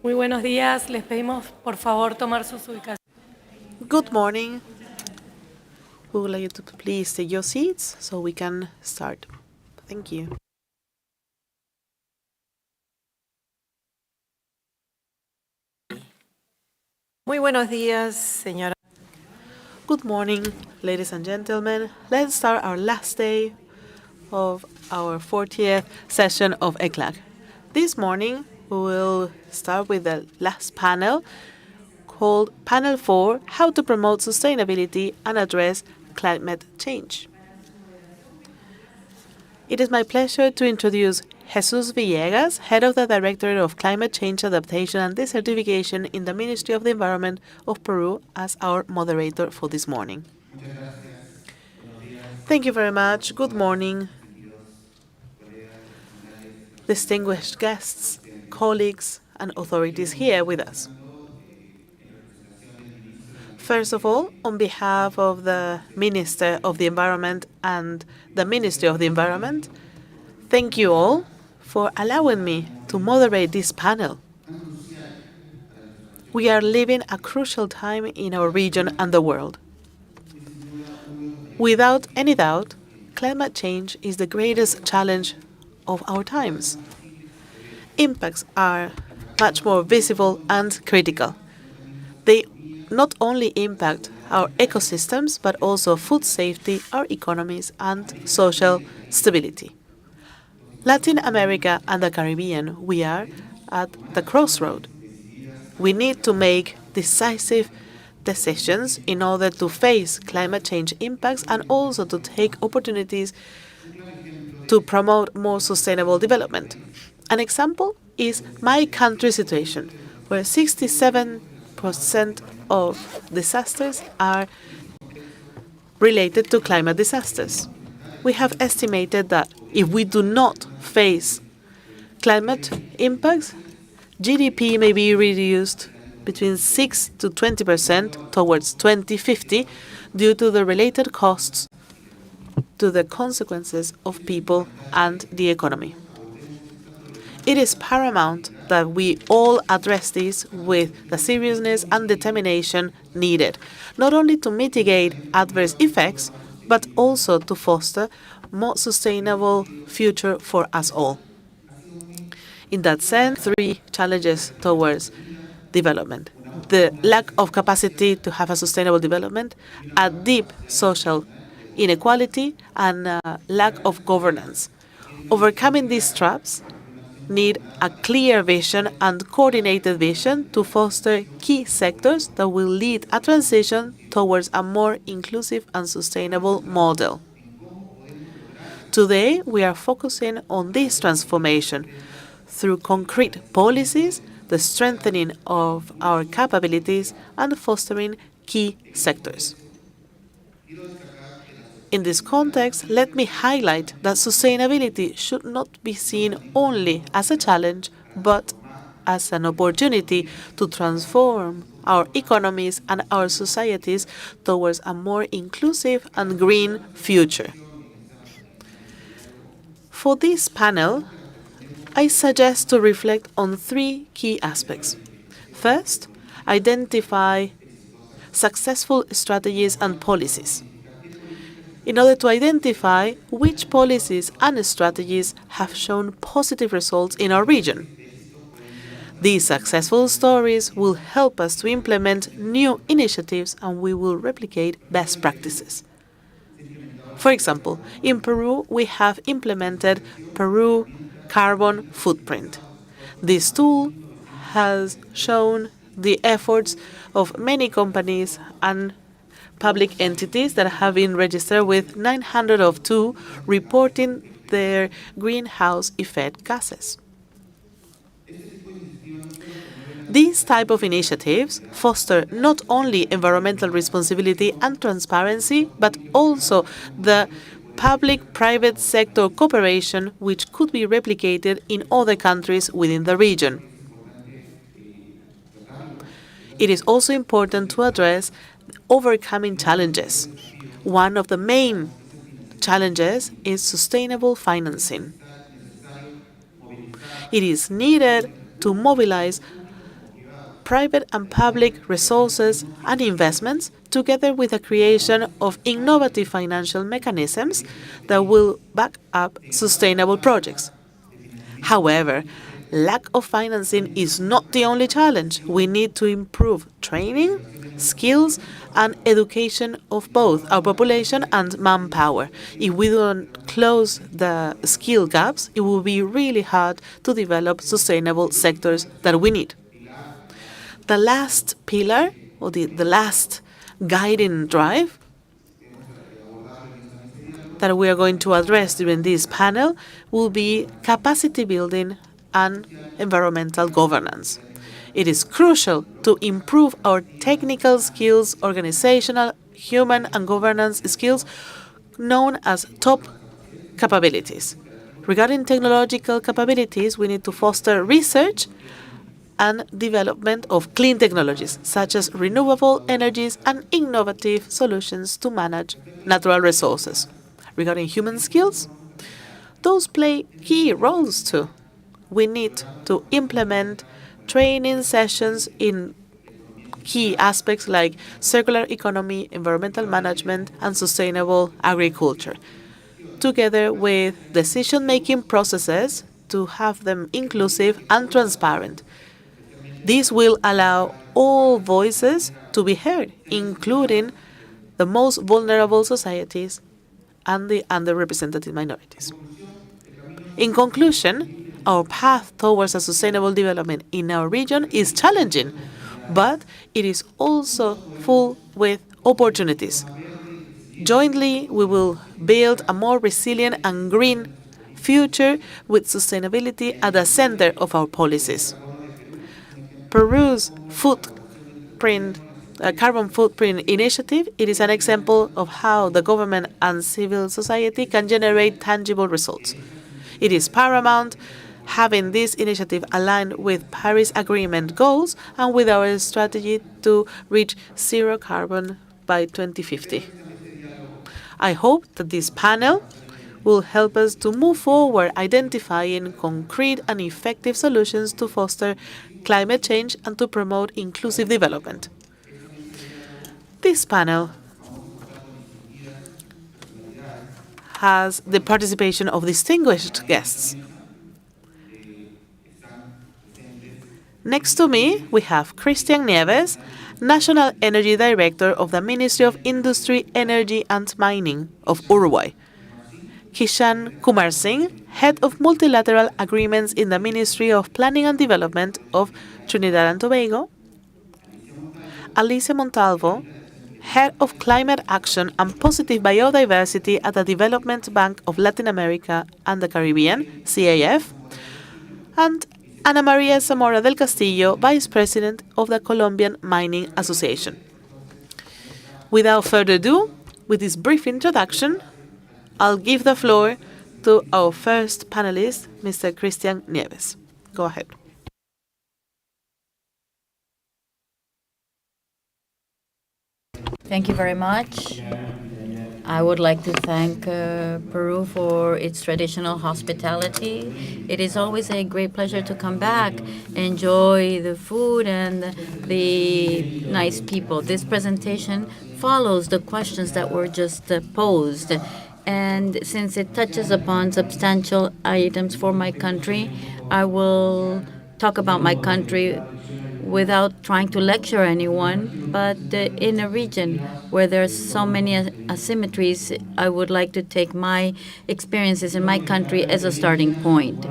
Muy buenos días. Les pedimos, por favor, tomar sus ubicaciones. Good morning. We would like you to please take your seats so we can start. Thank you. Muy buenos días, señora. Good morning, ladies and gentlemen. Let's start our last day of our 40th session of ECLAC. This morning, we will start with the last panel called Panel 4, How to Promote Sustainability and Address Climate Change. It is my pleasure to introduce Jesus Villegas, Head of the Directorate of Climate Change Adaptation and Desertification in the Ministry of the Environment of Peru, as our moderator for this morning. Thank you very much. Good morning, distinguished guests, colleagues, and authorities here with us. First of all, on behalf of the Minister of the Environment and the Ministry of the Environment, thank you all for allowing me to moderate this panel. We are living a crucial time in our region and the world. Without any doubt, climate change is the greatest challenge of our times. Impacts are much more visible and critical. They not only impact our ecosystems, but also food safety, our economies, and social stability. Latin America and the Caribbean, we are at the crossroad. We need to make decisive decisions in order to face climate change impacts and also to take opportunities to promote more sustainable development. An example is my country's situation, where 67% of disasters are related to climate disasters. We have estimated that if we do not face climate impacts, GDP may be reduced between 6 to 20% towards 2050 due to the related costs to the consequences of people and the economy. It is paramount that we all address this with the seriousness and determination needed, not only to mitigate adverse effects, but also to foster a more sustainable future for us all. In that sense, three challenges towards development: the lack of capacity to have a sustainable development, a deep social inequality, and a lack of governance. Overcoming these traps need a clear vision and coordinated vision to foster key sectors that will lead a transition towards a more inclusive and sustainable model. Today, we are focusing on this transformation through concrete policies, the strengthening of our capabilities, and fostering key sectors. In this context, let me highlight that sustainability should not be seen only as a challenge, but as an opportunity to transform our economies and our societies towards a more inclusive and green future. For this panel, I suggest to reflect on three key aspects. First, identify successful strategies and policies, in order to identify which policies and strategies have shown positive results in our region. These successful stories will help us to implement new initiatives, and we will replicate best practices. For example, in Peru, we have implemented Peru Carbon Footprint. This tool has shown the efforts of many companies and public entities that have been registered, with 902 reporting their greenhouse effect gases. These type of initiatives foster not only environmental responsibility and transparency, but also the public-private sector cooperation, which could be replicated in other countries within the region. It is also important to address overcoming challenges. One of the main challenges is sustainable financing. It is needed to mobilize private and public resources and investments, together with the creation of innovative financial mechanisms that will back up sustainable projects. However, lack of financing is not the only challenge. We need to improve training, skills, and education of both our population and manpower. If we don't close the skill gaps, it will be really hard to develop sustainable sectors that we need. The last pillar, or the last guiding drive that we are going to address during this panel will be capacity building and environmental governance. It is crucial to improve our technical skills, organizational, human, and governance skills, known as top capabilities. Regarding technological capabilities, we need to foster research and development of clean technologies, such as renewable energies and innovative solutions to manage natural resources. Regarding human skills, those play key roles too. We need to implement training sessions in key aspects like circular economy, environmental management, and sustainable agriculture, together with decision-making processes to have them inclusive and transparent. This will allow all voices to be heard, including the most vulnerable societies and the underrepresented minorities. In conclusion, our path towards a sustainable development in our region is challenging, but it is also full with opportunities. Jointly, we will build a more resilient and green future with sustainability at the center of our policies. Peru's carbon footprint initiative, it is an example of how the government and civil society can generate tangible results. It is paramount having this initiative aligned with Paris Agreement goals and with our strategy to reach zero carbon by 2050. I hope that this panel will help us to move forward identifying concrete and effective solutions to foster climate change and to promote inclusive development. This panel has the participation of distinguished guests. Next to me, we have Cristian Nieves, National Energy Director of the Ministry of Industry, Energy and Mining of Uruguay. Kishan Kumar Singh, Head of Multilateral Agreements in the Ministry of Planning and Development of Trinidad and Tobago. Alicia Montalvo, Head of Climate Action and Positive Biodiversity at the Development Bank of Latin America and the Caribbean, CAF. And Ana Maria Zamora del Castillo, Vice President of the Colombian Mining Association. Without further ado, with this brief introduction, I'll give the floor to our first panelist, Mr. Cristian Nieves. Go ahead. Thank you very much. I would like to thank Peru for its traditional hospitality. It is always a great pleasure to come back, enjoy the food and the nice people. This presentation follows the questions that were just posed. And since it touches upon substantial items for my country, I will talk about my country without trying to lecture anyone, but in a region where there's so many asymmetries, I would like to take my experiences in my country as a starting point.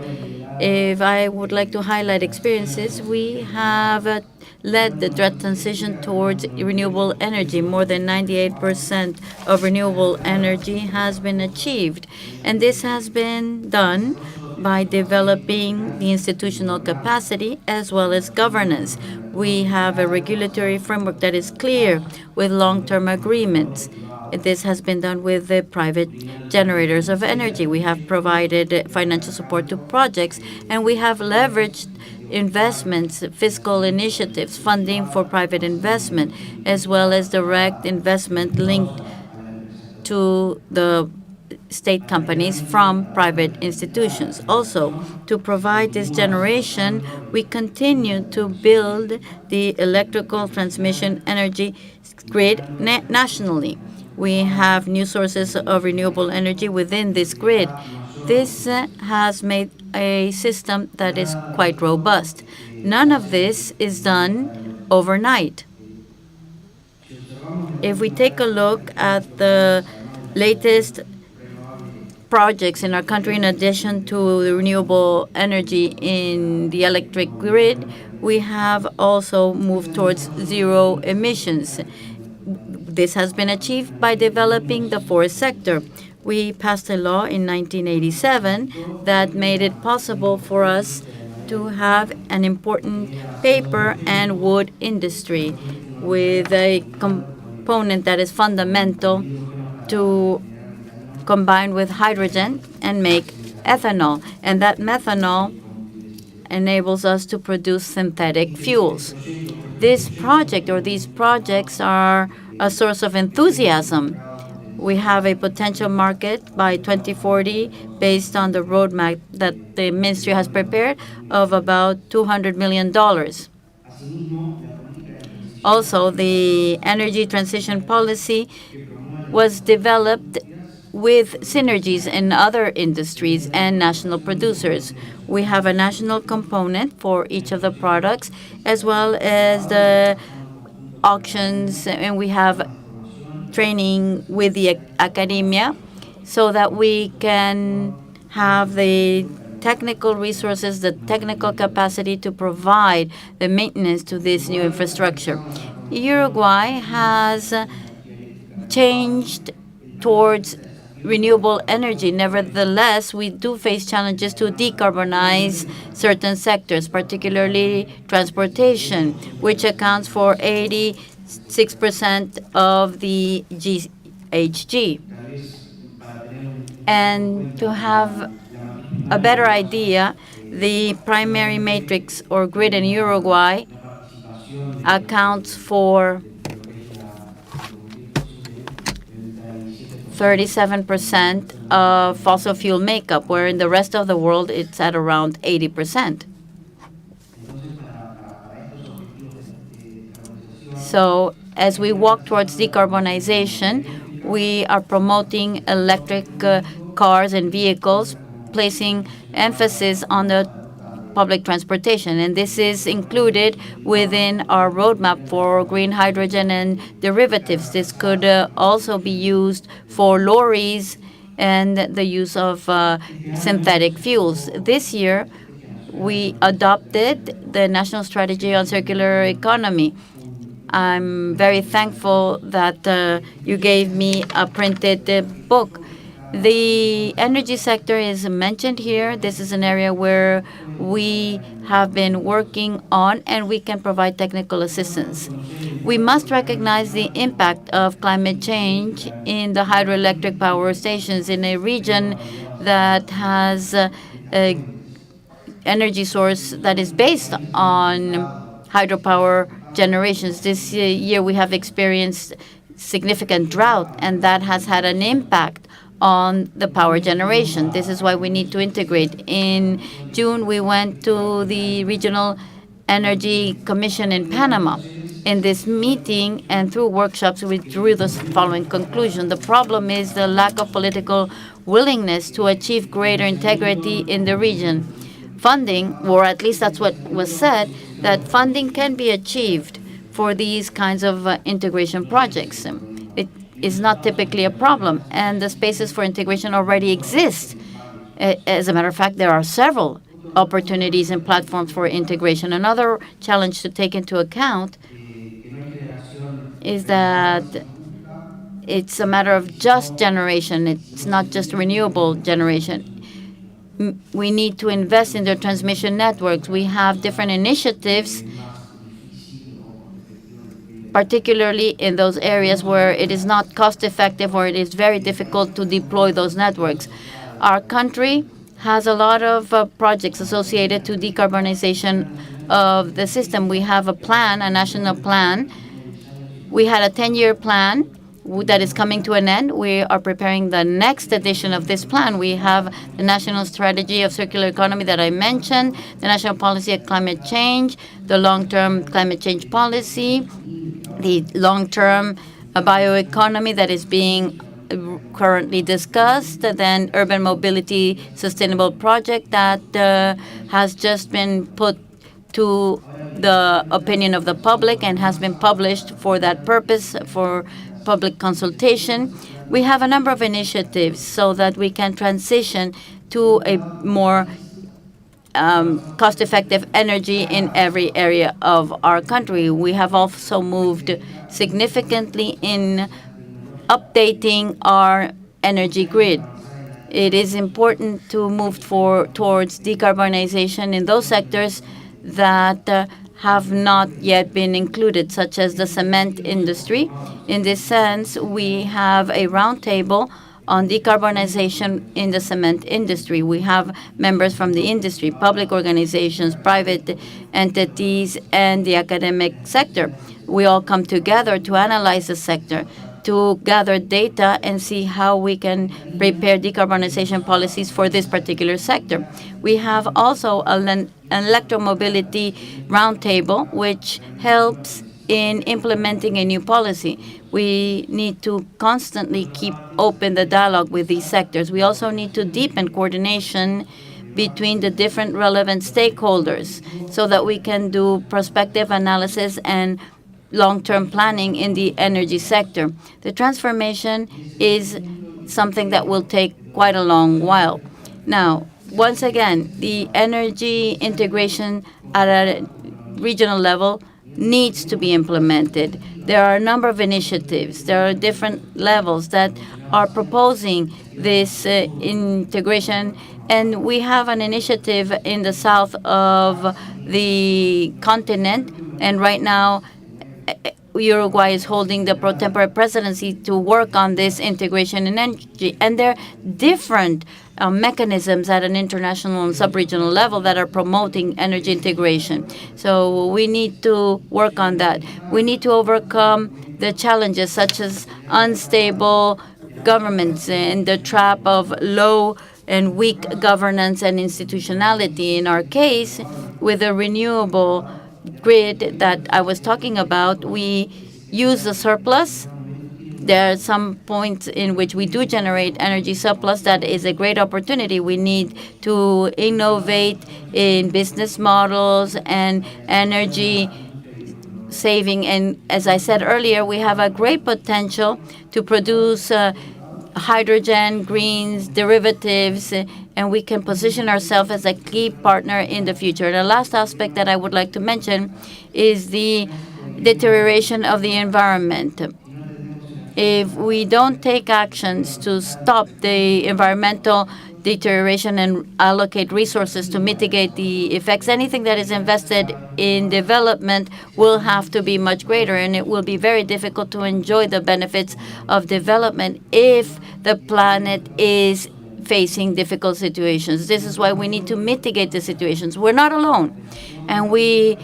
If I would like to highlight experiences, we have led the transition towards renewable energy. More than 98% of renewable energy has been achieved, and this has been done by developing the institutional capacity as well as governance. We have a regulatory framework that is clear with long-term agreements. This has been done with the private generators of energy. We have provided financial support to projects, and we have leveraged investments, fiscal initiatives, funding for private investment, as well as direct investment linked to the state companies from private institutions. Also, to provide this generation, we continue to build the electrical transmission energy grid nationally. We have new sources of renewable energy within this grid. This has made a system that is quite robust. None of this is done overnight. If we take a look at the latest projects in our country, in addition to the renewable energy in the electric grid, we have also moved towards zero emissions. This has been achieved by developing the forest sector. We passed a law in 1987 that made it possible for us to have an important paper and wood industry with a component that is fundamental to combine with hydrogen and make ethanol. And that methanol enables us to produce synthetic fuels. This project or these projects are a source of enthusiasm. We have a potential market by 2040 based on the roadmap that the ministry has prepared of about $200 million. Also, the energy transition policy was developed with synergies in other industries and national producers. We have a national component for each of the products, as well as the auctions, and we have training with the academia so that we can have the technical resources, the technical capacity to provide the maintenance to this new infrastructure. Uruguay has changed towards renewable energy. Nevertheless, we do face challenges to decarbonize certain sectors, particularly transportation, which accounts for 86% of the GHG. And to have a better idea, the primary matrix or grid in Uruguay accounts for 37% of fossil fuel makeup, where in the rest of the world it's at around 80%. So as we walk towards decarbonization, we are promoting electric cars and vehicles, placing emphasis on the public transportation. And this is included within our roadmap for green hydrogen and derivatives. This could also be used for lorries and the use of synthetic fuels. This year, we adopted the National Strategy on Circular Economy. I'm very thankful that you gave me a printed book. The energy sector is mentioned here. This is an area where we have been working on, and we can provide technical assistance. We must recognize the impact of climate change in the hydroelectric power stations in a region that has a energy source that is based on hydropower generations. This year we have experienced significant drought, and that has had an impact on the power generation. This is why we need to integrate. In June, we went to the Regional Energy Commission in Panama. In this meeting and through workshops, we drew the following conclusion. The problem is the lack of political willingness to achieve greater integrity in the region. Funding, or at least that's what was said, that funding can be achieved for these kinds of integration projects. It is not typically a problem, and the spaces for integration already exist. As a matter of fact, there are several opportunities and platforms for integration. Another challenge to take into account is that it's a matter of just generation. It's not just renewable generation. We need to invest in the transmission networks. We have different initiatives, particularly in those areas where it is not cost-effective or it is very difficult to deploy those networks. Our country has a lot of projects associated to decarbonization of the system. We have a plan, a national plan. We had a 10-year plan, that is coming to an end. We are preparing the next edition of this plan. We have the National Strategy of Circular Economy that I mentioned, the National Policy of Climate Change, the long-term climate change policy, the long-term bioeconomy that is being currently discussed, then urban mobility sustainable project that has just been put to the opinion of the public and has been published for that purpose, for public consultation. We have a number of initiatives so that we can transition to a more cost-effective energy in every area of our country. We have also moved significantly in updating our energy grid. It is important to move towards decarbonization in those sectors that have not yet been included, such as the cement industry. In this sense, we have a roundtable on decarbonization in the cement industry. We have members from the industry, public organizations, private entities, and the academic sector. We all come together to analyze the sector, to gather data and see how we can prepare decarbonization policies for this particular sector. We have also an electromobility roundtable, which helps in implementing a new policy. We need to constantly keep open the dialogue with these sectors. We also need to deepen coordination between the different relevant stakeholders so that we can do prospective analysis and long-term planning in the energy sector. The transformation is something that will take quite a long while. Now, once again, the energy integration at a regional level needs to be implemented. There are a number of initiatives. There are different levels that are proposing this integration, and we have an initiative in the south of the continent, and right now Uruguay is holding the pro-tempore presidency to work on this integration in energy. And there are different mechanisms at an international and sub-regional level that are promoting energy integration. So we need to work on that. We need to overcome the challenges such as unstable governments and the trap of low and weak governance and institutionality. In our case, with a renewable grid that I was talking about, we use the surplus. There are some points in which we do generate energy surplus. That is a great opportunity. We need to innovate in business models and energy saving. And as I said earlier, we have a great potential to produce hydrogen, greens, derivatives, and we can position ourselves as a key partner in the future. The last aspect that I would like to mention is the deterioration of the environment. If we don't take actions to stop the environmental deterioration and allocate resources to mitigate the effects, anything that is invested in development will have to be much greater, and it will be very difficult to enjoy the benefits of development if the planet is facing difficult situations. This is why we need to mitigate the situations. We're not alone, and we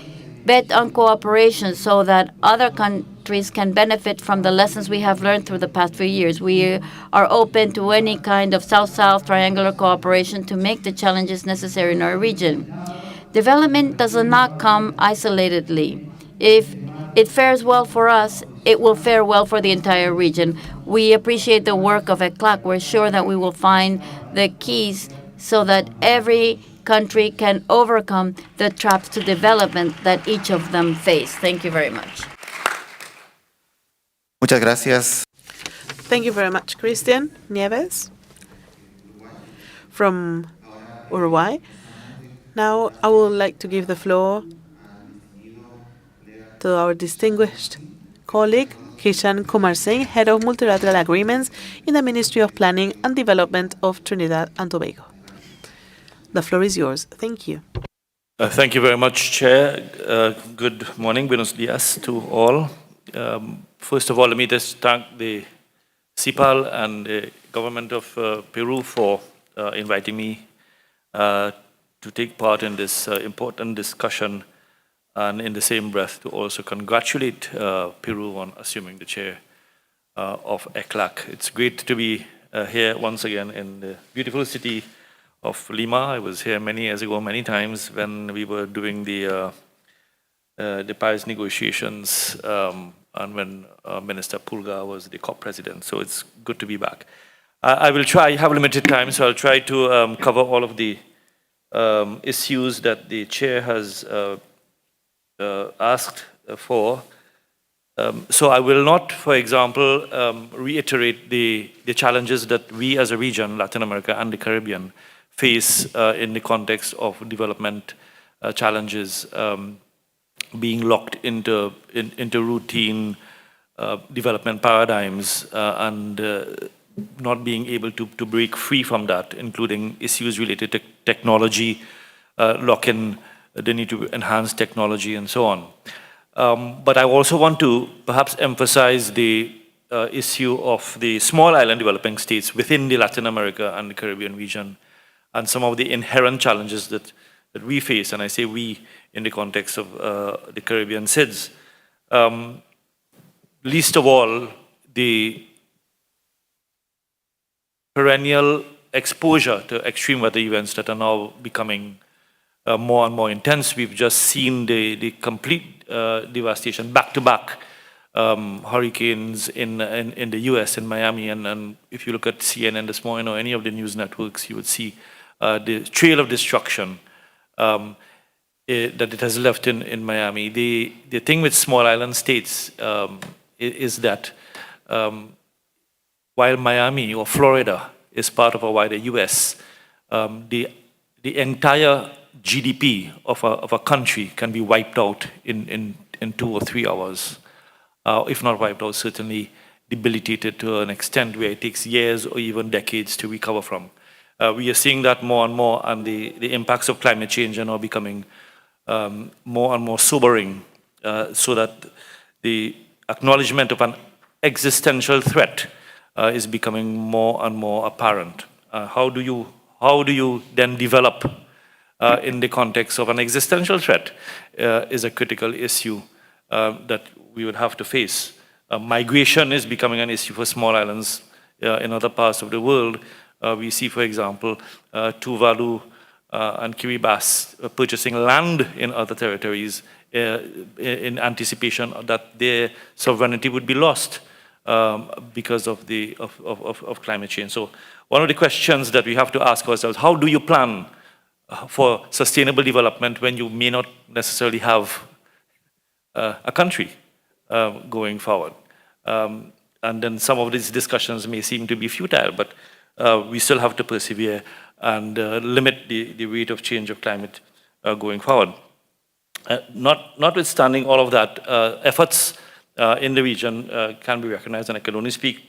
bet on cooperation so that other countries can benefit from the lessons we have learned through the past few years. We are open to any kind of South-South triangular cooperation to make the challenges necessary in our region. Development does not come isolatedly. If it fares well for us, it will fare well for the entire region. We appreciate the work of ECLAC. We're sure that we will find the keys so that every country can overcome the traps to development that each of them face. Thank you very much. Muchas gracias. Thank you very much, Christian Nieves from Uruguay. Now I would like to give the floor to our distinguished colleague, Kishan Kumar Singh, Head of Multilateral Agreements in the Ministry of Planning and Development of Trinidad and Tobago. The floor is yours. Thank you. Thank you very much, Chair. Good morning, buenos dias to all. First of all, let me just thank the CIPAL and the government of Peru for inviting me to take part in this important discussion, and in the same breath to also congratulate Peru on assuming the chair of ECLAC. It's great to be here once again in the beautiful city of Lima. I was here many years ago, many times, when we were doing the Paris negotiations and when Minister Pulga was the COP president. So it's good to be back. I will try, I have limited time, so I'll try to cover all of the issues that the chair has asked for. So I will not, for example, reiterate the challenges that we as a region, Latin America and the Caribbean, face in the context of development challenges, being locked into routine development paradigms and not being able to break free from that, including issues related to technology, lock-in, the need to enhance technology and so on. But I also want to perhaps emphasize the issue of the small island developing states within the Latin America and the Caribbean region and some of the inherent challenges that we face, and I say we in the context of the Caribbean SIDS. Least of all, the perennial exposure to extreme weather events that are now becoming more and more intense. We've just seen the complete devastation, back-to-back hurricanes in the US, in Miami, and if you look at CNN this morning or any of the news networks, you would see the trail of destruction that it has left in Miami. The thing with small island states is that while Miami or Florida is part of a wider US, the entire GDP of a country can be wiped out in 2 or 3 hours. If not wiped out, certainly debilitated to an extent where it takes years or even decades to recover from. We are seeing that more and more, and the impacts of climate change are now becoming more and more sobering, so that the acknowledgement of an existential threat is becoming more and more apparent. How do you then develop in the context of an existential threat is a critical issue that we would have to face. Migration is becoming an issue for small islands in other parts of the world. We see, for example, Tuvalu and Kiribati purchasing land in other territories in anticipation that their sovereignty would be lost because of climate change. So one of the questions that we have to ask ourselves, how do you plan for sustainable development when you may not necessarily have a country going forward? And then some of these discussions may seem to be futile, but we still have to persevere and limit the rate of change of climate going forward. Notwithstanding all of that, efforts in the region can be recognized, and I can only speak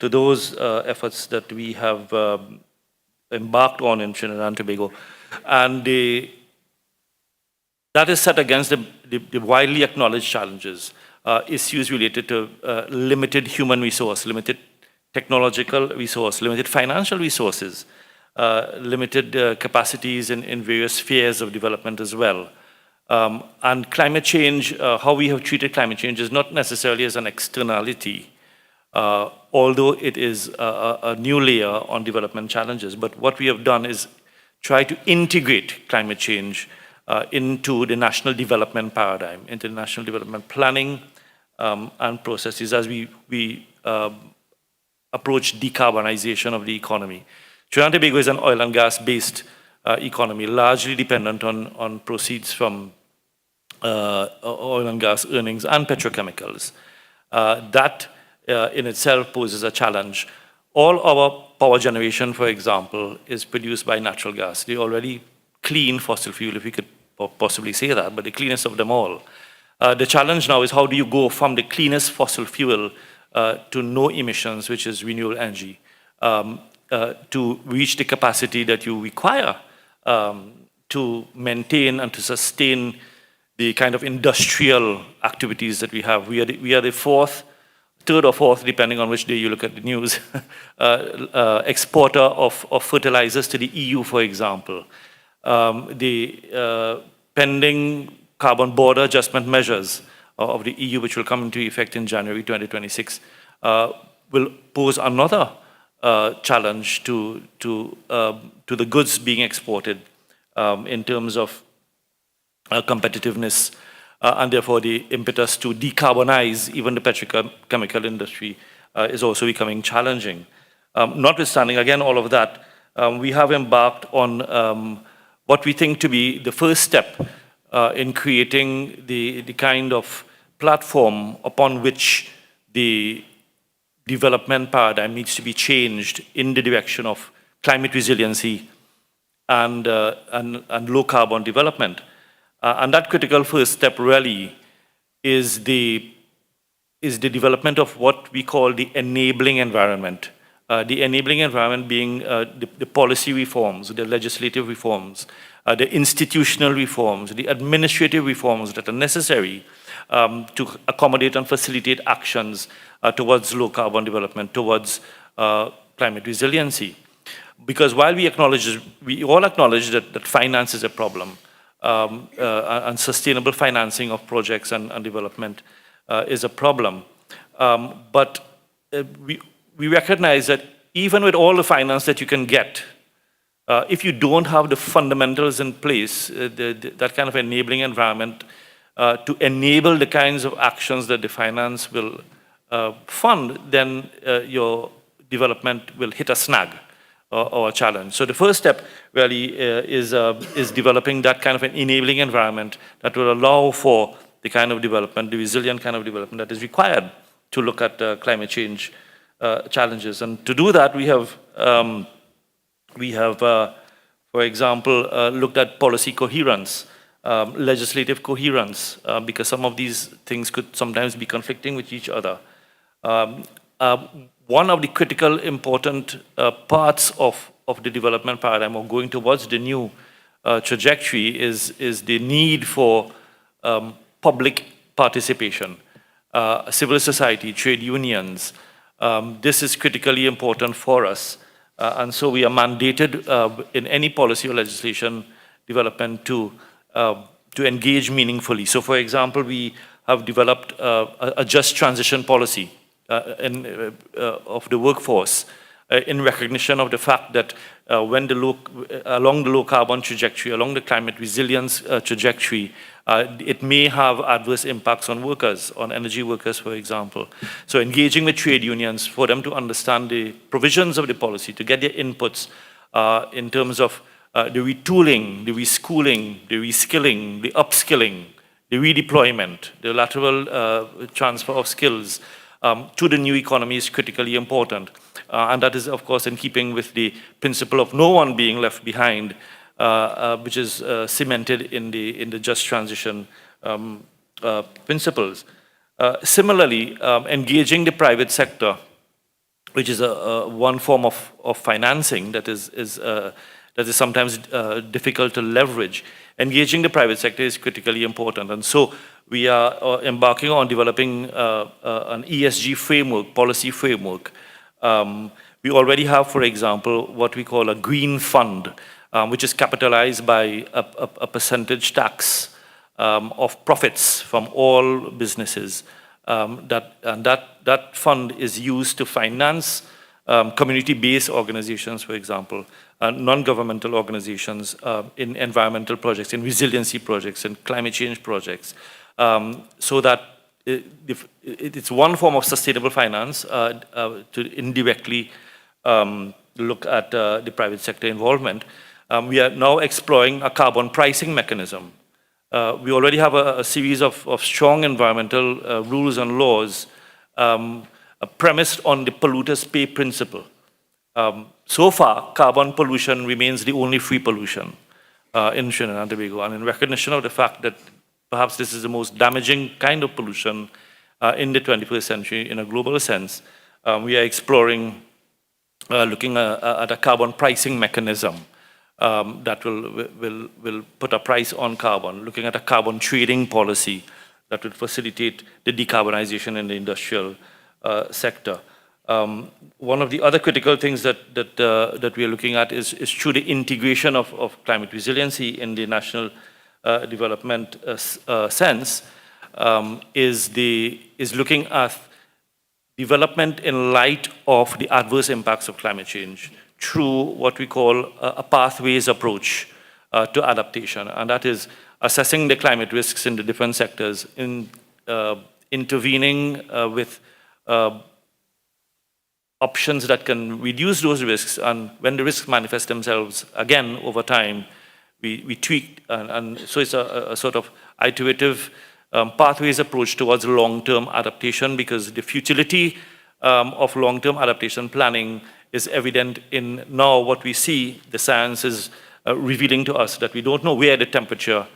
to those efforts that we have embarked on in Trinidad and Tobago. And that is set against the widely acknowledged challenges, issues related to limited human resource, limited technological resource, limited financial resources, limited capacities in various spheres of development as well. And climate change, how we have treated climate change is not necessarily as an externality, although it is a new layer on development challenges. But what we have done is try to integrate climate change into the national development paradigm, into the national development planning and processes as we approach decarbonization of the economy. Trinidad and Tobago is an oil and gas-based economy, largely dependent on proceeds from oil and gas earnings and petrochemicals. That in itself poses a challenge. All our power generation, for example, is produced by natural gas. The already clean fossil fuel, if we could possibly say that, but the cleanest of them all. The challenge now is how do you go from the cleanest fossil fuel to no emissions, which is renewable energy, to reach the capacity that you require to maintain and to sustain the kind of industrial activities that we have. We are the third or fourth, depending on which day you look at the news, exporter of fertilizers to the EU, for example. The pending carbon border adjustment measures of the EU, which will come into effect in January 2026, will pose another challenge to the goods being exported in terms of competitiveness, and therefore the impetus to decarbonize even the petrochemical industry is also becoming challenging. Notwithstanding, again, all of that, we have embarked on what we think to be the first step in creating the kind of platform upon which the development paradigm needs to be changed in the direction of climate resiliency and low carbon development. And that critical first step really is the development of what we call the enabling environment. The enabling environment being the policy reforms, the legislative reforms, the institutional reforms, the administrative reforms that are necessary to accommodate and facilitate actions towards low carbon development, towards climate resiliency. Because while we all acknowledge that finance is a problem, and sustainable financing of projects and development is a problem, but we recognize that even with all the finance that you can get, if you don't have the fundamentals in place, that kind of enabling environment to enable the kinds of actions that the finance will fund, then your development will hit a snag or a challenge. So the first step really is developing that kind of an enabling environment that will allow for the kind of development, the resilient kind of development that is required to look at climate change challenges. And to do that, we have, for example, looked at policy coherence, legislative coherence, because some of these things could sometimes be conflicting with each other. One of the critical important parts of the development paradigm, or going towards the new trajectory, is the need for public participation, civil society, trade unions. This is critically important for us. And so we are mandated in any policy or legislation development to engage meaningfully. So for example, we have developed a just transition policy of the workforce in recognition of the fact that when along the low carbon trajectory, along the climate resilience trajectory, it may have adverse impacts on workers, on energy workers, for example. So engaging with trade unions for them to understand the provisions of the policy, to get their inputs in terms of the retooling, the reschooling, the reskilling, the upskilling, the redeployment, the lateral transfer of skills to the new economy is critically important. And that is, of course, in keeping with the principle of no one being left behind, which is cemented in the just transition principles. Similarly, engaging the private sector, which is one form of financing that is sometimes difficult to leverage. Engaging the private sector is critically important. And so we are embarking on developing an ESG framework, policy framework. We already have, for example, what we call a green fund, which is capitalized by a percentage tax of profits from all businesses. That fund is used to finance community-based organizations, for example, non-governmental organizations in environmental projects, in resiliency projects, in climate change projects, so that it's one form of sustainable finance to indirectly look at the private sector involvement. We are now exploring a carbon pricing mechanism. We already have a series of strong environmental rules and laws premised on the polluters pay principle. So far, carbon pollution remains the only free pollution in Trinidad and Tobago, and in recognition of the fact that perhaps this is the most damaging kind of pollution in the 21st century in a global sense, we are exploring looking at a carbon pricing mechanism that will put a price on carbon, looking at a carbon trading policy that would facilitate the decarbonization in the industrial sector. One of the other critical things that we are looking at is through the integration of climate resiliency in the national development sense, is looking at development in light of the adverse impacts of climate change through what we call a pathways approach to adaptation, and that is assessing the climate risks in the different sectors, intervening with options that can reduce those risks, and when the risks manifest themselves again over time, we tweak, and so it's a sort of iterative pathways approach towards long-term adaptation, because the futility of long-term adaptation planning is evident in now what we see. The science is revealing to us that we don't know where the temperature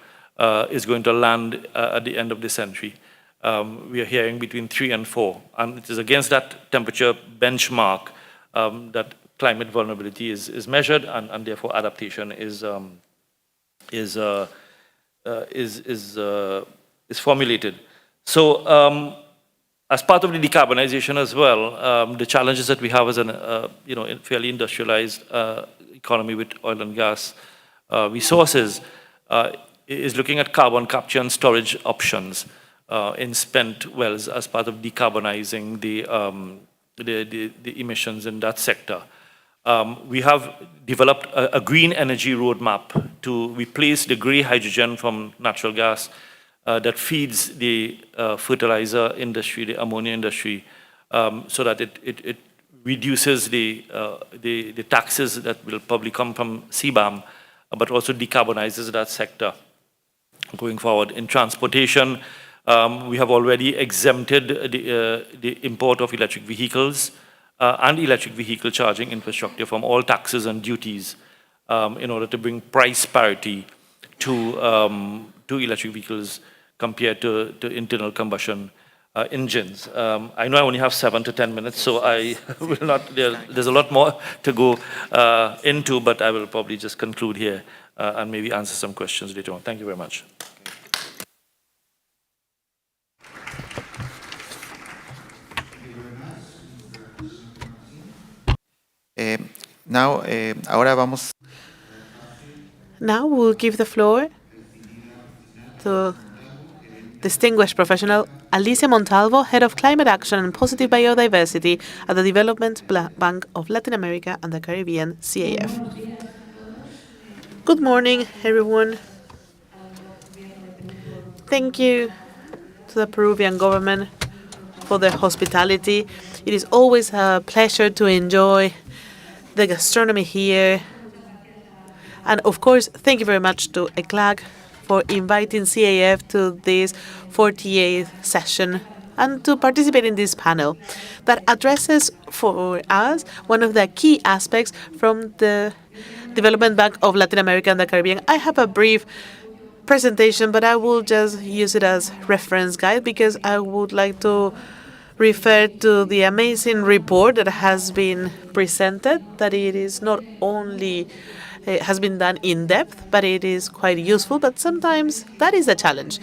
is going to land at the end of the century. We are hearing between 3 and 4, and it is against that temperature benchmark that climate vulnerability is measured, and therefore adaptation is formulated. So, as part of the decarbonization as well, the challenges that we have as a fairly industrialized economy with oil and gas resources is looking at carbon capture and storage options in spent wells as part of decarbonizing the emissions in that sector. We have developed a green energy roadmap to replace the gray hydrogen from natural gas that feeds the fertilizer industry, the ammonia industry, so that it reduces the taxes that will probably come from CBAM, but also decarbonizes that sector going forward. In transportation, we have already exempted the import of electric vehicles and electric vehicle charging infrastructure from all taxes and duties in order to bring price parity to electric vehicles compared to internal combustion engines. I know I only have 7 to 10 minutes, so I will not, there's a lot more to go into, but I will probably just conclude here and maybe answer some questions later on. Thank you very much. Now we'll give the floor to distinguished professional Alicia Montalvo, Head of Climate Action and Positive Biodiversity at the Development Bank of Latin America and the Caribbean, CAF. Good morning, everyone. Thank you to the Peruvian government for their hospitality. It is always a pleasure to enjoy the gastronomy here. And of course, thank you very much to ECLAC for inviting CAF to this 40th session and to participate in this panel that addresses for us one of the key aspects from the Development Bank of Latin America and the Caribbean. I have a brief presentation, but I will just use it as reference guide because I would like to refer to the amazing report that has been presented, that it is not only has been done in depth, but it is quite useful. But sometimes that is a challenge,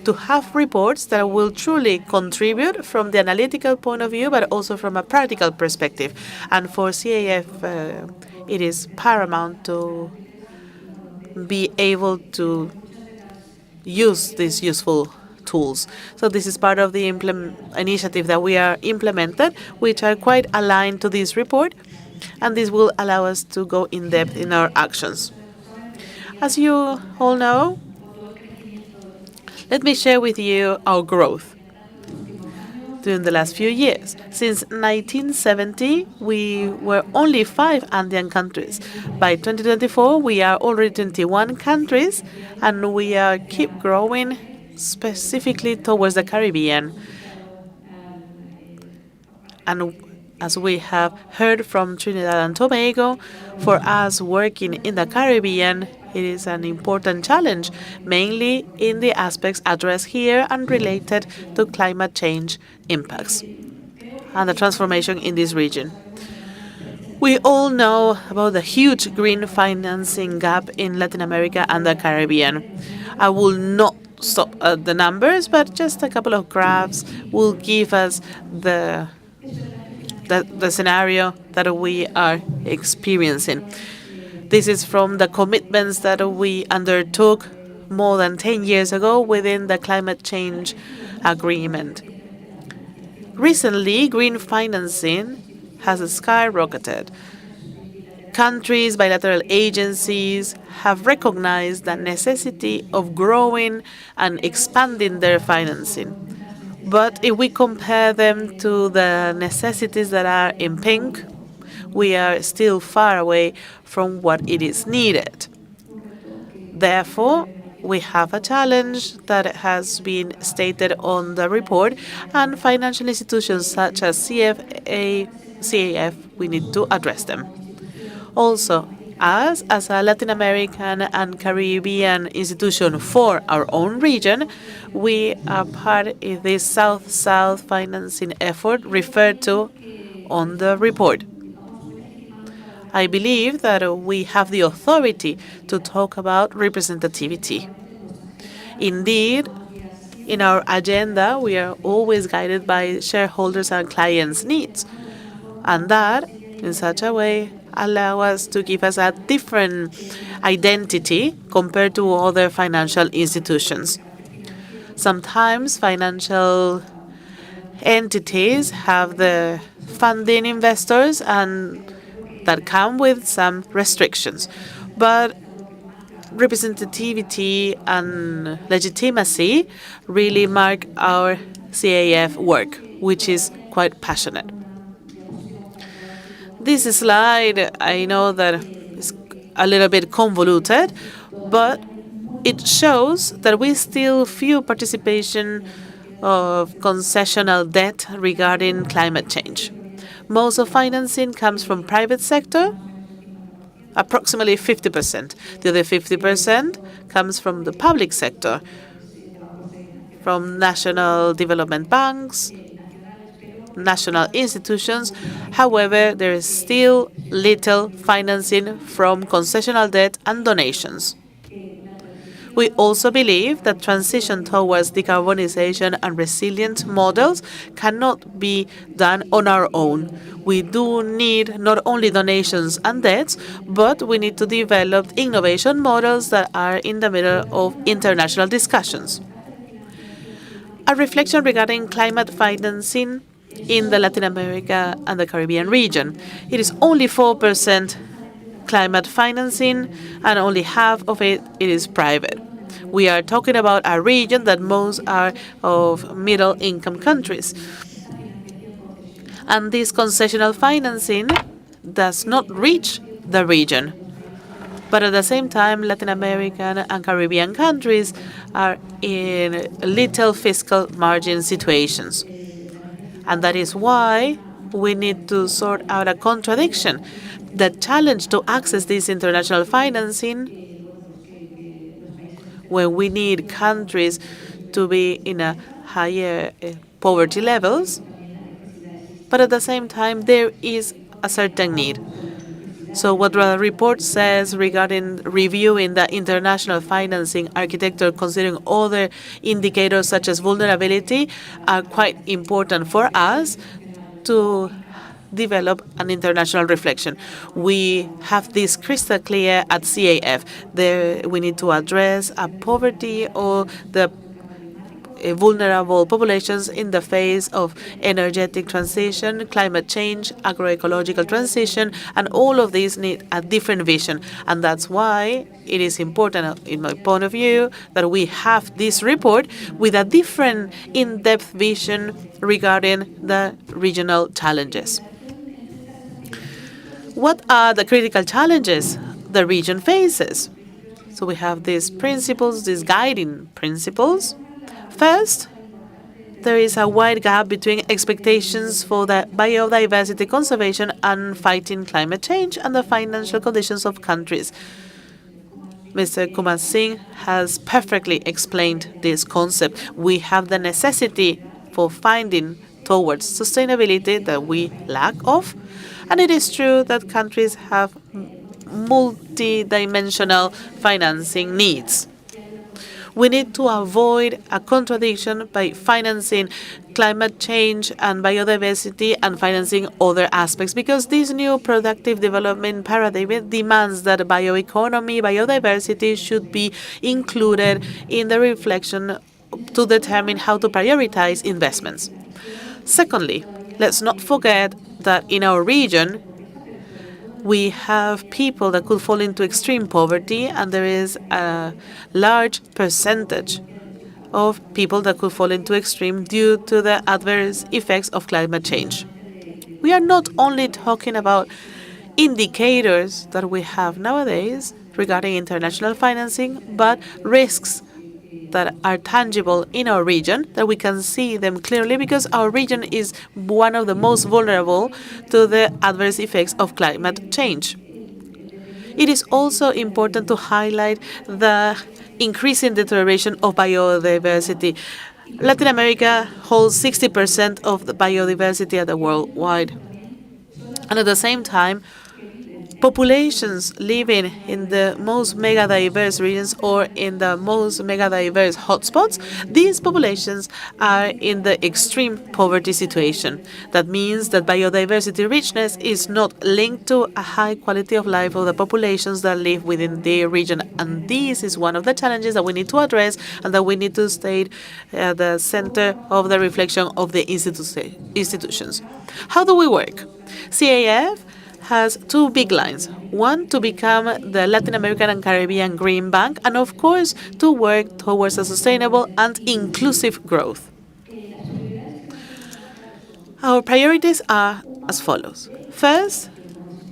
to have reports that will truly contribute from the analytical point of view, but also from a practical perspective. And for CAF, it is paramount to be able to use these useful tools. So this is part of the initiative that we are implemented, which are quite aligned to this report, and this will allow us to go in depth in our actions. As you all know, let me share with you our growth during the last few years. Since 1970, we were only 5 Andean countries. By 2024, we are already 21 countries, and we are keep growing specifically towards the Caribbean. And as we have heard from Trinidad and Tobago, for us working in the Caribbean, it is an important challenge, mainly in the aspects addressed here and related to climate change impacts and the transformation in this region. We all know about the huge green financing gap in Latin America and the Caribbean. I will not stop at the numbers, but just a couple of graphs will give us the scenario that we are experiencing. This is from the commitments that we undertook more than 10 years ago within the climate change agreement. Recently, green financing has skyrocketed. Countries, bilateral agencies have recognized the necessity of growing and expanding their financing. But if we compare them to the necessities that are in pink, we are still far away from what it is needed. Therefore, we have a challenge that has been stated on the report, and financial institutions such as CAF, we need to address them. Also, us, as a Latin American and Caribbean institution for our own region, we are part of this South-South financing effort referred to on the report. I believe that we have the authority to talk about representativity. Indeed, in our agenda, we are always guided by shareholders' and clients' needs, and that, in such a way, allow us to give us a different identity compared to other financial institutions. Sometimes financial entities have the funding investors and that come with some restrictions. But representativity and legitimacy really mark our CAF work, which is quite passionate. This slide, I know that is a little bit convoluted, but it shows that we still feel participation of concessional debt regarding climate change. Most of financing comes from private sector, approximately 50%. The other 50% comes from the public sector, from national development banks, national institutions. However, there is still little financing from concessional debt and donations. We also believe that transition towards decarbonization and resilient models cannot be done on our own. We do need not only donations and debts, but we need to develop innovation models that are in the middle of international discussions. A reflection regarding climate financing in the Latin America and the Caribbean region. It is only 4% climate financing, and only half of it is private. We are talking about a region that most are of middle-income countries. And this concessional financing does not reach the region. But at the same time, Latin American and Caribbean countries are in little fiscal margin situations. And that is why we need to sort out a contradiction. The challenge to access this international financing, when we need countries to be in a higher poverty levels, but at the same time there is a certain need. So what the report says regarding reviewing the international financing architecture, considering other indicators such as vulnerability, are quite important for us to develop an international reflection. We have this crystal clear at CAF. There we need to address poverty or the vulnerable populations in the face of energetic transition, climate change, agroecological transition, and all of these need a different vision. And that's why it is important, in my point of view, that we have this report with a different in-depth vision regarding the regional challenges. What are the critical challenges the region faces? So we have these principles, these guiding principles. First, there is a wide gap between expectations for the biodiversity conservation and fighting climate change and the financial conditions of countries. Mr. Kumar Singh has perfectly explained this concept. We have the necessity for finding towards sustainability that we lack of, and it is true that countries have multidimensional financing needs. We need to avoid a contradiction by financing climate change and biodiversity and financing other aspects, because this new productive development paradigm demands that bioeconomy, biodiversity should be included in the reflection to determine how to prioritize investments. Secondly, let's not forget that in our region, we have people that could fall into extreme poverty, and there is a large percentage of people that could fall into extreme due to the adverse effects of climate change. We are not only talking about indicators that we have nowadays regarding international financing, but risks that are tangible in our region, that we can see them clearly because our region is one of the most vulnerable to the adverse effects of climate change. It is also important to highlight the increasing deterioration of biodiversity. Latin America holds 60% of the biodiversity at the worldwide. And at the same time, populations living in the most mega-diverse regions or in the most mega-diverse hotspots, these populations are in the extreme poverty situation. That means that biodiversity richness is not linked to a high quality of life of the populations that live within the region. And this is one of the challenges that we need to address and that we need to stay at the center of the reflection of the institutions. How do we work? CAF has two big lines. One, to become the Latin American and Caribbean Green Bank, and of course, to work towards a sustainable and inclusive growth. Our priorities are as follows. First,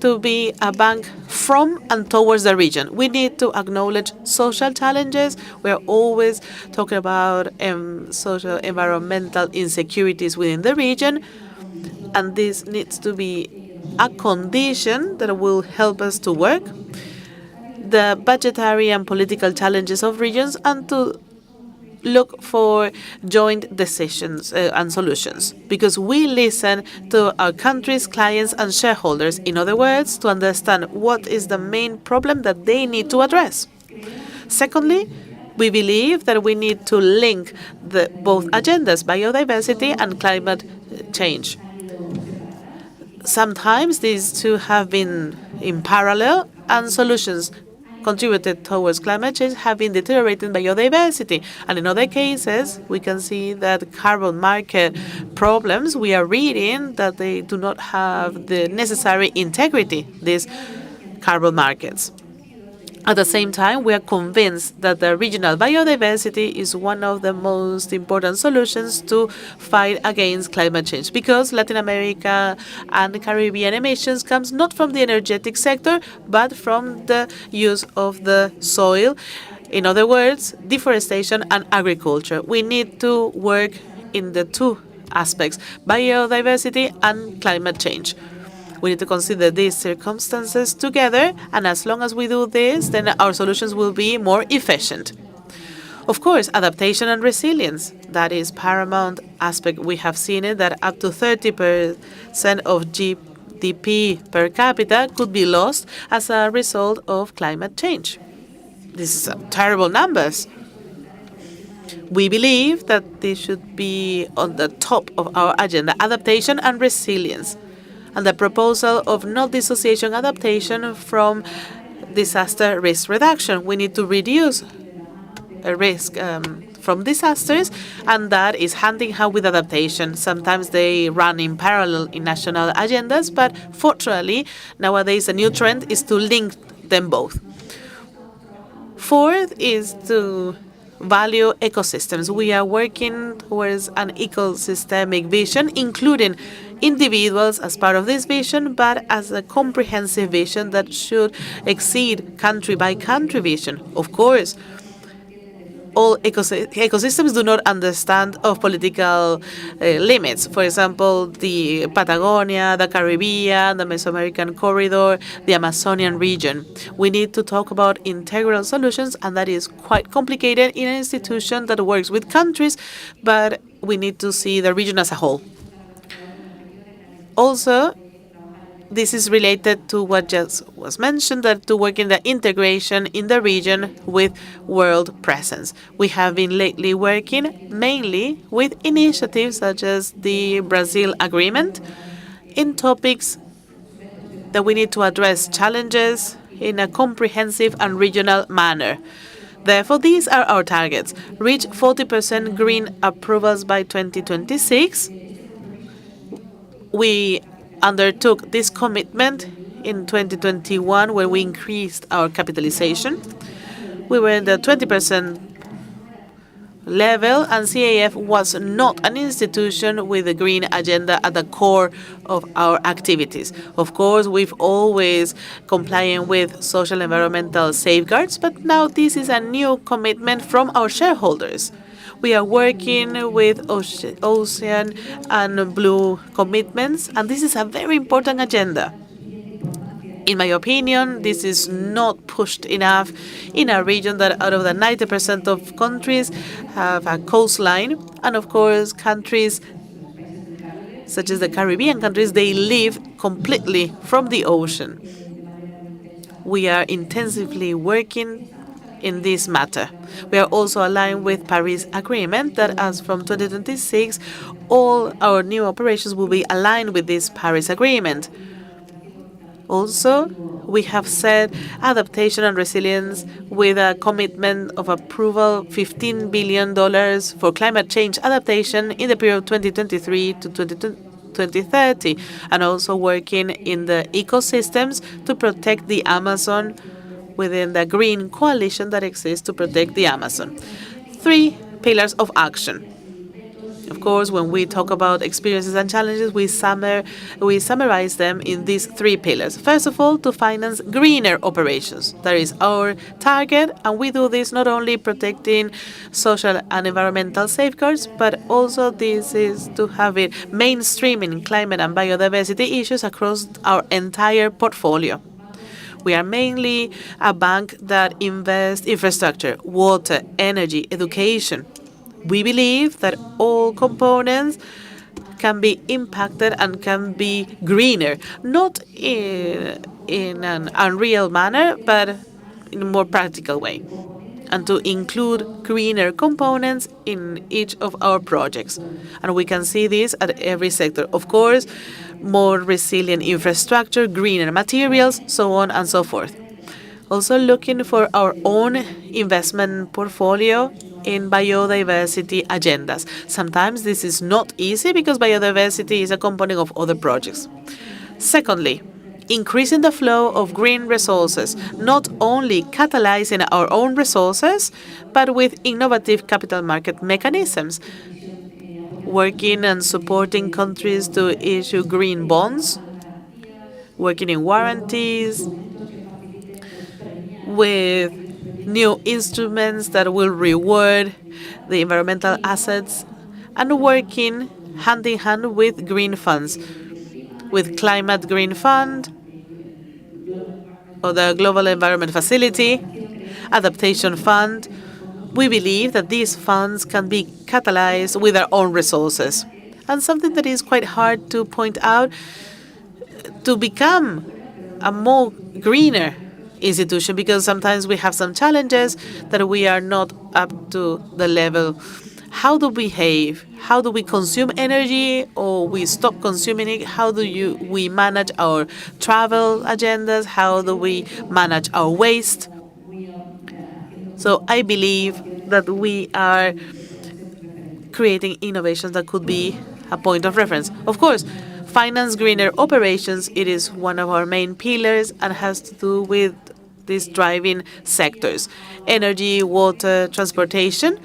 to be a bank from and towards the region. We need to acknowledge social challenges. We're always talking about social environmental insecurities within the region, and this needs to be a condition that will help us to work, the budgetary and political challenges of regions, and to look for joint decisions and solutions, because we listen to our countries, clients, and shareholders. In other words, to understand what is the main problem that they need to address. Secondly, we believe that we need to link both agendas, biodiversity and climate change. Sometimes these two have been in parallel, and solutions contributed towards climate change have been deteriorating biodiversity. And in other cases, we can see that carbon market problems, we are reading that they do not have the necessary integrity, these carbon markets. At the same time, we are convinced that the regional biodiversity is one of the most important solutions to fight against climate change, because Latin America and the Caribbean emissions comes not from the energetic sector, but from the use of the soil. In other words, deforestation and agriculture. We need to work in the two aspects, biodiversity and climate change. We need to consider these circumstances together, and as long as we do this, then our solutions will be more efficient. Of course, adaptation and resilience, that is paramount aspect. We have seen it that up to 30% of GDP per capita could be lost as a result of climate change. These are terrible numbers. We believe that this should be on the top of our agenda, adaptation and resilience, and the proposal of non-dissociation adaptation from disaster risk reduction. We need to reduce risk from disasters, and that is hand in hand with adaptation. Sometimes they run in parallel in national agendas, but fortunately, nowadays a new trend is to link them both. Fourth is to value ecosystems. We are working towards an ecosystemic vision, including individuals as part of this vision, but as a comprehensive vision that should exceed country-by-country vision. Of course, all ecosystems do not understand of political limits. For example, the Patagonia, the Caribbean, the Mesoamerican corridor, the Amazonian region. We need to talk about integral solutions, and that is quite complicated in an institution that works with countries, but we need to see the region as a whole. Also, this is related to what just was mentioned, that to work in the integration in the region with world presence. We have been lately working mainly with initiatives such as the Brazil Agreement in topics that we need to address challenges in a comprehensive and regional manner. Therefore, these are our targets. Reach 40% green approvals by 2026. We undertook this commitment in 2021 when we increased our capitalization. We were in the 20% level, and CAF was not an institution with a green agenda at the core of our activities. Of course, we've always complying with social environmental safeguards, but now this is a new commitment from our shareholders. We are working with ocean and blue commitments, and this is a very important agenda. In my opinion, this is not pushed enough in a region that out of the 90% of countries have a coastline. And of course, countries such as the Caribbean countries, they live completely from the ocean. We are intensively working in this matter. We are also aligned with Paris Agreement that as from 2026, all our new operations will be aligned with this Paris Agreement. Also, we have set adaptation and resilience with a commitment of approval $15 billion for climate change adaptation in the period 2023 to 2030, and also working in the ecosystems to protect the Amazon within the green coalition that exists to protect the Amazon. 3 pillars of action. Of course, when we talk about experiences and challenges, we summarize them in these 3 pillars. First of all, to finance greener operations. That is our target, and we do this not only protecting social and environmental safeguards, but also this is to have it mainstreaming climate and biodiversity issues across our entire portfolio. We are mainly a bank that invests in infrastructure, water, energy, education. We believe that all components can be impacted and can be greener, not in an unreal manner, but in a more practical way, and to include greener components in each of our projects. And we can see this at every sector. Of course, more resilient infrastructure, greener materials, so on and so forth. Also looking for our own investment portfolio in biodiversity agendas. Sometimes this is not easy because biodiversity is a component of other projects. Secondly, increasing the flow of green resources, not only catalyzing our own resources, but with innovative capital market mechanisms, working and supporting countries to issue green bonds, working in warranties, with new instruments that will reward the environmental assets, and working hand in hand with green funds, with Climate Green Fund or the Global Environment Facility, Adaptation Fund. We believe that these funds can be catalyzed with our own resources. And something that is quite hard to point out, to become a more greener institution, because sometimes we have some challenges that we are not up to the level. How do we behave? How do we consume energy, or we stop consuming it? How do we manage our travel agendas? How do we manage our waste? So I believe that we are creating innovations that could be a point of reference. Of course, finance greener operations, it is one of our main pillars and has to do with these driving sectors. Energy, water, transportation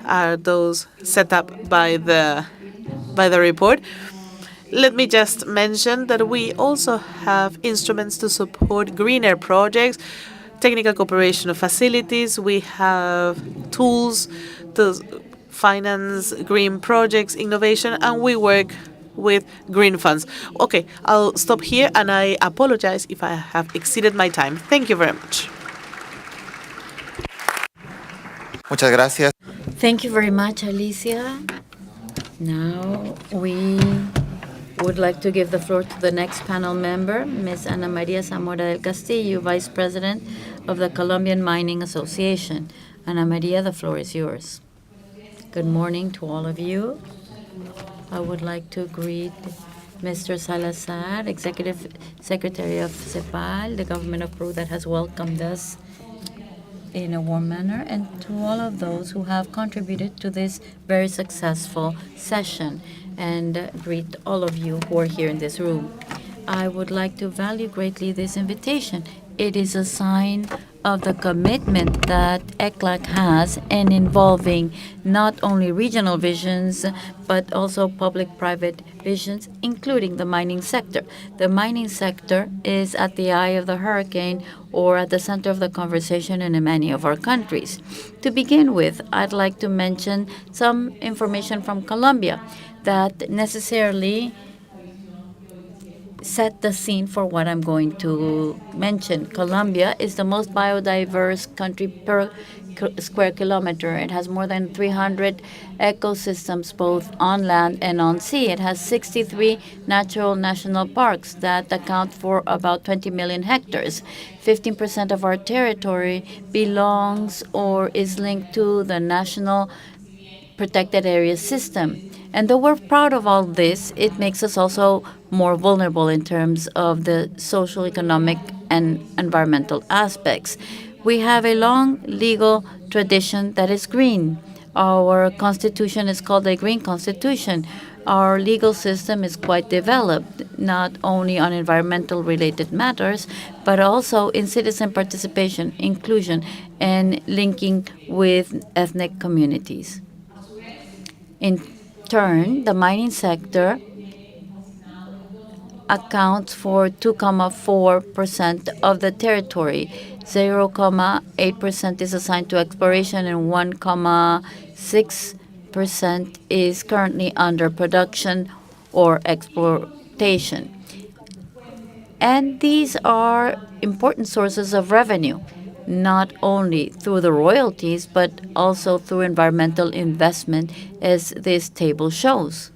are those set up by the report. Let me just mention that we also have instruments to support greener projects, technical cooperation of facilities. We have tools to finance green projects, innovation, and we work with green funds. Okay, I'll stop here, and I apologize if I have exceeded my time. Thank you very much. Muchas gracias. Thank you very much, Alicia. Now we would like to give the floor to the next panel member, Ms. Ana Maria Zamora del Castillo, Vice President of the Colombian Mining Association. Ana Maria, the floor is yours. Good morning to all of you. I would like to greet Mr. Salazar, Executive Secretary of CEPAL, the government of Peru that has welcomed us in a warm manner, and to all of those who have contributed to this very successful session. and greet all of you who are here in this room. I would like to value greatly this invitation. It is a sign of the commitment that ECLAC has in involving not only regional visions, but also public-private visions, including the mining sector. The mining sector is at the eye of the hurricane or at the center of the conversation in many of our countries. To begin with, I'd like to mention some information from Colombia that necessarily set the scene for what I'm going to mention. Colombia is the most biodiverse country per square kilometer. It has more than 300 ecosystems, both on land and on sea. It has 63 natural national parks that account for about 20 million hectares. 15% of our territory belongs or is linked to the national protected area system. And though we're proud of all this, it makes us also more vulnerable in terms of the social, economic, and environmental aspects. We have a long legal tradition that is green. Our constitution is called a green constitution. Our legal system is quite developed, not only on environmental related matters, but also in citizen participation, inclusion, and linking with ethnic communities. In turn, the mining sector accounts for 2.4% of the territory. 0.8% is assigned to exploration and 1.6% is currently under production or exploitation. And these are important sources of revenue, not only through the royalties, but also through environmental investment, as this table shows.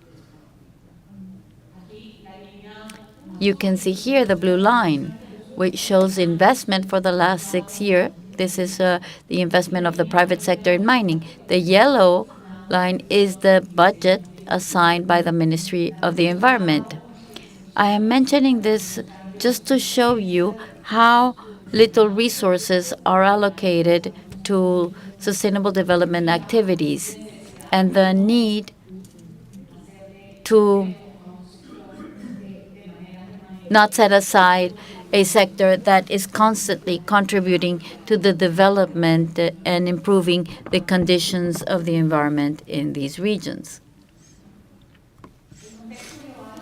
You can see here the blue line, which shows investment for the last 6 years. This is the investment of the private sector in mining. The yellow line is the budget assigned by the Ministry of the Environment. I am mentioning this just to show you how little resources are allocated to sustainable development activities and the need to not set aside a sector that is constantly contributing to the development and improving the conditions of the environment in these regions.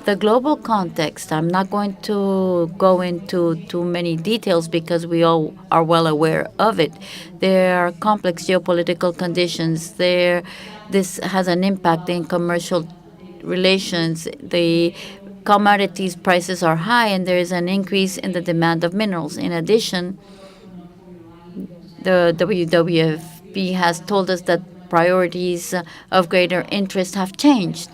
The global context, I'm not going to go into too many details because we all are well aware of it. There are complex geopolitical conditions. This has an impact in commercial relations. The commodities prices are high, and there is an increase in the demand of minerals. In addition, the WWF has told us that priorities of greater interest have changed.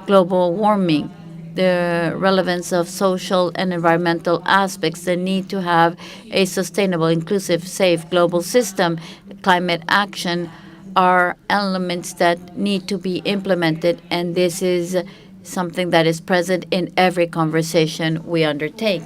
Global warming, the relevance of social and environmental aspects, the need to have a sustainable, inclusive, safe global system, climate action are elements that need to be implemented, and this is something that is present in every conversation we undertake.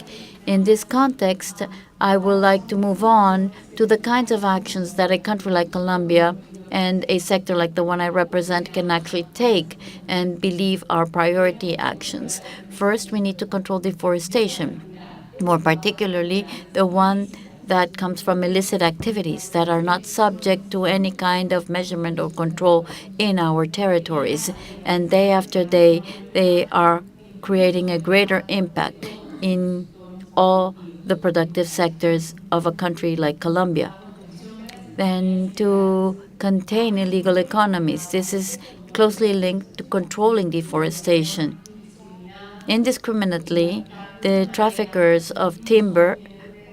In this context, I would like to move on to the kinds of actions that a country like Colombia and a sector like the one I represent can actually take and believe are priority actions. First, we need to control deforestation, more particularly the one that comes from illicit activities that are not subject to any kind of measurement or control in our territories. And day after day, they are creating a greater impact in all the productive sectors of a country like Colombia. Then to contain illegal economies, this is closely linked to controlling deforestation. Indiscriminately, the traffickers of timber,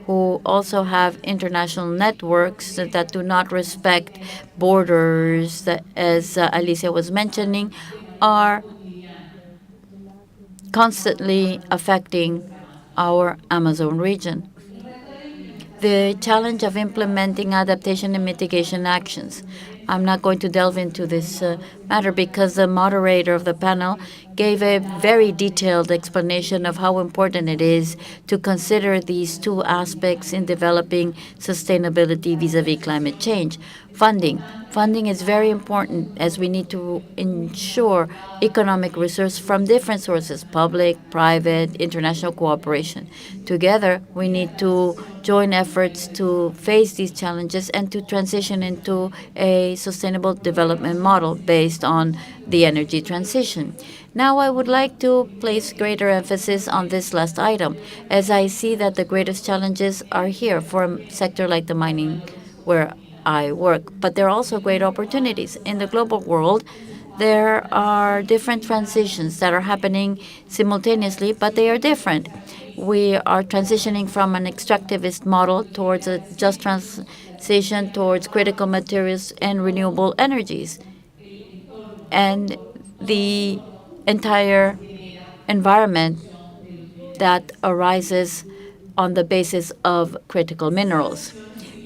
who also have international networks that do not respect borders, as Alicia was mentioning, are constantly affecting our Amazon region. The challenge of implementing adaptation and mitigation actions. I'm not going to delve into this matter because the moderator of the panel gave a very detailed explanation of how important it is to consider these two aspects in developing sustainability vis-à-vis climate change. Funding. Funding is very important as we need to ensure economic resources from different sources, public, private, international cooperation. Together, we need to join efforts to face these challenges and to transition into a sustainable development model based on the energy transition. Now, I would like to place greater emphasis on this last item, as I see that the greatest challenges are here for a sector like the mining, where I work. But there are also great opportunities. In the global world, there are different transitions that are happening simultaneously, but they are different. We are transitioning from an extractivist model towards a just transition towards critical materials and renewable energies. And the entire environment that arises on the basis of critical minerals.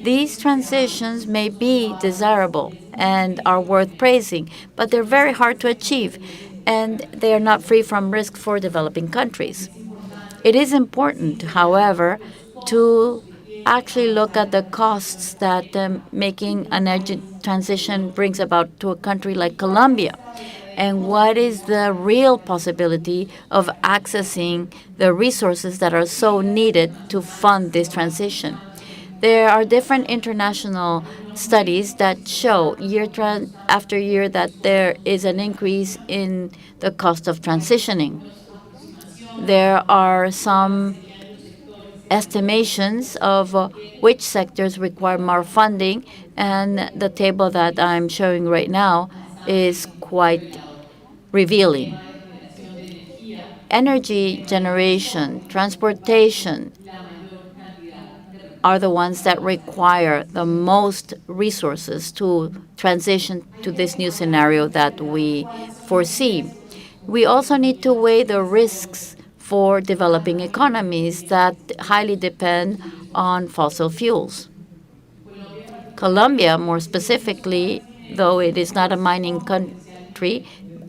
These transitions may be desirable and are worth praising, but they're very hard to achieve, and they are not free from risk for developing countries. It is important, however, to actually look at the costs that making an energy transition brings about to a country like Colombia, and what is the real possibility of accessing the resources that are so needed to fund this transition. There are different international studies that show year after year that there is an increase in the cost of transitioning. There are some estimations of which sectors require more funding, and the table that I'm showing right now is quite revealing. Energy generation, transportation are the ones that require the most resources to transition to this new scenario that we foresee. We also need to weigh the risks for developing economies that highly depend on fossil fuels. Colombia, more specifically, though it is not a mining country,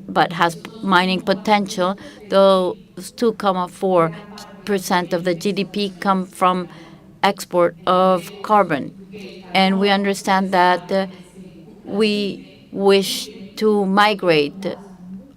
but has mining potential, those 2.4% of the GDP come from export of carbon. And we understand that we wish to migrate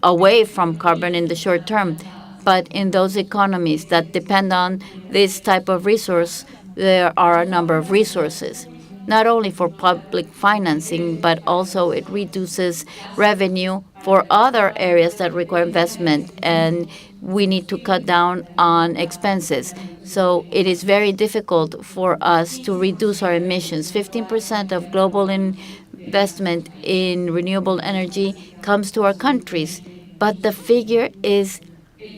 away from carbon in the short term. But in those economies that depend on this type of resource, there are a number of resources, not only for public financing, but also it reduces revenue for other areas that require investment, and we need to cut down on expenses. So it is very difficult for us to reduce our emissions. 15% of global investment in renewable energy comes to our countries, but the figure is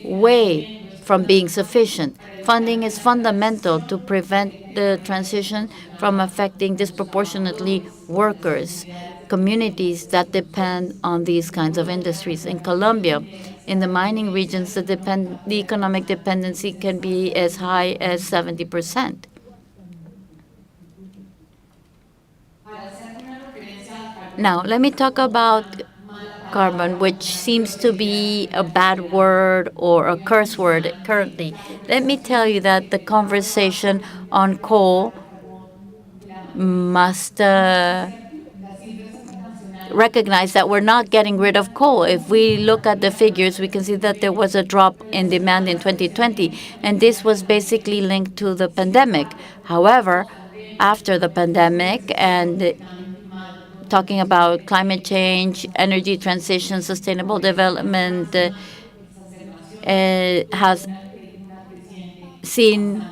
way from being sufficient. Funding is fundamental to prevent the transition from affecting disproportionately workers, communities that depend on these kinds of industries. In Colombia, in the mining regions, the economic dependency can be as high as 70%. Now, let me talk about carbon, which seems to be a bad word or a curse word currently. Let me tell you that the conversation on coal must recognize that we're not getting rid of coal. If we look at the figures, we can see that there was a drop in demand in 2020, and this was basically linked to the pandemic. However, after the pandemic and talking about climate change, energy transition, sustainable development, has seen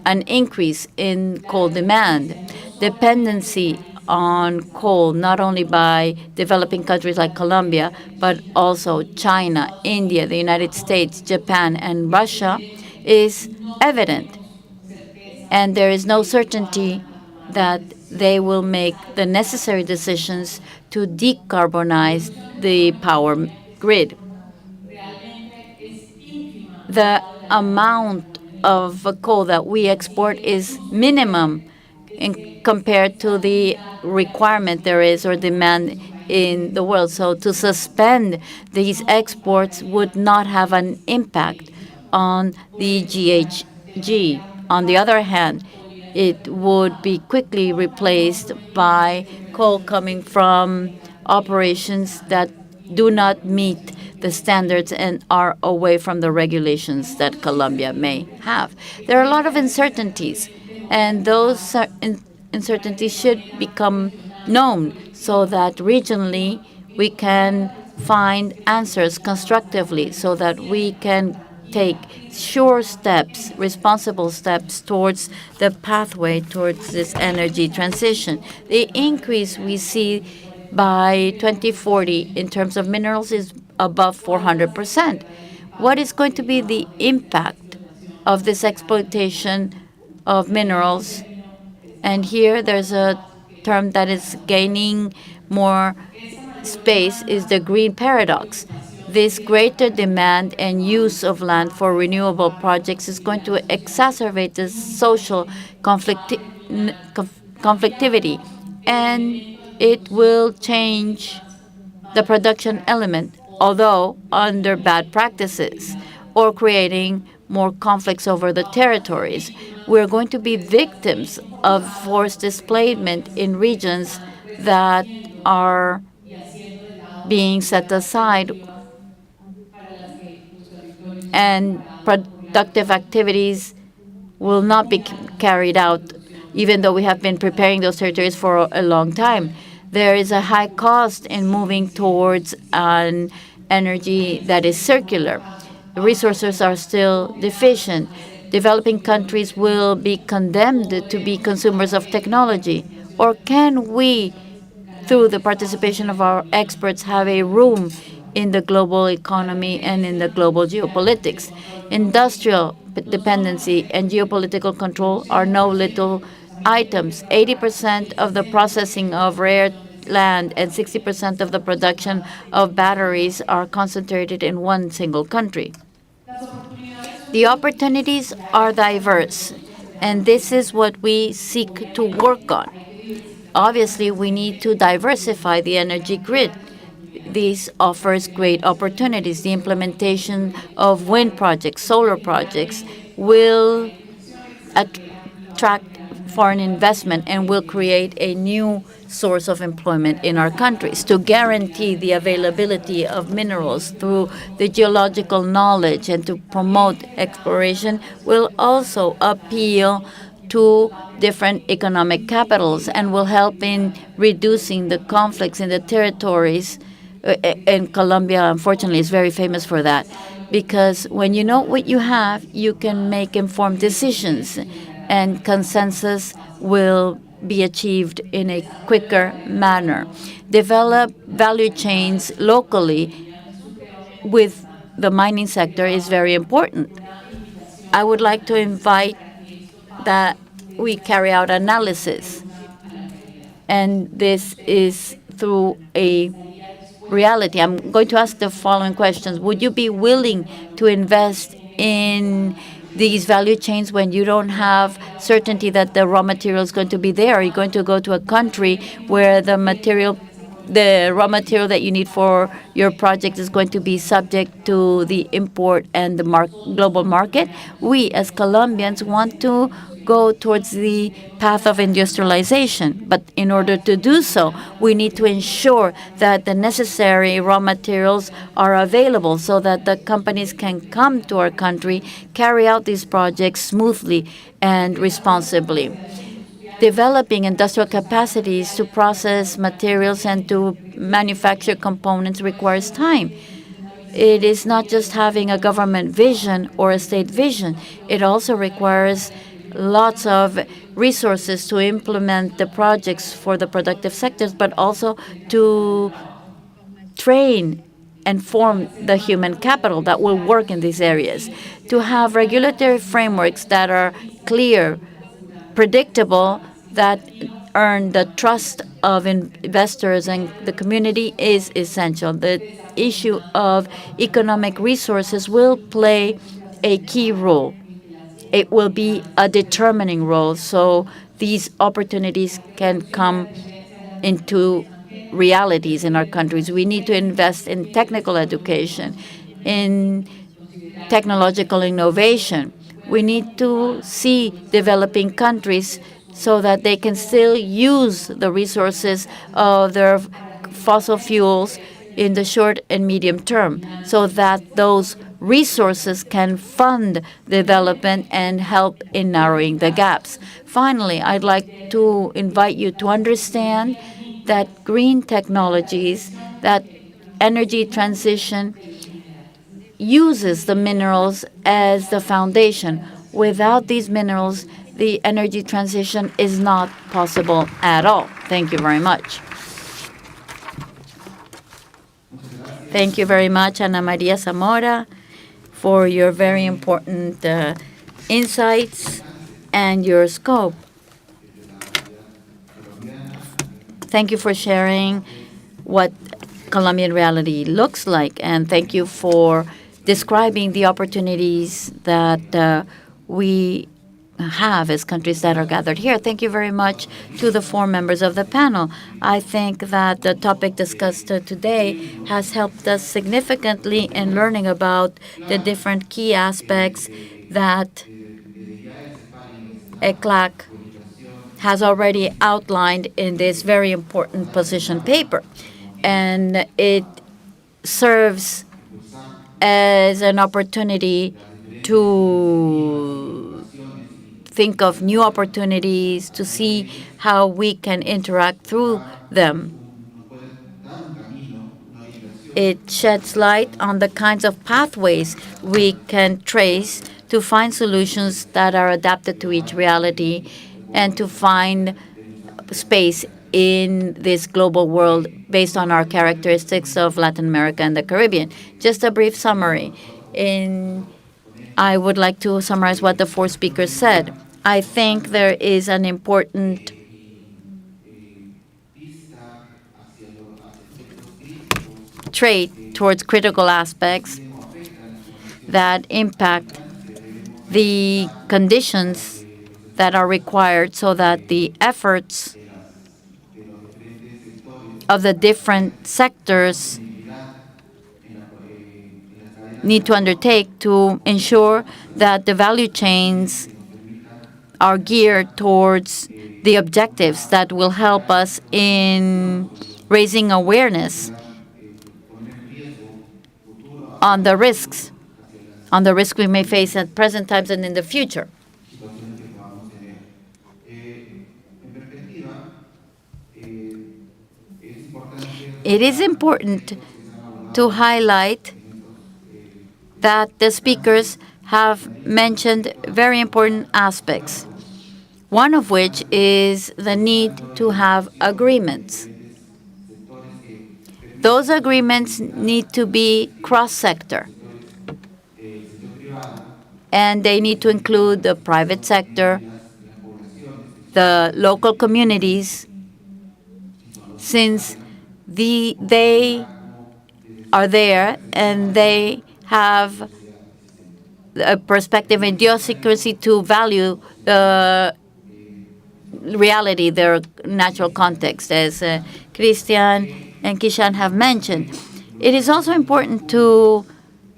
an increase in coal demand. Dependency on coal, not only by developing countries like Colombia, but also China, India, the United States, Japan, and Russia, is evident. And there is no certainty that they will make the necessary decisions to decarbonize the power grid. The amount of coal that we export is minimum compared to the requirement there is or demand in the world. So to suspend these exports would not have an impact on the GHG. On the other hand, it would be quickly replaced by coal coming from operations that do not meet the standards and are away from the regulations that Colombia may have. There are a lot of uncertainties, and those uncertainties should become known so that regionally we can find answers constructively so that we can take sure steps, responsible steps towards the pathway towards this energy transition. The increase we see by 2040 in terms of minerals is above 400%. What is going to be the impact of this exploitation of minerals? And here there's a term that is gaining more space, is the green paradox. This greater demand and use of land for renewable projects is going to exacerbate the social conflictivity, and it will change the production element, although under bad practices or creating more conflicts over the territories. We're going to be victims of forced displacement in regions that are being set aside, and productive activities will not be carried out, even though we have been preparing those territories for a long time. There is a high cost in moving towards an energy that is circular. The resources are still deficient. Developing countries will be condemned to be consumers of technology. Or can we, through the participation of our experts, have a room in the global economy and in the global geopolitics? Industrial dependency and geopolitical control are no little items. 80% of the processing of rare land and 60% of the production of batteries are concentrated in one single country. The opportunities are diverse, and this is what we seek to work on. Obviously, we need to diversify the energy grid. This offers great opportunities. The implementation of wind projects, solar projects will attract foreign investment and will create a new source of employment in our countries. To guarantee the availability of minerals through the geological knowledge and to promote exploration will also appeal to different economic capitals and will help in reducing the conflicts in the territories. And Colombia, unfortunately, is very famous for that, because when you know what you have, you can make informed decisions, and consensus will be achieved in a quicker manner. Develop value chains locally with the mining sector is very important. I would like to invite that we carry out analysis, and this is through a reality. I'm going to ask the following questions. Would you be willing to invest in these value chains when you don't have certainty that the raw material is going to be there? Are you going to go to a country where the raw material that you need for your project is going to be subject to the import and the global market? We, as Colombians, want to go towards the path of industrialization. But in order to do so, we need to ensure that the necessary raw materials are available so that the companies can come to our country, carry out these projects smoothly and responsibly. Developing industrial capacities to process materials and to manufacture components requires time. It is not just having a government vision or a state vision. It also requires lots of resources to implement the projects for the productive sectors, but also to train and form the human capital that will work in these areas. To have regulatory frameworks that are clear, predictable, that earn the trust of investors and the community is essential. The issue of economic resources will play a key role. It will be a determining role, so these opportunities can come into realities in our countries. We need to invest in technical education, in technological innovation. We need to see developing countries so that they can still use the resources of their fossil fuels in the short and medium term, so that those resources can fund development and help in narrowing the gaps. Finally, I'd like to invite you to understand that green technologies, that energy transition uses the minerals as the foundation. Without these minerals, the energy transition is not possible at all. Thank you very much. Thank you very much, Ana Maria Zamora, for your very important insights and your scope. Thank you for sharing what Colombian reality looks like, and thank you for describing the opportunities that we have as countries that are gathered here. Thank you very much to the 4 members of the panel. I think that the topic discussed today has helped us significantly in learning about the different key aspects that ECLAC has already outlined in this very important position paper. And it serves as an opportunity to think of new opportunities, to see how we can interact through them. It sheds light on the kinds of pathways we can trace to find solutions that are adapted to each reality and to find space in this global world based on our characteristics of Latin America and the Caribbean. Just a brief summary. I would like to summarize what the 4 speakers said. I think there is an important trait towards critical aspects that impact the conditions that are required so that the efforts of the different sectors need to undertake to ensure that the value chains are geared towards the objectives that will help us in raising awareness on the risks we may face at present times and in the future. It is important to highlight that the speakers have mentioned very important aspects, one of which is the need to have agreements. Those agreements need to be cross-sector, and they need to include the private sector, the local communities, since they are there and they have a perspective and idiosyncrasy to value the reality, their natural context, as Christian and Kishan have mentioned. It is also important to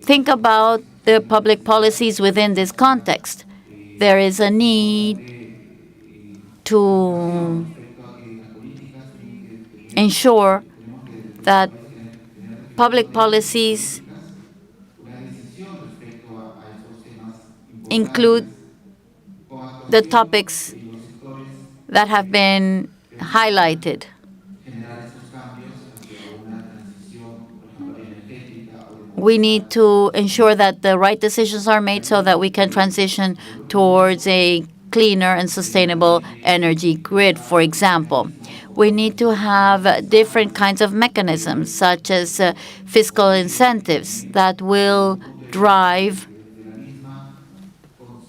think about the public policies within this context. There is a need to ensure that public policies include the topics that have been highlighted. We need to ensure that the right decisions are made so that we can transition towards a cleaner and sustainable energy grid, for example. We need to have different kinds of mechanisms, such as fiscal incentives, that will drive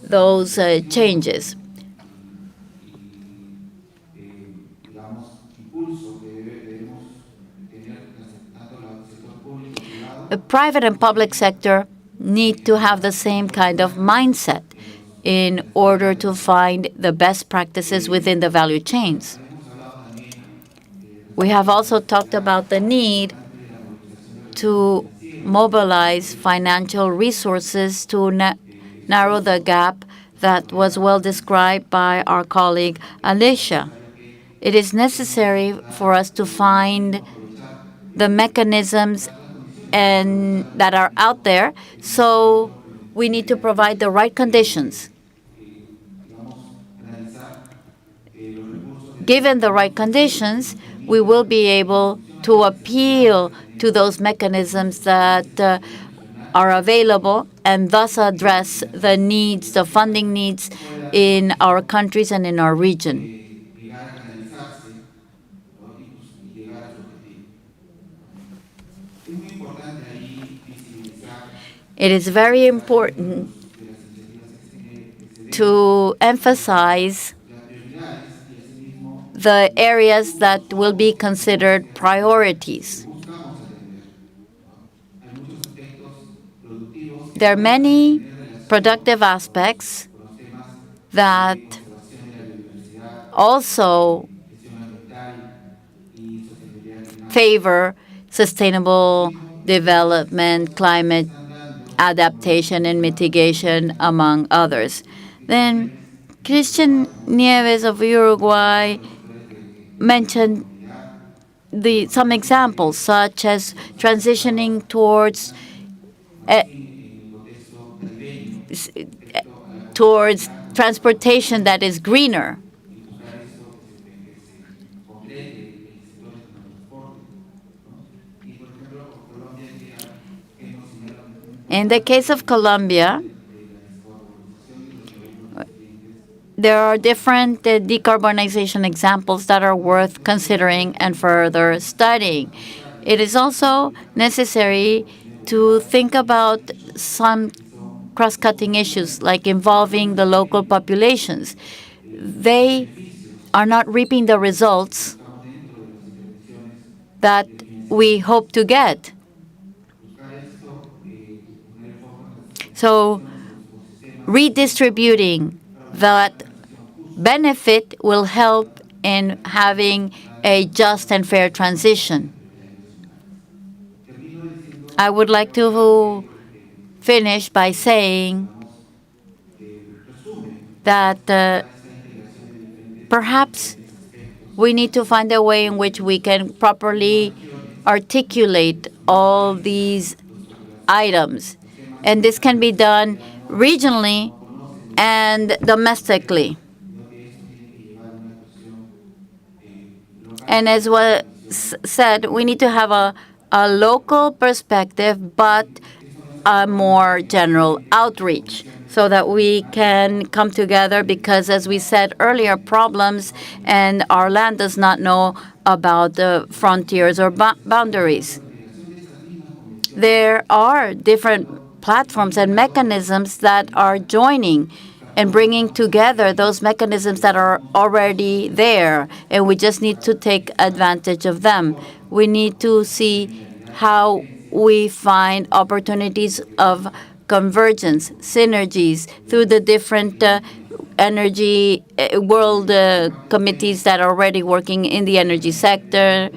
those changes. The private and public sector need to have the same kind of mindset in order to find the best practices within the value chains. We have also talked about the need to mobilize financial resources to narrow the gap that was well described by our colleague Alicia. It is necessary for us to find the mechanisms that are out there, so we need to provide the right conditions. Given the right conditions, we will be able to appeal to those mechanisms that are available and thus address the needs, the funding needs in our countries and in our region. It is very important to emphasize the areas that will be considered priorities. There are many productive aspects that also favor sustainable development, climate adaptation and mitigation, among others. Then Christian Nieves of Uruguay mentioned some examples, such as transitioning towards transportation that is greener. In the case of Colombia, there are different decarbonization examples that are worth considering and further studying. It is also necessary to think about some cross-cutting issues, like involving the local populations. They are not reaping the results that we hope to get. So redistributing that benefit will help in having a just and fair transition. I would like to finish by saying that perhaps we need to find a way in which we can properly articulate all these items. And this can be done regionally and domestically. And as was said, we need to have a local perspective, but a more general outreach, so that we can come together, because, as we said earlier, problems and our land does not know about the frontiers or boundaries. There are different platforms and mechanisms that are joining and bringing together those mechanisms that are already there, and we just need to take advantage of them. We need to see how we find opportunities of convergence, synergies through the different energy world committees that are already working in the energy sector,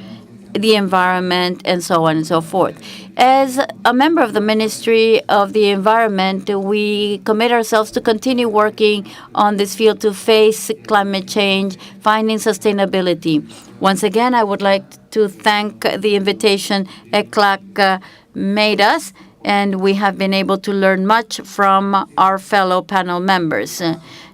the environment, and so on and so forth. As a member of the Ministry of the Environment, we commit ourselves to continue working on this field to face climate change, finding sustainability. Once again, I would like to thank the invitation ECLAC made us, and we have been able to learn much from our fellow panel members.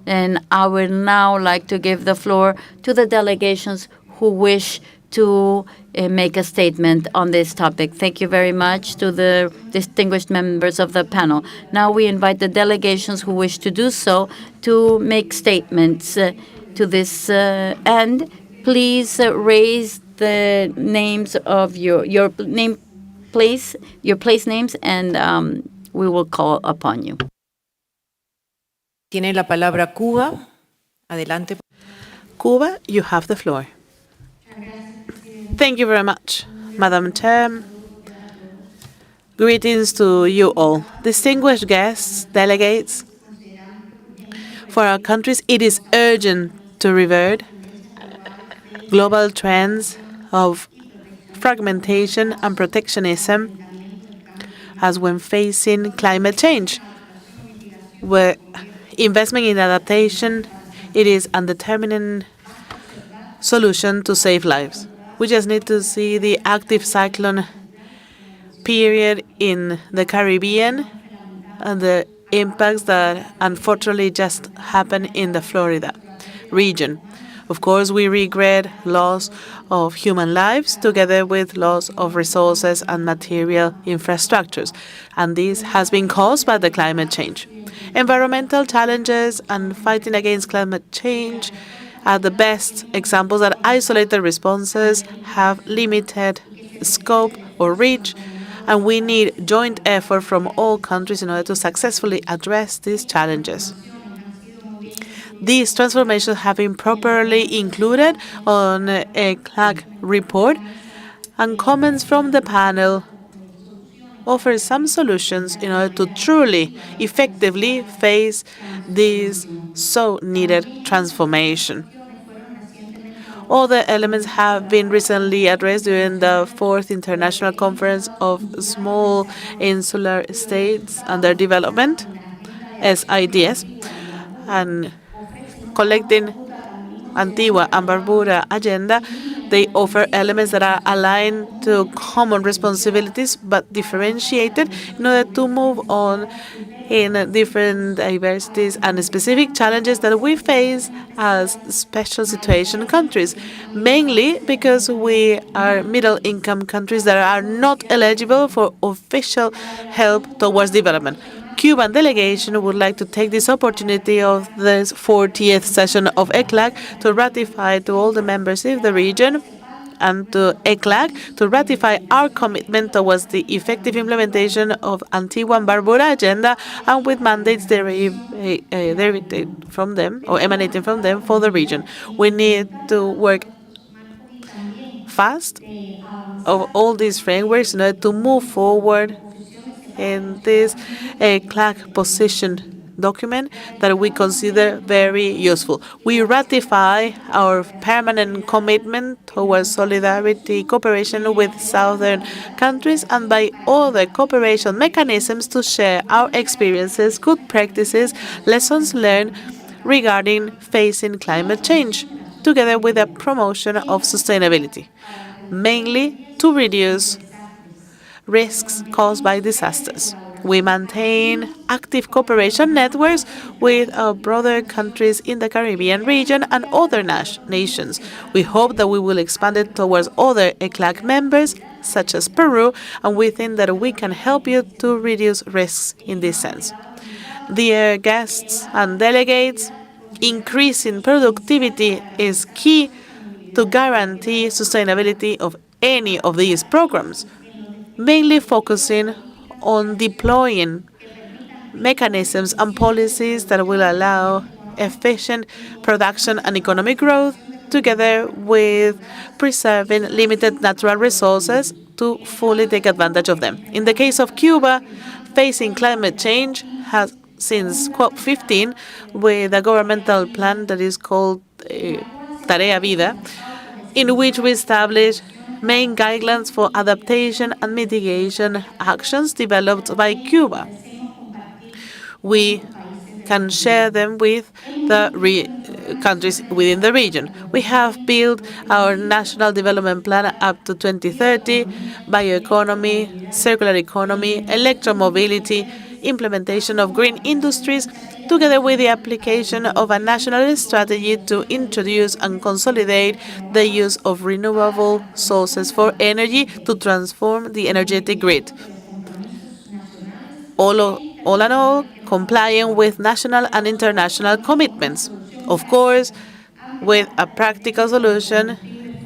And I would now like to give the floor to the delegations who wish to make a statement on this topic. Thank you very much to the distinguished members of the panel. Now we invite the delegations who wish to do so to make statements to this end. Please raise the names of your place names, and we will call upon you. Tiene la palabra Cuba. Adelante. Cuba, you have the floor. Thank you very much, Madam Chair. Greetings to you all. Distinguished guests, delegates. For our countries, it is urgent to revert global trends of fragmentation and protectionism as when facing climate change, where investment in adaptation it is a determinant solution to save lives. We just need to see the active cyclone period in the Caribbean and the impacts that unfortunately just happened in the Florida region. Of course, we regret loss of human lives together with loss of resources and material infrastructures, and this has been caused by the climate change. Environmental challenges and fighting against climate change are the best examples that isolated responses have limited scope or reach, and we need joint effort from all countries in order to successfully address these challenges. These transformations have been properly included on a ECLAC report, and comments from the panel offer some solutions in order to truly, effectively face this so needed transformation. All the elements have been recently addressed during the 4th International Conference of Small Insular States Under Development, SIDS, and collecting Antigua and Barbuda agenda. They offer elements that are aligned to common responsibilities but differentiated in order to move on in different diversities and specific challenges that we face as special situation countries, mainly because we are middle-income countries that are not eligible for official help towards development. Cuban delegation would like to take this opportunity of this 40th session of ECLAC to ratify to all the members of the region and to ECLAC to ratify our commitment towards the effective implementation of Antigua and Barbuda agenda and with mandates derivated from them or emanating from them for the region. We need to work fast of all these frameworks in order to move forward in this ECLAC position document that we consider very useful. We ratify our permanent commitment towards solidarity cooperation with southern countries and by other cooperation mechanisms to share our experiences, good practices, lessons learned regarding facing climate change, together with the promotion of sustainability, mainly to reduce risks caused by disasters. We maintain active cooperation networks with our brother countries in the Caribbean region and other nations. We hope that we will expand it towards other ECLAC members, such as Peru, and we think that we can help you to reduce risks in this sense. Dear guests and delegates, increasing productivity is key to guarantee sustainability of any of these programs, mainly focusing on deploying mechanisms and policies that will allow efficient production and economic growth, together with preserving limited natural resources to fully take advantage of them. In the case of Cuba, facing climate change has since COP15 with a governmental plan that is called Tarea Vida, in which we establish main guidelines for adaptation and mitigation actions developed by Cuba. We can share them with the countries within the region. We have built our national development plan up to 2030, bioeconomy, circular economy, electromobility, implementation of green industries, together with the application of a national strategy to introduce and consolidate the use of renewable sources for energy to transform the energetic grid. All in all, complying with national and international commitments. Of course, with a practical solution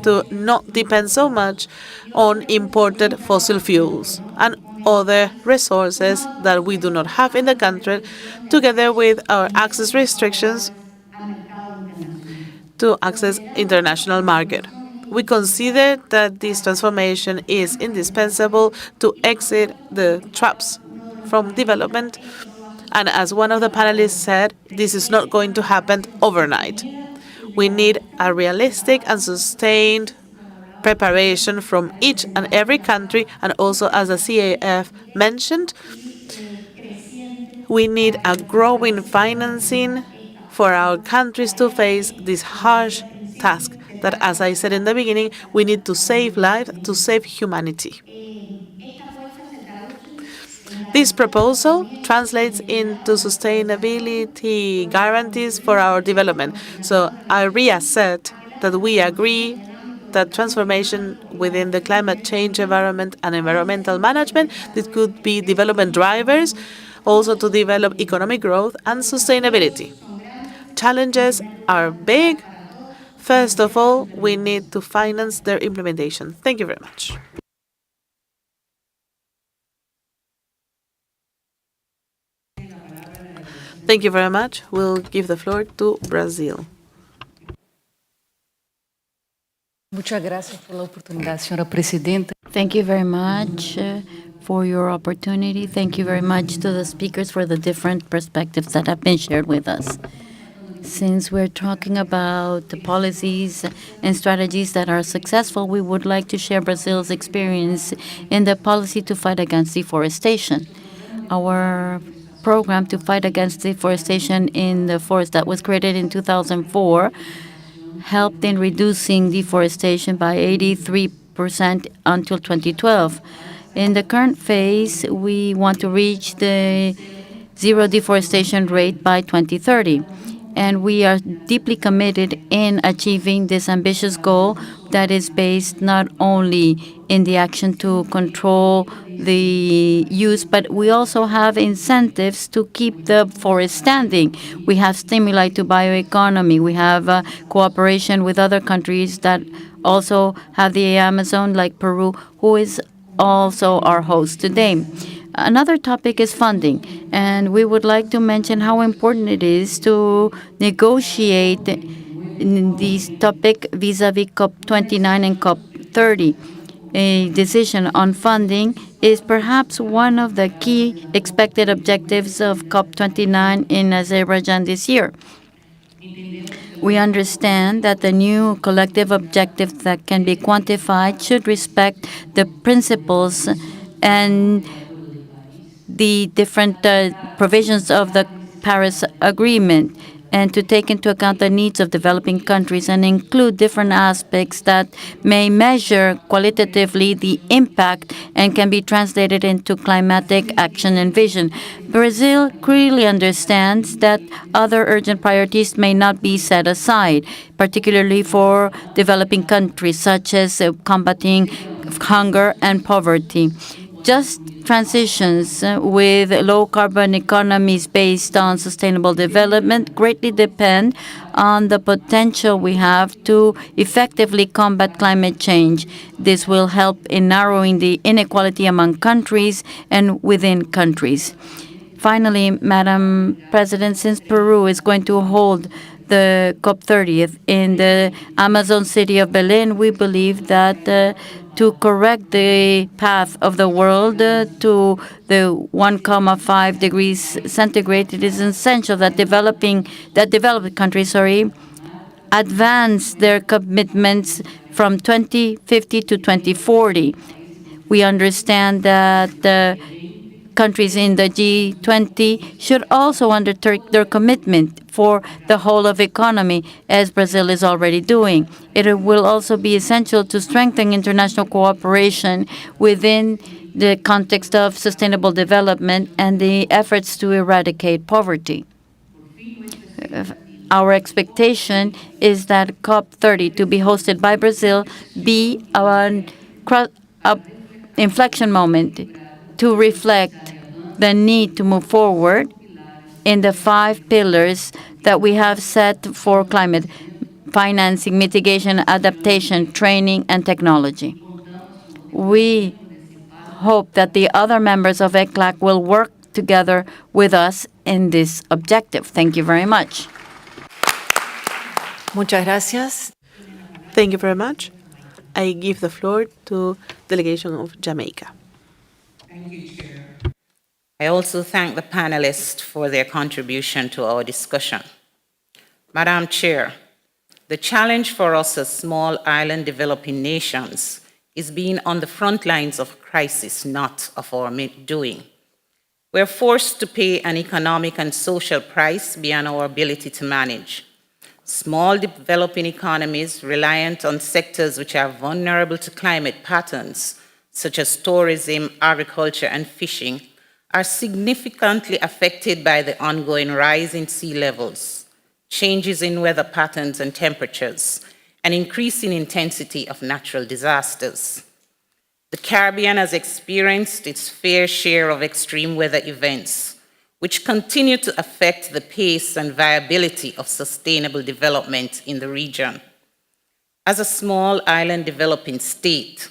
to not depend so much on imported fossil fuels and other resources that we do not have in the country, together with our access restrictions to access international market. We consider that this transformation is indispensable to exit the traps from development, and as one of the panelists said, this is not going to happen overnight. We need a realistic and sustained preparation from each and every country, and also, as the CAF mentioned, we need a growing financing for our countries to face this harsh task that, as I said in the beginning, we need to save lives, to save humanity. This proposal translates into sustainability guarantees for our development. So I reassert that we agree that transformation within the climate change environment and environmental management, this could be development drivers, also to develop economic growth and sustainability. Challenges are big. First of all, we need to finance their implementation. Thank you very much. Thank you very much. We'll give the floor to Brazil. Thank you very much for your opportunity. Thank you very much to the speakers for the different perspectives that have been shared with us. Since we're talking about the policies and strategies that are successful, we would like to share Brazil's experience in the policy to fight against deforestation. Our program to fight against deforestation in the forest that was created in 2004 helped in reducing deforestation by 83% until 2012. In the current phase, we want to reach the zero deforestation rate by 2030. And we are deeply committed in achieving this ambitious goal that is based not only in the action to control the use, but we also have incentives to keep the forest standing. We have stimuli to bioeconomy. We have cooperation with other countries that also have the Amazon, like Peru, who is also our host today. Another topic is funding, and we would like to mention how important it is to negotiate this topic vis-a-vis COP29 and COP30. A decision on funding is perhaps one of the key expected objectives of COP29 in Azerbaijan this year. We understand that the new collective objectives that can be quantified should respect the principles and the different provisions of the Paris Agreement, and to take into account the needs of developing countries and include different aspects that may measure qualitatively the impact and can be translated into climatic action and vision. Brazil clearly understands that other urgent priorities may not be set aside, particularly for developing countries, such as combating hunger and poverty. Just transitions with low-carbon economies based on sustainable development greatly depend on the potential we have to effectively combat climate change. This will help in narrowing the inequality among countries and within countries. Finally, Madam President, since Peru is going to hold the COP30 in the Amazon city of Belém, we believe that to correct the path of the world to the 1.5 degrees centigrade, it is essential that developed countries, advance their commitments from 2050 to 2040. We understand that countries in the G20 should also undertake their commitment for the whole of economy, as Brazil is already doing. It will also be essential to strengthen international cooperation within the context of sustainable development and the efforts to eradicate poverty. Our expectation is that COP30, to be hosted by Brazil, be an inflection moment to reflect the need to move forward in the 5 pillars that we have set for climate: financing, mitigation, adaptation, training, and technology. We hope that the other members of ECLAC will work together with us in this objective. Thank you very much. Muchas gracias. Thank you very much. I give the floor to delegation of Jamaica. I also thank the panelists for their contribution to our discussion. Madam Chair, The challenge for us as small island developing nations is being on the front lines of crisis, not of our doing. We're forced to pay an economic and social price beyond our ability to manage. Small developing economies reliant on sectors which are vulnerable to climate patterns, such as tourism, agriculture, and fishing, are significantly affected by the ongoing rise in sea levels, changes in weather patterns and temperatures, and increasing intensity of natural disasters. The Caribbean has experienced its fair share of extreme weather events, which continue to affect the pace and viability of sustainable development in the region. As a small island developing state,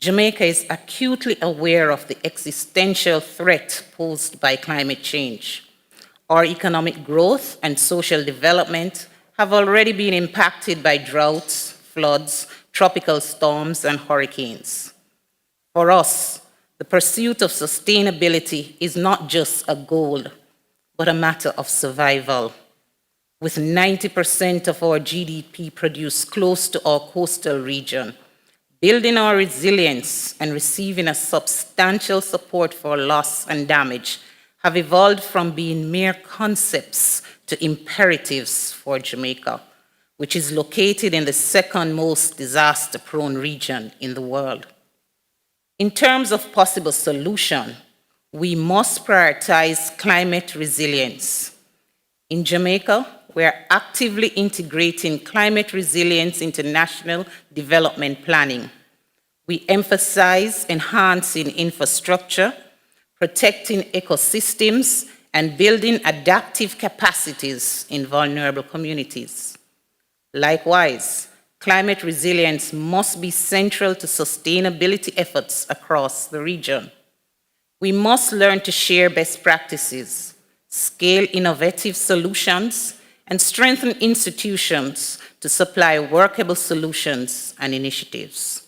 Jamaica is acutely aware of the existential threat posed by climate change. Our economic growth and social development have already been impacted by droughts, floods, tropical storms, and hurricanes. For us, the pursuit of sustainability is not just a goal, but a matter of survival. With 90% of our GDP produced close to our coastal region, building our resilience and receiving a substantial support for loss and damage have evolved from being mere concepts to imperatives for Jamaica, which is located in the second most disaster-prone region in the world. In terms of possible solution, we must prioritize climate resilience. In Jamaica, we are actively integrating climate resilience into national development planning. We emphasize enhancing infrastructure, protecting ecosystems, and building adaptive capacities in vulnerable communities. Likewise, climate resilience must be central to sustainability efforts across the region. We must learn to share best practices, scale innovative solutions, and strengthen institutions to supply workable solutions and initiatives.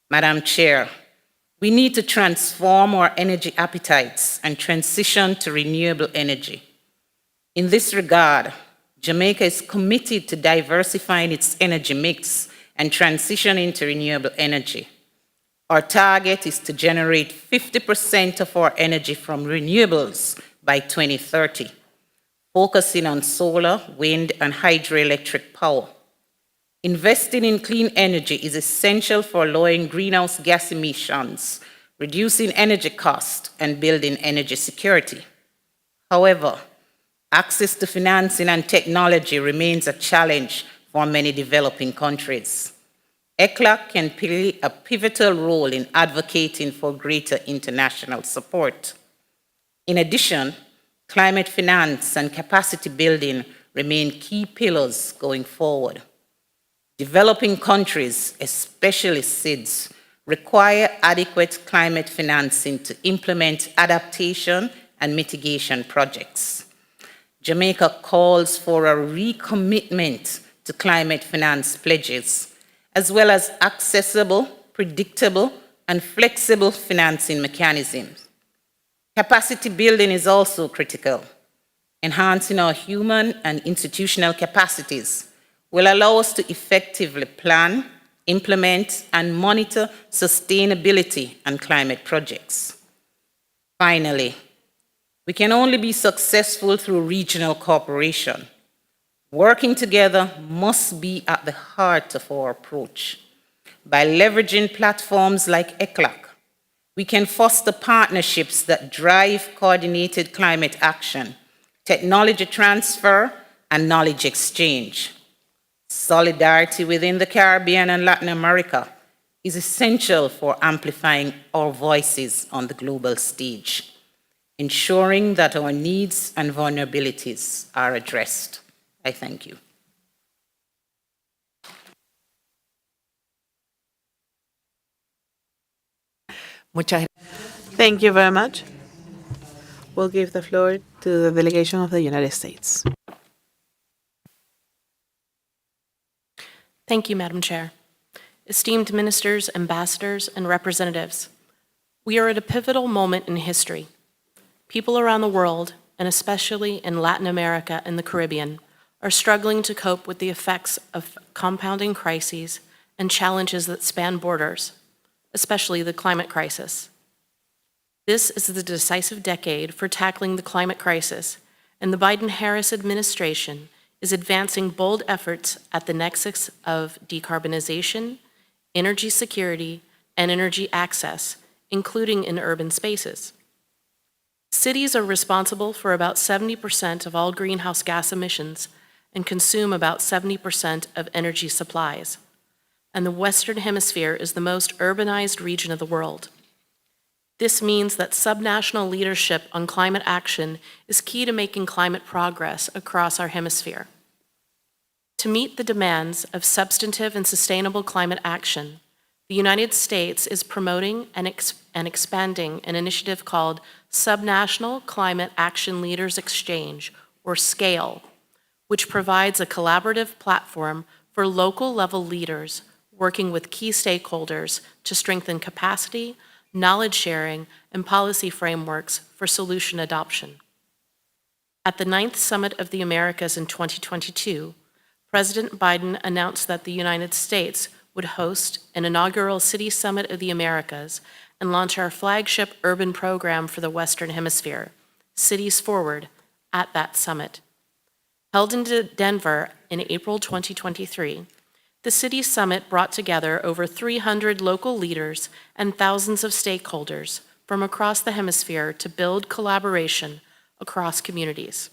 Madam Chair, we need to transform our energy appetites and transition to renewable energy. In this regard, Jamaica is committed to diversifying its energy mix and transitioning to renewable energy. Our target is to generate 50% of our energy from renewables by 2030, focusing on solar, wind, and hydroelectric power. Investing in clean energy is essential for lowering greenhouse gas emissions, reducing energy costs, and building energy security. However, access to financing and technology remains a challenge for many developing countries. ECLAC can play a pivotal role in advocating for greater international support. In addition, climate finance and capacity building remain key pillars going forward. Developing countries, especially SIDS, require adequate climate financing to implement adaptation and mitigation projects. Jamaica calls for a recommitment to climate finance pledges, as well as accessible, predictable, and flexible financing mechanisms. Capacity building is also critical. Enhancing our human and institutional capacities will allow us to effectively plan, implement, and monitor sustainability and climate projects. Finally, we can only be successful through regional cooperation. Working together must be at the heart of our approach. By leveraging platforms like ECLAC, we can foster partnerships that drive coordinated climate action, technology transfer, and knowledge exchange. Solidarity within the Caribbean and Latin America is essential for amplifying our voices on the global stage, ensuring that our needs and vulnerabilities are addressed. I thank you. Thank you very much. We'll give the floor to the delegation of the United States. Thank you, Madam Chair. Esteemed ministers, ambassadors, and representatives, we are at a pivotal moment in history. People around the world, and especially in Latin America and the Caribbean, are struggling to cope with the effects of compounding crises and challenges that span borders, especially the climate crisis. This is the decisive decade for tackling the climate crisis, and the Biden-Harris administration is advancing bold efforts at the nexus of decarbonization, energy security, and energy access, including in urban spaces. Cities are responsible for about 70% of all greenhouse gas emissions and consume about 70% of energy supplies. And the Western Hemisphere is the most urbanized region of the world. This means that subnational leadership on climate action is key to making climate progress across our hemisphere. To meet the demands of substantive and sustainable climate action, the United States is promoting and expanding an initiative called Subnational Climate Action Leaders Exchange, or SCALE, which provides a collaborative platform for local-level leaders working with key stakeholders to strengthen capacity, knowledge sharing, and policy frameworks for solution adoption. At the 9th Summit of the Americas in 2022, President Biden announced that the United States would host an inaugural City Summit of the Americas and launch our flagship urban program for the Western Hemisphere, Cities Forward, at that summit. Held in Denver in April 2023, the City Summit brought together over 300 local leaders and thousands of stakeholders from across the hemisphere to build collaboration across communities.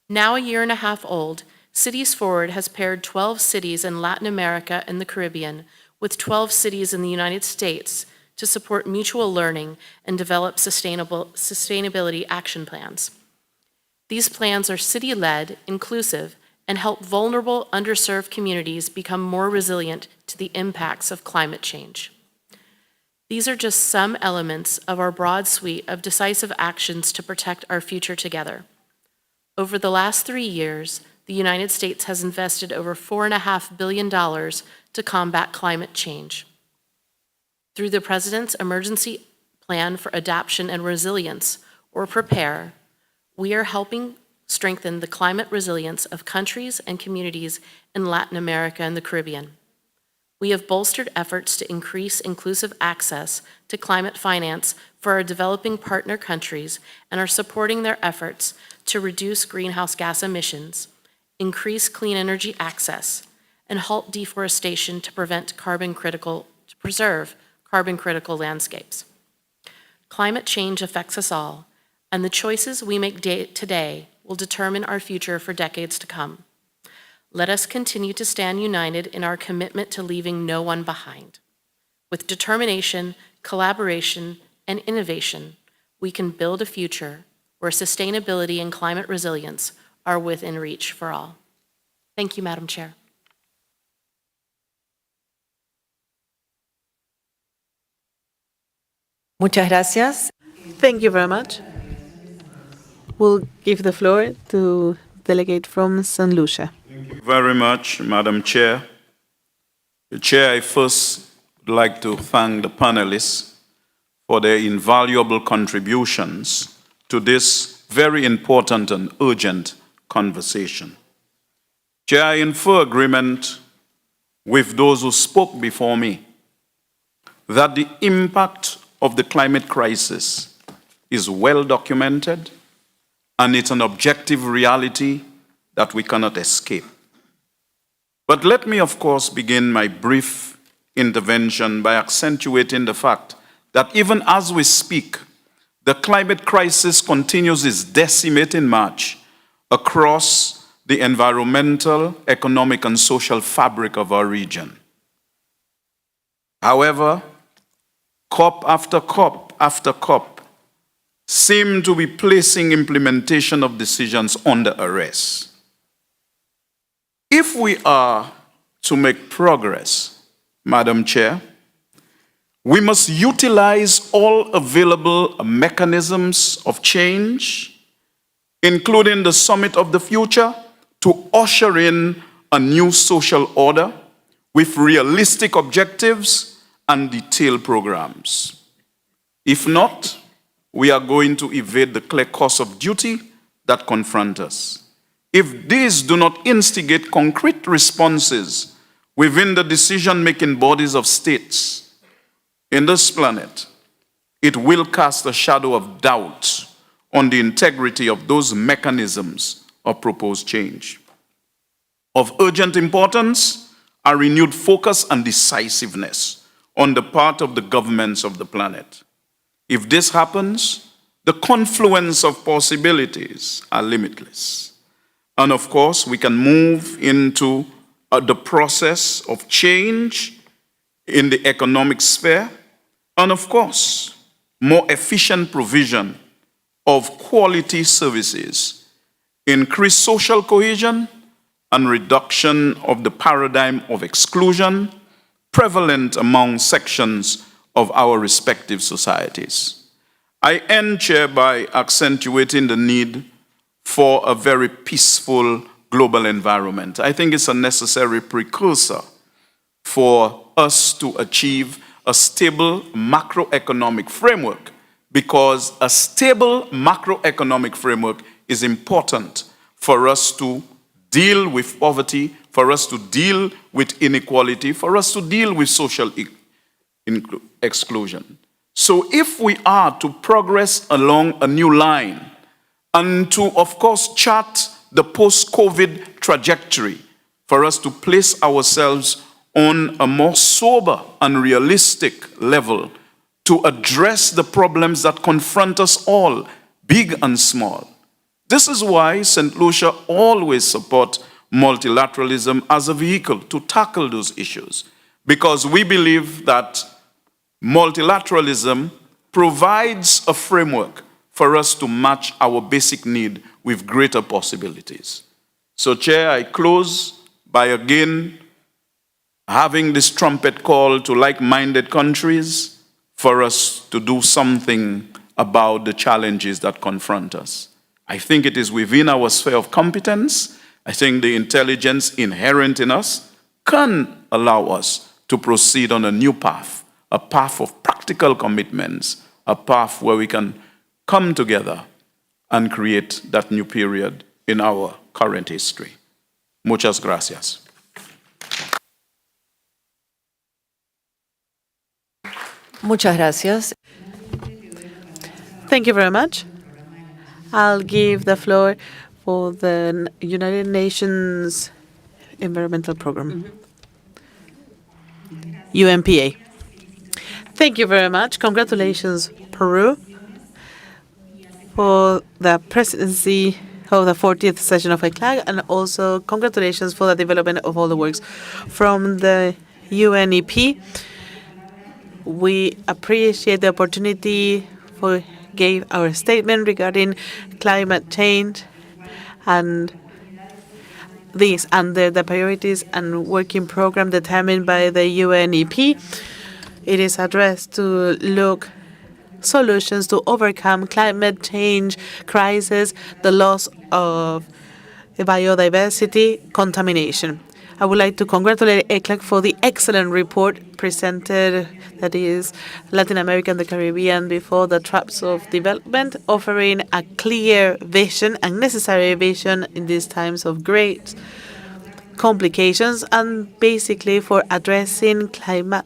Now a year and a half old, Cities Forward has paired 12 cities in Latin America and the Caribbean with 12 cities in the United States to support mutual learning and develop sustainability action plans. These plans are city-led, inclusive, and help vulnerable, underserved communities become more resilient to the impacts of climate change. These are just some elements of our broad suite of decisive actions to protect our future together. Over the last 3 years, the United States has invested over $4.5 billion to combat climate change. Through the President's Emergency Plan for Adaptation and Resilience, or PREPARE, we are helping strengthen the climate resilience of countries and communities in Latin America and the Caribbean. We have bolstered efforts to increase inclusive access to climate finance for our developing partner countries and are supporting their efforts to reduce greenhouse gas emissions, increase clean energy access, and halt deforestation to preserve carbon-critical landscapes. Climate change affects us all, and the choices we make today will determine our future for decades to come. Let us continue to stand united in our commitment to leaving no one behind. With determination, collaboration, and innovation, we can build a future where sustainability and climate resilience are within reach for all. Thank you, Madam Chair. Muchas gracias. Thank you very much. We'll give the floor to delegate from St. Lucia. Thank you very much, Madam Chair. Chair, I first would like to thank the panelists for their invaluable contributions to this very important and urgent conversation. Chair, I infer agreement with those who spoke before me that the impact of the climate crisis is well documented and it's an objective reality that we cannot escape. But let me, of course, begin my brief intervention by accentuating the fact that even as we speak, the climate crisis continues its decimating march across the environmental, economic, and social fabric of our region. However, COP after COP after COP seem to be placing implementation of decisions under arrest. If we are to make progress, Madam Chair, we must utilize all available mechanisms of change, including the Summit of the Future, to usher in a new social order with realistic objectives and detailed programs. If not, we are going to evade the clear course of duty that confront us. if these do not instigate concrete responses within the decision-making bodies of states in this planet, it will cast a shadow of doubt on the integrity of those mechanisms of proposed change. Of urgent importance are renewed focus and decisiveness on the part of the governments of the planet. If this happens, the confluence of possibilities are limitless. And of course, we can move into the process of change in the economic sphere, and of course, more efficient provision of quality services, increased social cohesion, and reduction of the paradigm of exclusion prevalent among sections of our respective societies. I end, Chair, by accentuating the need for a very peaceful global environment. I think it's a necessary precursor for us to achieve a stable macroeconomic framework, because a stable macroeconomic framework is important for us to deal with poverty, for us to deal with inequality, for us to deal with social exclusion. So if we are to progress along a new line and to, of course, chart the post-COVID trajectory, for us to place ourselves on a more sober and realistic level to address the problems that confront us all, big and small. This is why St. Lucia always supports multilateralism as a vehicle to tackle those issues, because we believe that multilateralism provides a framework for us to match our basic need with greater possibilities. So, Chair, I close by again having this trumpet call to like-minded countries for us to do something about the challenges that confront us. I think it is within our sphere of competence. I think the intelligence inherent in us can allow us to proceed on a new path, a path of practical commitments, a path where we can come together and create that new period in our current history. Muchas gracias. Muchas gracias. Thank you very much. I'll give the floor for the United Nations Environmental Program, UNPA. Thank you very much. Congratulations, Peru, for the presidency of the 40th session of ECLAC, and also congratulations for the development of all the works from the UNEP. We appreciate the opportunity for gave our statement regarding climate change, and these under the priorities and working program determined by the UNEP. It is addressed to look solutions to overcome climate change crisis, the loss of biodiversity, contamination. I would like to congratulate ECLAC for the excellent report presented, that is Latin America and the Caribbean before the traps of development, offering a clear vision and necessary vision in these times of great complications, and basically for addressing climate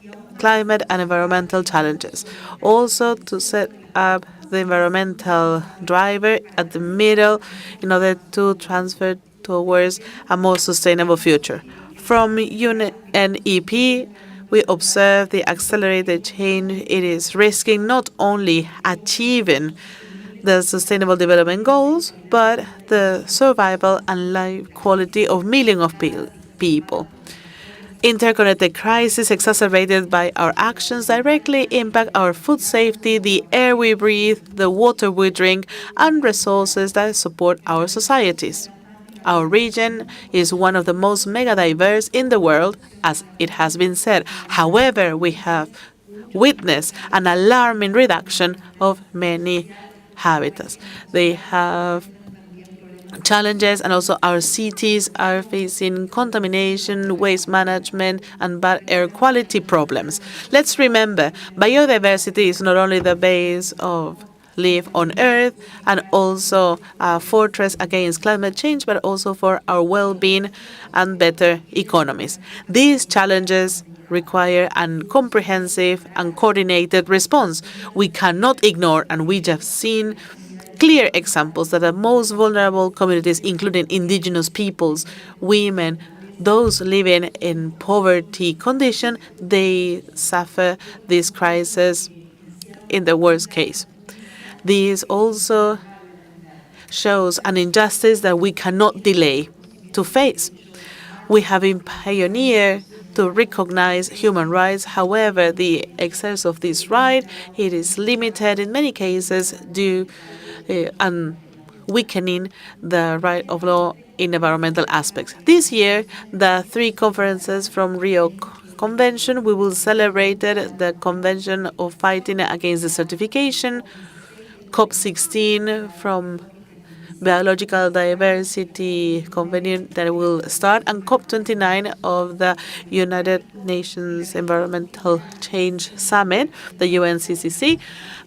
and environmental challenges. Also to set up the environmental driver at the middle in order to transfer towards a more sustainable future. From UNEP, we observe the accelerated change. It is risking not only achieving the Sustainable Development Goals, but the survival and life quality of millions of people. Interconnected crises exacerbated by our actions directly impact our food safety, the air we breathe, the water we drink, and resources that support our societies. Our region is one of the most mega-diverse in the world, as it has been said. However, we have witnessed an alarming reduction of many habitats. They have challenges, and also our cities are facing contamination, waste management, and bad air quality problems. Let's remember, biodiversity is not only the base of live on Earth, and also a fortress against climate change, but also for our well-being and better economies. These challenges require a comprehensive and coordinated response. We cannot ignore, and we have seen clear examples that the most vulnerable communities, including indigenous peoples, women, those living in poverty condition, they suffer this crisis in the worst case. This also shows an injustice that we cannot delay to face. We have been pioneer to recognize human rights. However, the exercise of this right, it is limited in many cases due and weakening the right of law in environmental aspects. This year, the 3 conferences from Rio Convention, we will celebrate the Convention of Fighting Against Desertification, COP16 from Biological Diversity Convention that will start, and COP29 of the United Nations Environmental Change Summit, the UNCCC,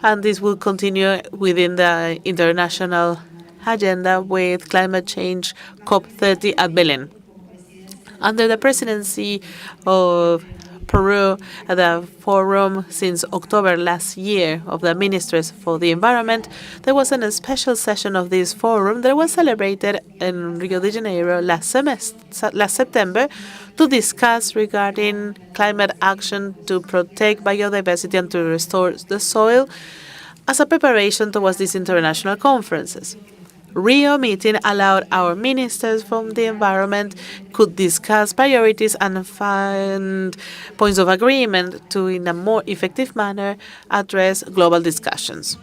and this will continue within the international agenda with climate change COP30 at Belém. Under the presidency of Peru at the forum since October last year of the Ministers for the Environment, there was a special session of this forum that was celebrated in Rio de Janeiro last September to discuss regarding climate action to protect biodiversity and to restore the soil as a preparation towards these international conferences. Rio meeting allowed our ministers from the environment could discuss priorities and find points of agreement to, in a more effective manner, address global discussions.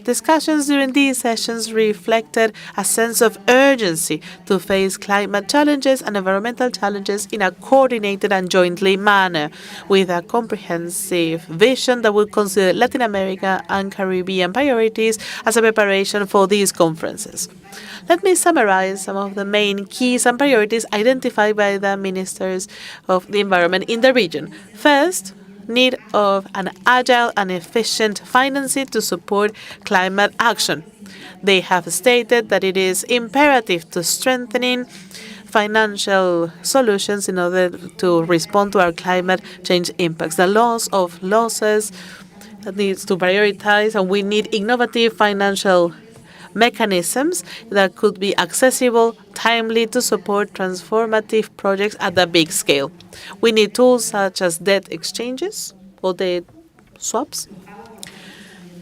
Discussions during these sessions reflected a sense of urgency to face climate challenges and environmental challenges in a coordinated and jointly manner, with a comprehensive vision that would consider Latin America and Caribbean priorities as a preparation for these conferences. Let me summarize some of the main keys and priorities identified by the ministers of the environment in the region. First, need of an agile and efficient financing to support climate action. They have stated that it is imperative to strengthening financial solutions in order to respond to our climate change impacts. The loss of losses needs to prioritize, and we need innovative financial mechanisms that could be accessible, timely to support transformative projects at a big scale. We need tools such as debt exchanges or debt swaps,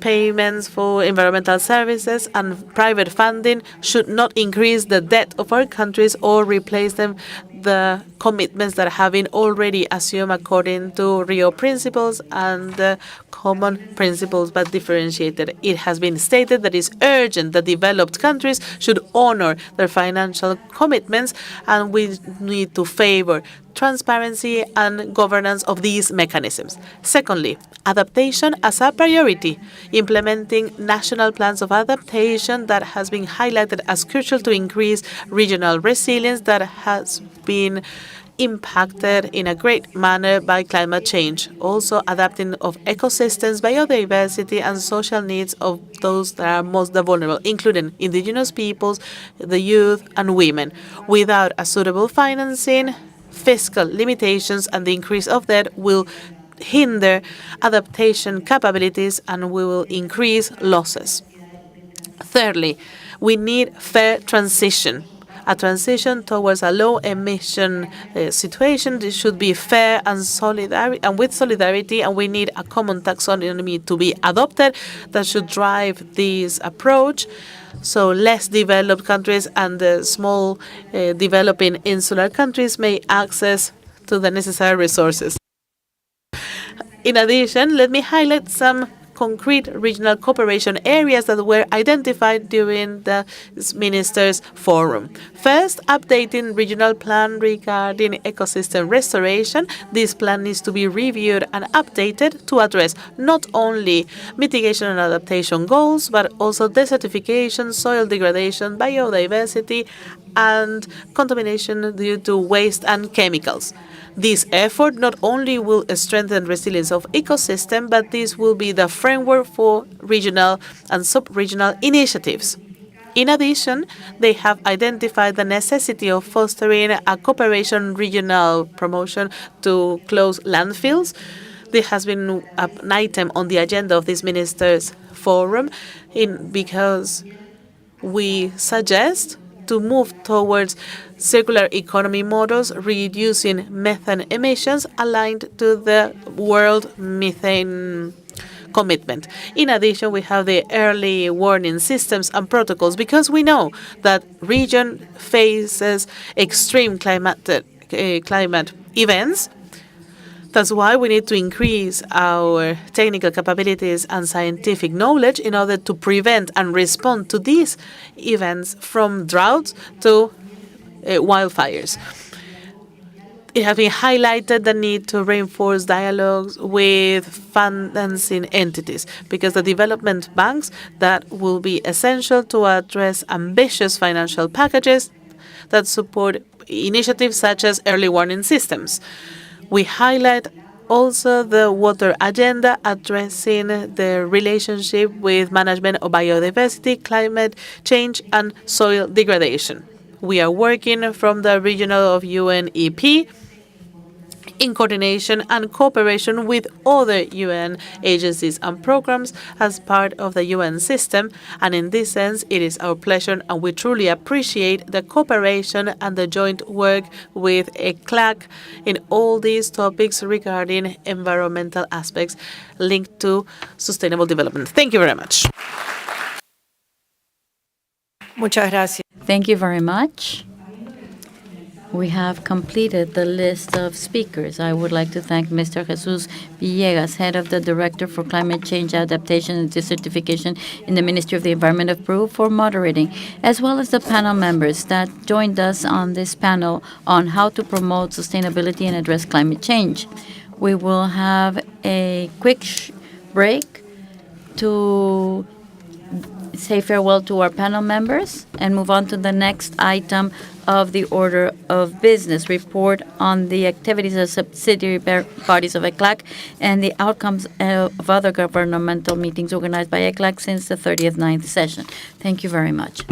payments for environmental services, and private funding should not increase the debt of our countries or replace the commitments that have been already assumed according to Rio principles and the common principles but differentiated. It has been stated that it's urgent that developed countries should honor their financial commitments, and we need to favor transparency and governance of these mechanisms. Secondly, adaptation as a priority. Implementing national plans of adaptation that has been highlighted as crucial to increase regional resilience that has been impacted in a great manner by climate change. Also, adapting of ecosystems, biodiversity, and social needs of those that are most vulnerable, including indigenous peoples, the youth, and women. Without a suitable financing, fiscal limitations and the increase of debt will hinder adaptation capabilities and we will increase losses. Thirdly, we need fair transition. A transition towards a low-emission situation. This should be fair and with solidarity, and we need a common taxonomy to be adopted that should drive this approach. So less developed countries and the small developing insular countries may access to the necessary resources. In addition, let me highlight some concrete regional cooperation areas that were identified during the Ministers' Forum. First, updating regional plan regarding ecosystem restoration. This plan needs to be reviewed and updated to address not only mitigation and adaptation goals, but also desertification, soil degradation, biodiversity, and contamination due to waste and chemicals. This effort not only will strengthen resilience of ecosystem, but this will be the framework for regional and sub-regional initiatives. In addition, they have identified the necessity of fostering a cooperation regional promotion to close landfills. This has been an item on the agenda of this ministers' forum because we suggest to move towards circular economy models, reducing methane emissions aligned to the world methane commitment. In addition, we have the early warning systems and protocols because we know that region faces extreme climate events. That's why we need to increase our technical capabilities and scientific knowledge in order to prevent and respond to these events, from droughts to wildfires. It has been highlighted the need to reinforce dialogues with financing entities because the development banks that will be essential to address ambitious financial packages that support initiatives such as early warning systems. We highlight also the water agenda, addressing the relationship with management of biodiversity, climate change, and soil degradation. We are working from the regional of UNEP in coordination and cooperation with other UN agencies and programs as part of the UN system. And in this sense, it is our pleasure and we truly appreciate the cooperation and the joint work with ECLAC in all these topics regarding environmental aspects linked to sustainable development. Thank you very much. Muchas gracias. Thank you very much. We have completed the list of speakers. I would like to thank Mr. Jesus Villegas, Head of the Director for Climate Change Adaptation and Desertification in the Ministry of the Environment of Peru, for moderating, as well as the panel members that joined us on this panel on how to promote sustainability and address climate change. We will have a quick break to say farewell to our panel members and move on to the next item of the order of business, report on the activities of subsidiary bodies of ECLAC and the outcomes of other governmental meetings organized by ECLAC since the 30th ninth session. Thank you very much.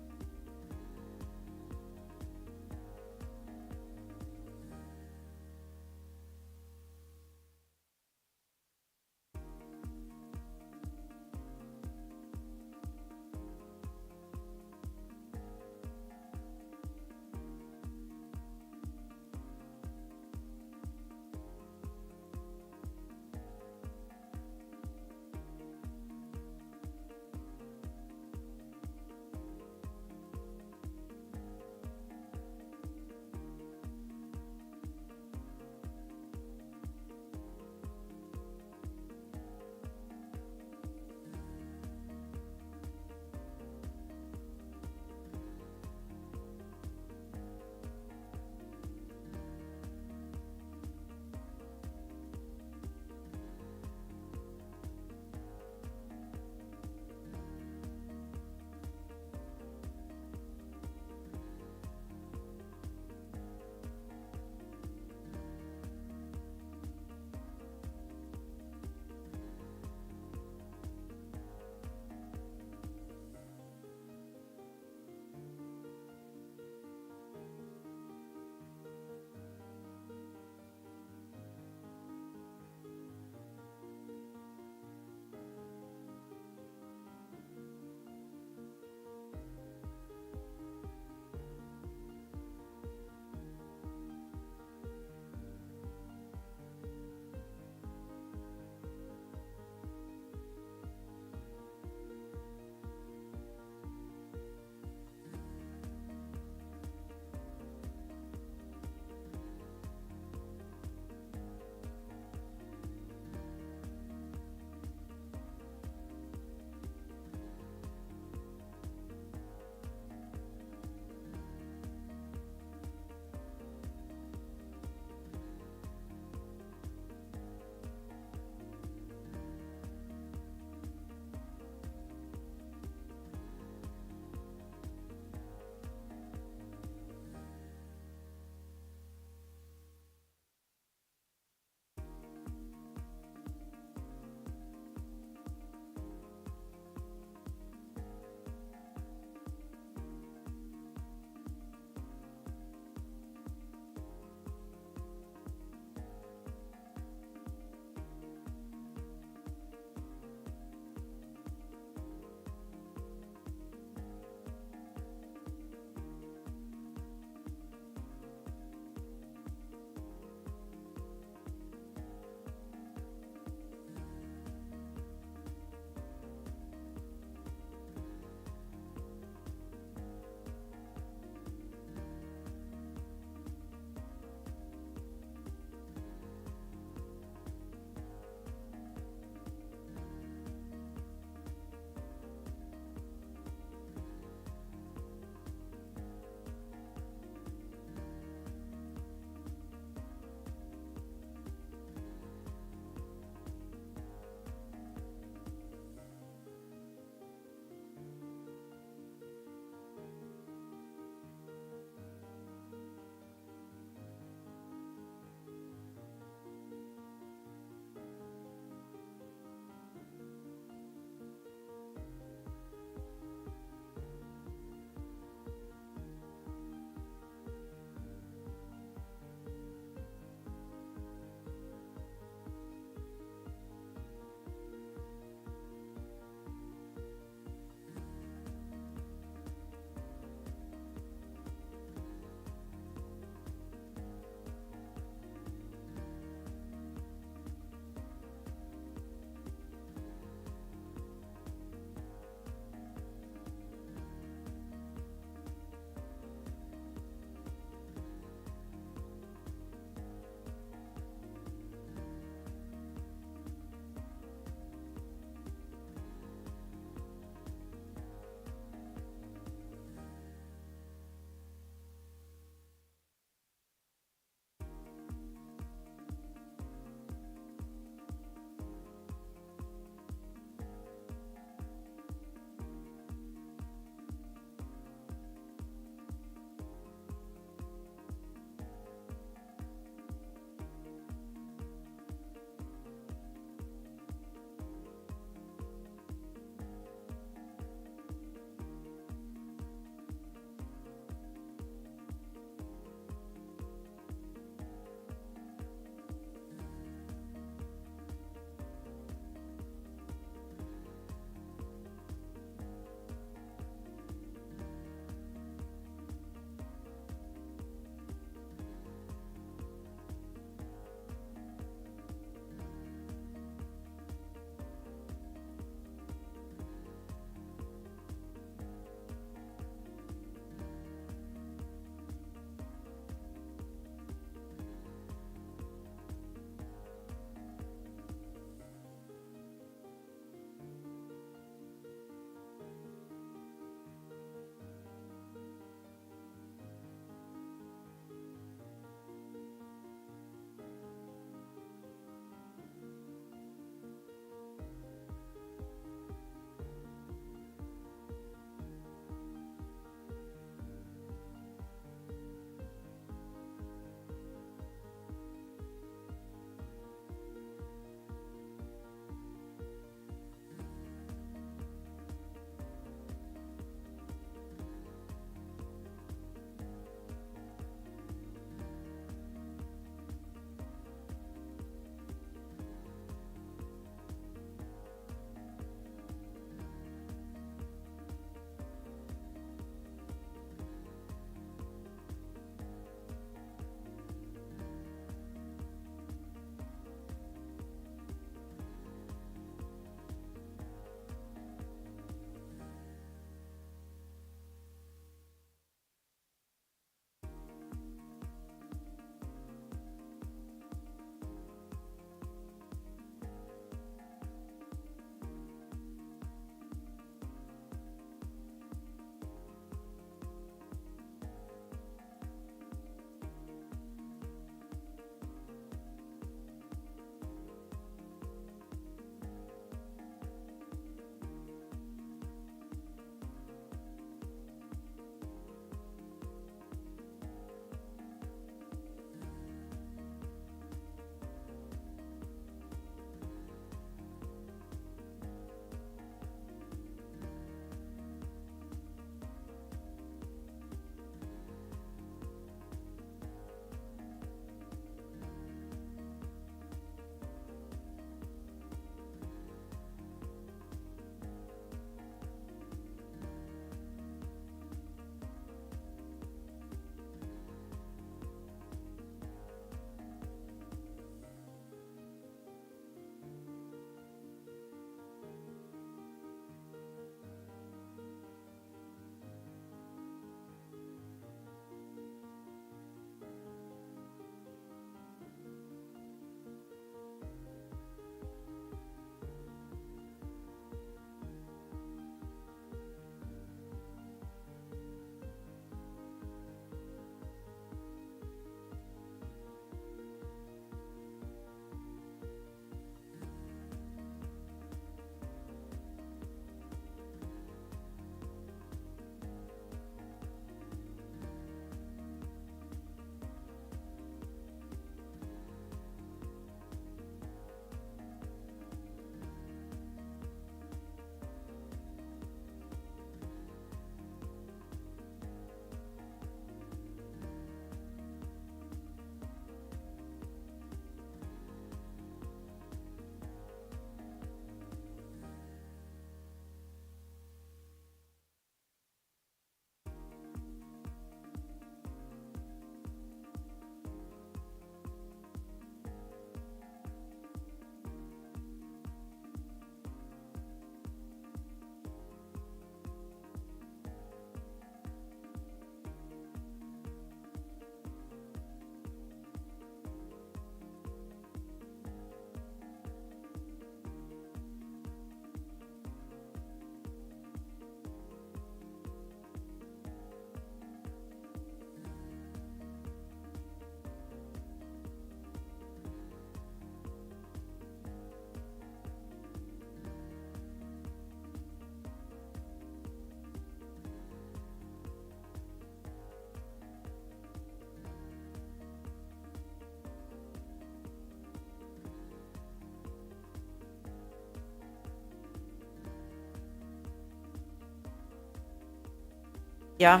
Ya.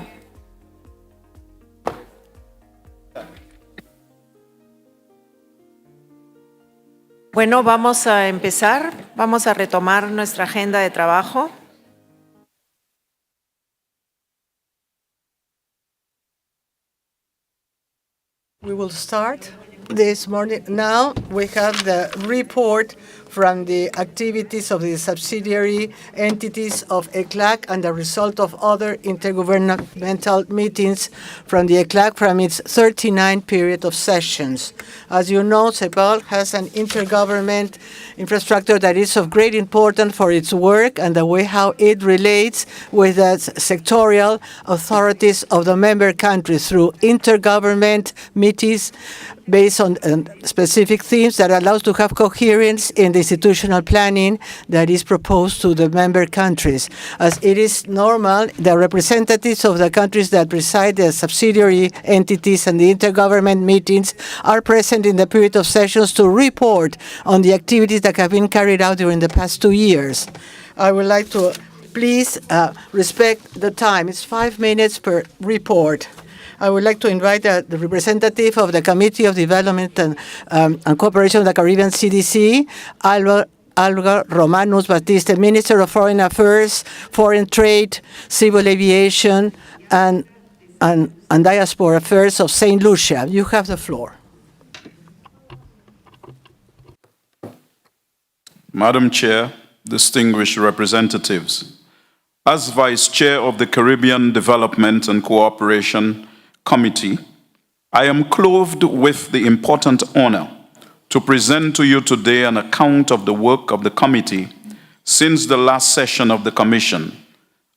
Bueno, vamos a empezar. Vamos a retomar nuestra agenda de trabajo. We will start this morning. Now we have the report from the activities of the subsidiary entities of ECLAC and the result of other intergovernmental meetings from the ECLAC from its 39 period of sessions. As you know, CEPAL has an intergovernment infrastructure that is of great importance for its work and the way how it relates with the sectorial authorities of the member countries through intergovernment meetings based on specific themes that allows to have coherence in the institutional planning that is proposed to the member countries. As it is normal, the representatives of the countries that preside the subsidiary entities and the intergovernment meetings are present in the period of sessions to report on the activities that have been carried out during the past 2 years. I would like to please respect the time. It's 5 minutes per report. I would like to invite the representative of the Committee of Development and Cooperation of the Caribbean CDC, Alva Romanus Batiste, Minister of Foreign Affairs, Foreign Trade, Civil Aviation, and Diaspora Affairs of St. Lucia. You have the floor. Madam Chair, distinguished representatives, as Vice Chair of the Caribbean Development and Cooperation Committee, I am clothed with the important honor to present to you today an account of the work of the committee since the last session of the Commission.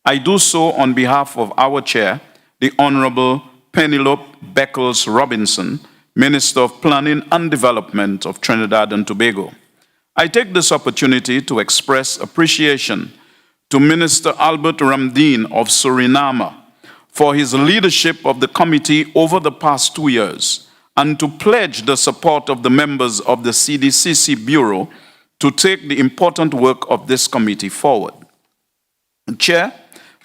I do so on behalf of our Chair, the Honorable Penelope Beckles Robinson, Minister of Planning and Development of Trinidad and Tobago. I take this opportunity to express appreciation to Minister Albert Ramdeen of Suriname for his leadership of the committee over the past 2 years and to pledge the support of the members of the CDCC Bureau to take the important work of this committee forward. Chair,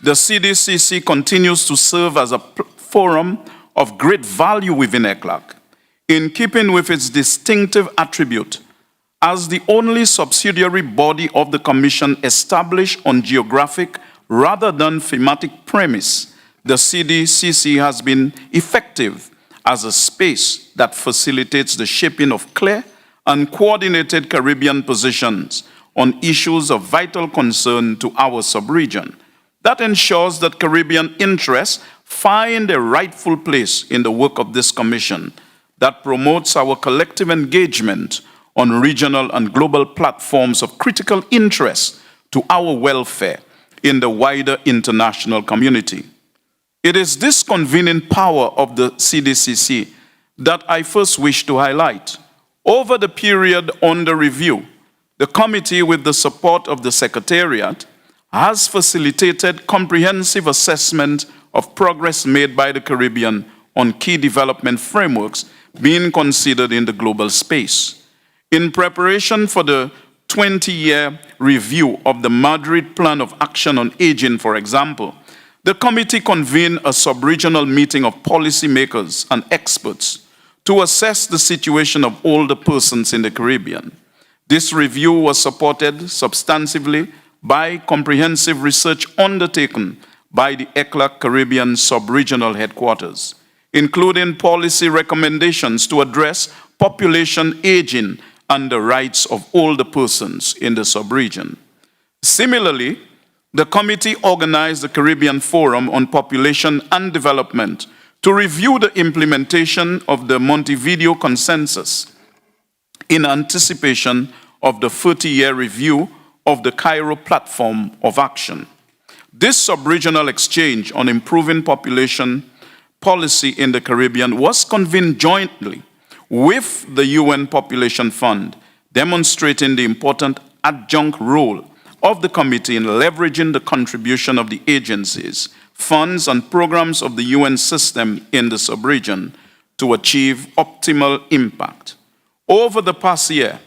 the CDCC continues to serve as a forum of great value within ECLAC, in keeping with its distinctive attribute as the only subsidiary body of the Commission established on geographic rather than thematic premise. The CDCC has been effective as a space that facilitates the shaping of clear and coordinated Caribbean positions on issues of vital concern to our sub-region. That ensures that Caribbean interests find a rightful place in the work of this Commission that promotes our collective engagement on regional and global platforms of critical interest to our welfare in the wider international community. It is this convening power of the CDCC that I first wish to highlight. Over the period under review, the committee, with the support of the Secretariat, has facilitated comprehensive assessment of progress made by the Caribbean on key development frameworks being considered in the global space. In preparation for the 20-year review of the Madrid Plan of Action on Aging, for example, the committee convened a sub-regional meeting of policymakers and experts to assess the situation of older persons in the Caribbean. This review was supported substantively by comprehensive research undertaken by the ECLAC Caribbean sub-regional headquarters, including policy recommendations to address population aging and the rights of older persons in the sub-region. Similarly, the committee organized the Caribbean Forum on Population and Development to review the implementation of the Montevideo Consensus in anticipation of the 30-year review of the Cairo Platform of Action. This sub-regional exchange on improving population policy in the Caribbean was convened jointly with the UN Population Fund, demonstrating the important adjunct role of the committee in leveraging the contribution of the agencies, funds, and programs of the UN system in the sub-region to achieve optimal impact. Over the past year,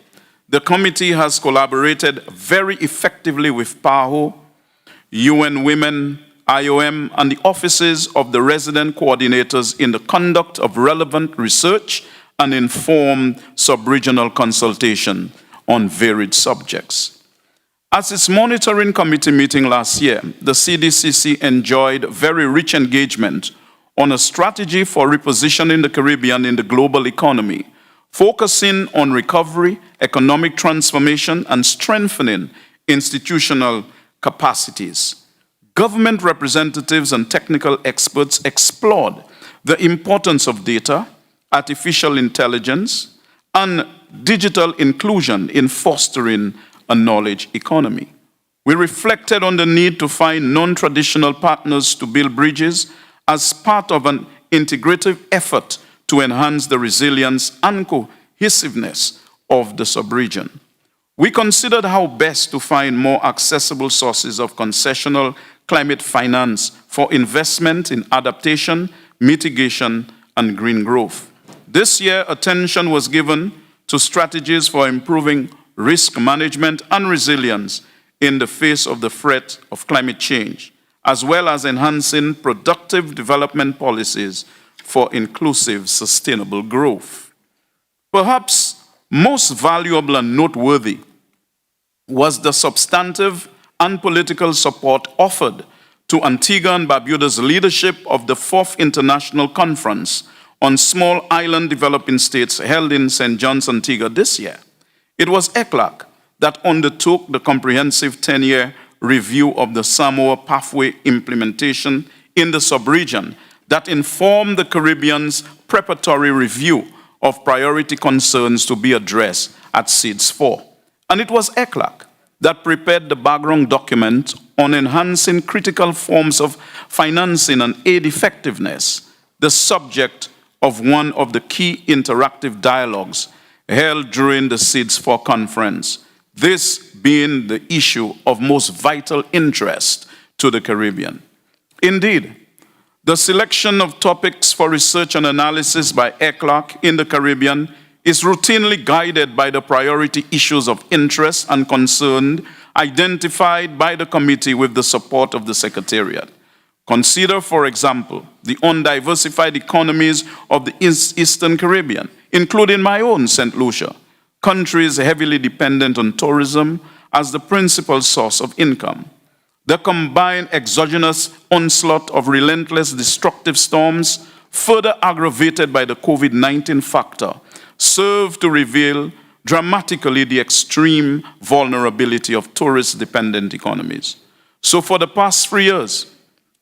the committee has collaborated very effectively with PAHO, UN Women, IOM, and the offices of the resident coordinators in the conduct of relevant research and informed sub-regional consultation on varied subjects. At its monitoring committee meeting last year, the CDCC enjoyed very rich engagement on a strategy for repositioning the Caribbean in the global economy, focusing on recovery, economic transformation, and strengthening institutional capacities. Government representatives and technical experts explored the importance of data, artificial intelligence, and digital inclusion in fostering a knowledge economy. We reflected on the need to find non-traditional partners to build bridges as part of an integrative effort to enhance the resilience and cohesiveness of the sub-region. We considered how best to find more accessible sources of concessional climate finance for investment in adaptation, mitigation, and green growth. This year, attention was given to strategies for improving risk management and resilience in the face of the threat of climate change, as well as enhancing productive development policies for inclusive, sustainable growth. Perhaps most valuable and noteworthy was the substantive and political support offered to Antigua and Barbuda's leadership of the 4th International Conference on Small Island Developing States held in St. John's, Antigua this year. It was ECLAC that undertook the comprehensive 10-year review of the Samoa pathway implementation in the sub-region that informed the Caribbean's preparatory review of priority concerns to be addressed at SEEDS 4. And it was ECLAC that prepared the background document on enhancing critical forms of financing and aid effectiveness, the subject of one of the key interactive dialogues held during the SEEDS 4 conference, this being the issue of most vital interest to the Caribbean. Indeed, the selection of topics for research and analysis by ECLAC in the Caribbean is routinely guided by the priority issues of interest and concern identified by the committee with the support of the Secretariat. Consider, for example, the undiversified economies of the Eastern Caribbean, including my own St. Lucia, countries heavily dependent on tourism as the principal source of income. The combined exogenous onslaught of relentless destructive storms, further aggravated by the COVID-19 factor, serve to reveal dramatically the extreme vulnerability of tourist-dependent economies. So for the past 3 years,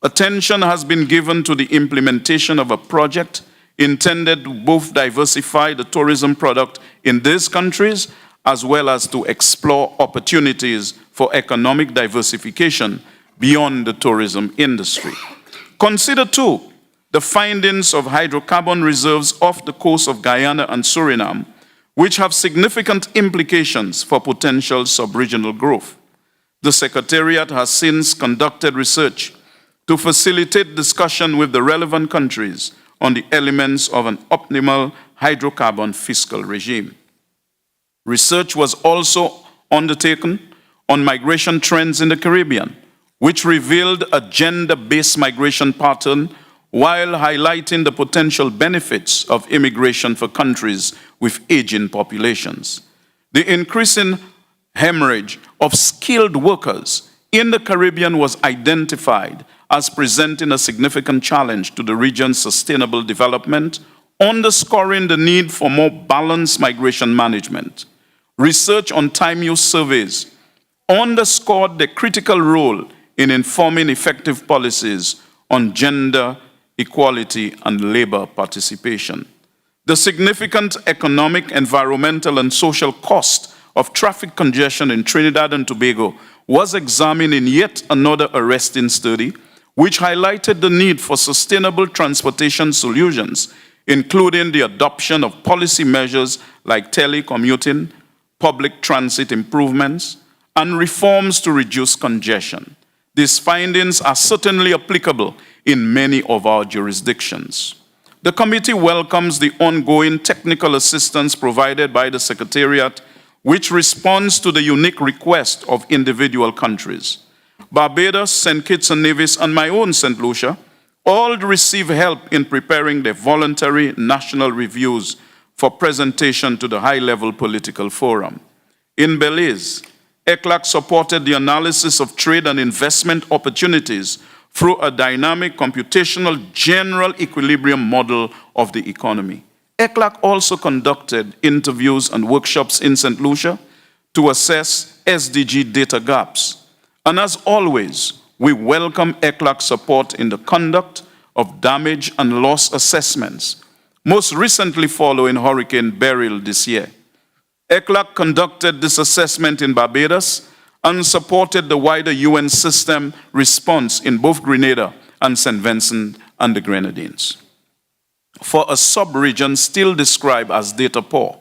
attention has been given to the implementation of a project intended to both diversify the tourism product in these countries as well as to explore opportunities for economic diversification beyond the tourism industry. Consider, too, the findings of hydrocarbon reserves off the coast of Guyana and Suriname, which have significant implications for potential sub-regional growth. The Secretariat has since conducted research to facilitate discussion with the relevant countries on the elements of an optimal hydrocarbon fiscal regime. Research was also undertaken on migration trends in the Caribbean, which revealed a gender-based migration pattern while highlighting the potential benefits of immigration for countries with aging populations. The increasing hemorrhage of skilled workers in the Caribbean was identified as presenting a significant challenge to the region's sustainable development, underscoring the need for more balanced migration management. Research on time use surveys underscored the critical role in informing effective policies on gender equality and labor participation. The significant economic, environmental, and social cost of traffic congestion in Trinidad and Tobago was examined in yet another arresting study, which highlighted the need for sustainable transportation solutions, including the adoption of policy measures like telecommuting, public transit improvements, and reforms to reduce congestion. These findings are certainly applicable in many of our jurisdictions. The committee welcomes the ongoing technical assistance provided by the Secretariat, which responds to the unique request of individual countries. Barbados, St. Kitts and Nevis, and my own St. Lucia all receive help in preparing their voluntary national reviews for presentation to the high-level political forum. In Belize, ECLAC supported the analysis of trade and investment opportunities through a dynamic computational general equilibrium model of the economy. ECLAC also conducted interviews and workshops in St. Lucia to assess SDG data gaps. And as always, we welcome ECLAC's support in the conduct of damage and loss assessments, most recently following Hurricane Beryl this year. ECLAC conducted this assessment in Barbados and supported the wider UN system response in both Grenada and St. Vincent and the Grenadines. For a sub-region still described as data poor,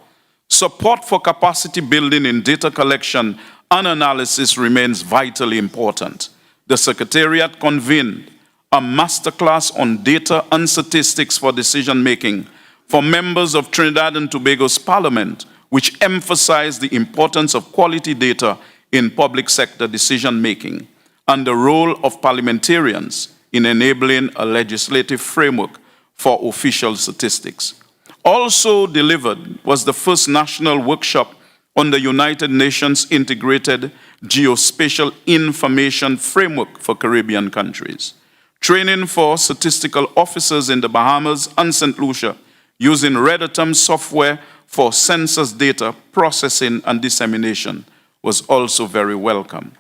support for capacity building in data collection and analysis remains vitally important. The Secretariat convened a masterclass on data and statistics for decision-making for members of Trinidad and Tobago's parliament, which emphasized the importance of quality data in public sector decision-making and the role of parliamentarians in enabling a legislative framework for official statistics. Also delivered was the first national workshop on the United Nations Integrated Geospatial Information Framework for Caribbean countries. Training for statistical officers in the Bahamas and St. Lucia using Redatum software for census data processing and dissemination was also very welcome.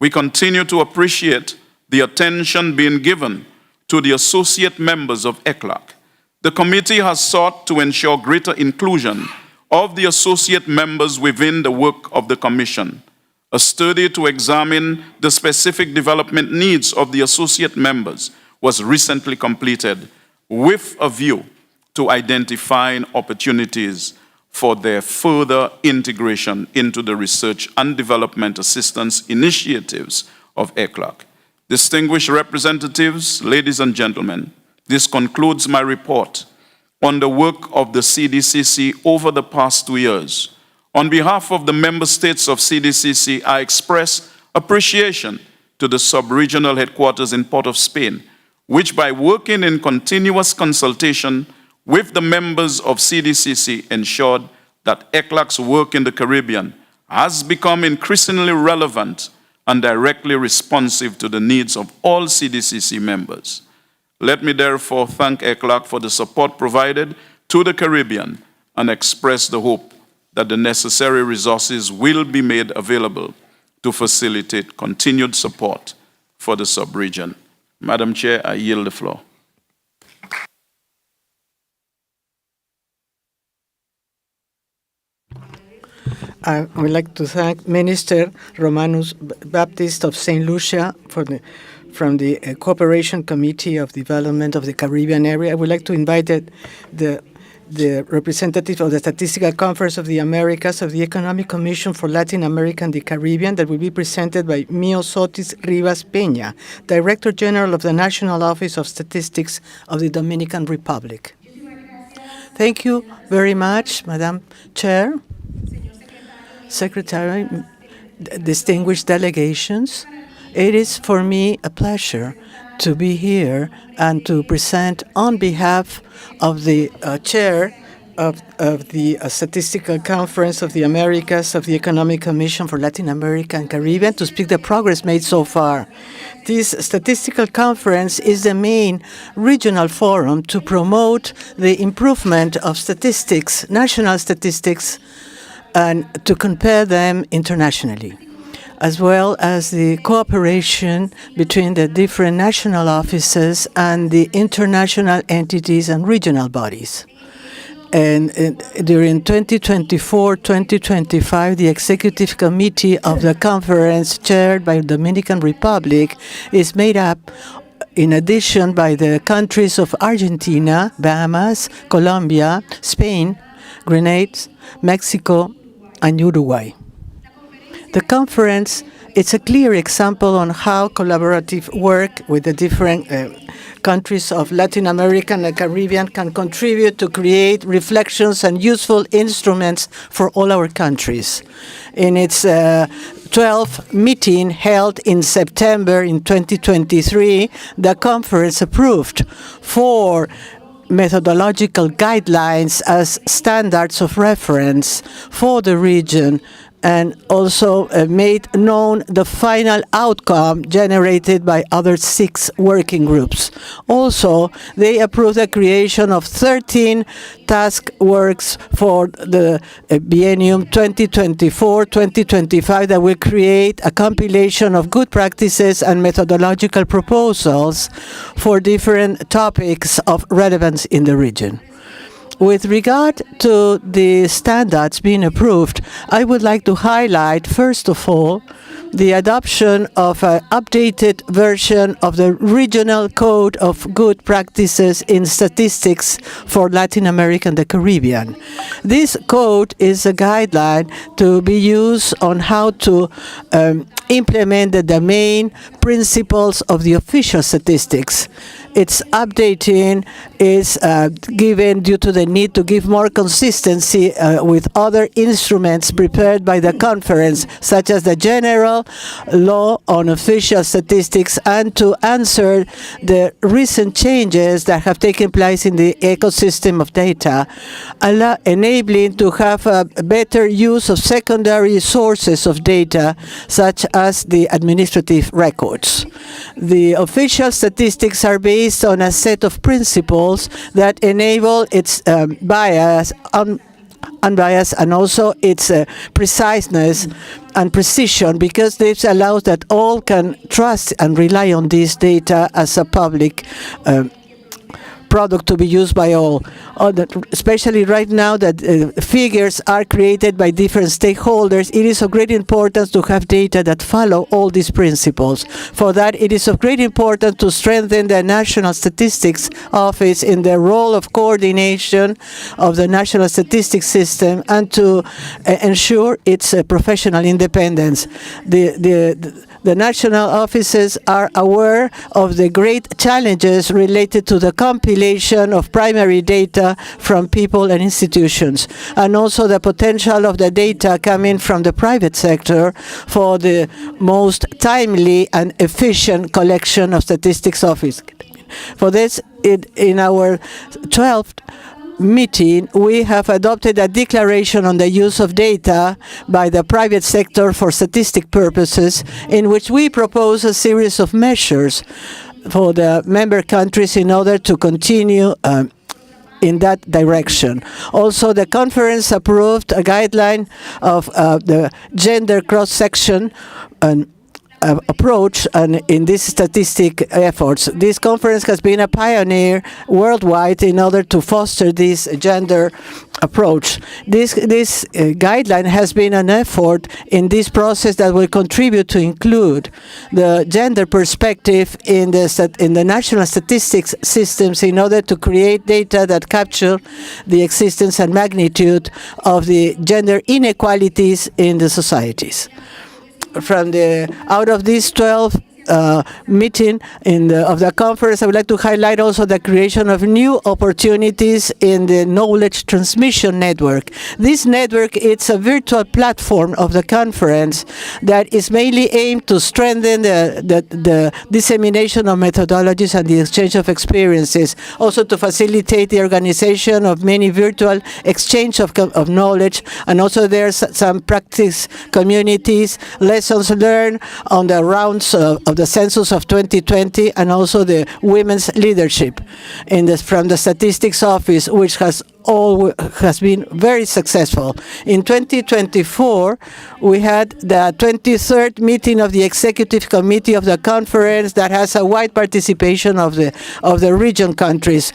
We continue to appreciate the attention being given to the associate members of ECLAC. The committee has sought to ensure greater inclusion of the associate members within the work of the Commission. A study to examine the specific development needs of the associate members was recently completed with a view to identifying opportunities for their further integration into the research and development assistance initiatives of ECLAC. Distinguished representatives, ladies and gentlemen, this concludes my report on the work of the CDCC over the past 2 years. On behalf of the member states of CDCC, I express appreciation to the sub-regional headquarters in Port of Spain, which by working in continuous consultation with the members of CDCC ensured that ECLAC's work in the Caribbean has become increasingly relevant and directly responsive to the needs of all CDCC members. Let me therefore thank ECLAC for the support provided to the Caribbean and express the hope that the necessary resources will be made available to facilitate continued support for the sub-region. Madam Chair, I yield the floor. I would like to thank Minister Romanus Baptist of St. Lucia from the Cooperation Committee of Development of the Caribbean area. I would like to invite the representative of the Statistical Conference of the Americas of the Economic Commission for Latin America and the Caribbean that will be presented by Mio Sotis Rivas Peña, Director General of the National Office of Statistics of the Dominican Republic. Thank you very much, Madam Chair, Secretary, distinguished delegations. It is for me a pleasure to be here and to present on behalf of the chair of the Statistical Conference of the Americas of the Economic Commission for Latin America and Caribbean to speak the progress made so far. This statistical conference is the main regional forum to promote the improvement of statistics, national statistics, and to compare them internationally, as well as the cooperation between the different national offices and the international entities and regional bodies. And during 2024-2025, the Executive Committee of the conference, chaired by the Dominican Republic, is made up, in addition, by the countries of Argentina, Bahamas, Colombia, Spain, Grenada, Mexico, and Uruguay. The conference It's a clear example on how collaborative work with the different countries of Latin America and the Caribbean can contribute to create reflections and useful instruments for all our countries. In its 12th meeting held in September in 2023, the conference approved 4 methodological guidelines as standards of reference for the region, and also made known the final outcome generated by other 6 working groups. Also, they approved the creation of 13 task works for the biennium 2024-2025 that will create a compilation of good practices and methodological proposals for different topics of relevance in the region. With regard to the standards being approved, I would like to highlight, first of all, the adoption of an updated version of the Regional Code of Good Practices in Statistics for Latin America and the Caribbean. This code is a guideline to be used on how to implement the main principles of the official statistics. Its updating is given due to the need to give more consistency with other instruments prepared by the conference, such as the General Law on Official Statistics, and to answer the recent changes that have taken place in the ecosystem of data, enabling to have a better use of secondary sources of data, such as the administrative records. The official statistics are based on a set of principles that enable its unbiased and also its preciseness and precision, because this allows that all can trust and rely on this data as a public product to be used by all, especially right now that figures are created by different stakeholders. It is of great importance to have data that follow all these principles. For that, it is of great importance to strengthen the National Statistics Office in the role of coordination of the National Statistics System and to ensure its professional independence. The national offices are aware of the great challenges related to the compilation of primary data from people and institutions, and also the potential of the data coming from the private sector for the most timely and efficient collection of statistics office. For this, in our 12th meeting, we have adopted a declaration on the use of data by the private sector for statistic purposes, in which we propose a series of measures for the member countries in order to continue in that direction. Also, the conference approved a guideline of the gender cross-section approach and in these statistic efforts. This conference has been a pioneer worldwide in order to foster this gender approach. This guideline has been an effort in this process that will contribute to include the gender perspective in the national statistics systems in order to create data that capture the existence and magnitude of the gender inequalities in the societies. Out of these 12 meeting of the conference, I would like to highlight also the creation of new opportunities in the knowledge transmission network. This network, it's a virtual platform of the conference that is mainly aimed to strengthen the dissemination of methodologies and the exchange of experiences, also to facilitate the organization of many virtual exchange of knowledge, and also there's some practice communities, lessons learned on the rounds of the census of 2020, and also the women's leadership from the statistics office, which has been very successful. In 2024, we had the 23rd meeting of the Executive Committee of the conference that has a wide participation of the region countries.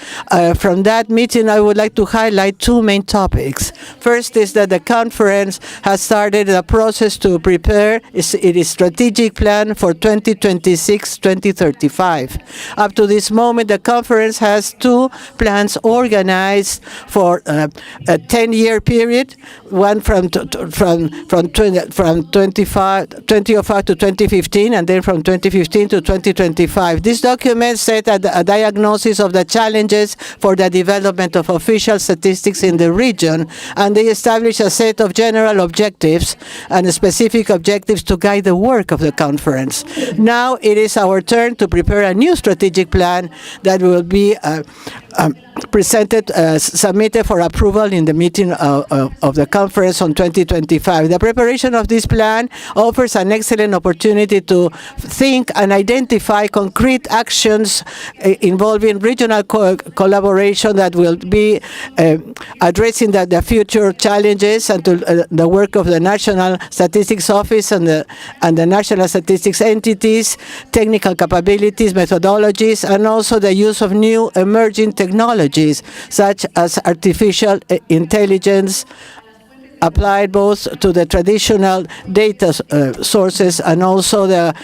From that meeting, I would like to highlight 2 main topics. First is that the conference has started a process to prepare its strategic plan for 2026-2035. Up to this moment, the conference has 2 plans organized for a 10-year period, one from 2005 to 2015, and then from 2015 to 2025. This document set a diagnosis of the challenges for the development of official statistics in the region, and they established a set of general objectives and specific objectives to guide the work of the conference. Now it is our turn to prepare a new strategic plan that will be submitted for approval in the meeting of the conference on 2025. The preparation of this plan offers an excellent opportunity to think and identify concrete actions involving regional collaboration that will be addressing the future challenges and to the work of the National Statistics Office and the National Statistics entities, technical capabilities, methodologies, and also the use of new emerging technologies such as artificial intelligence, applied both to the traditional data sources and also the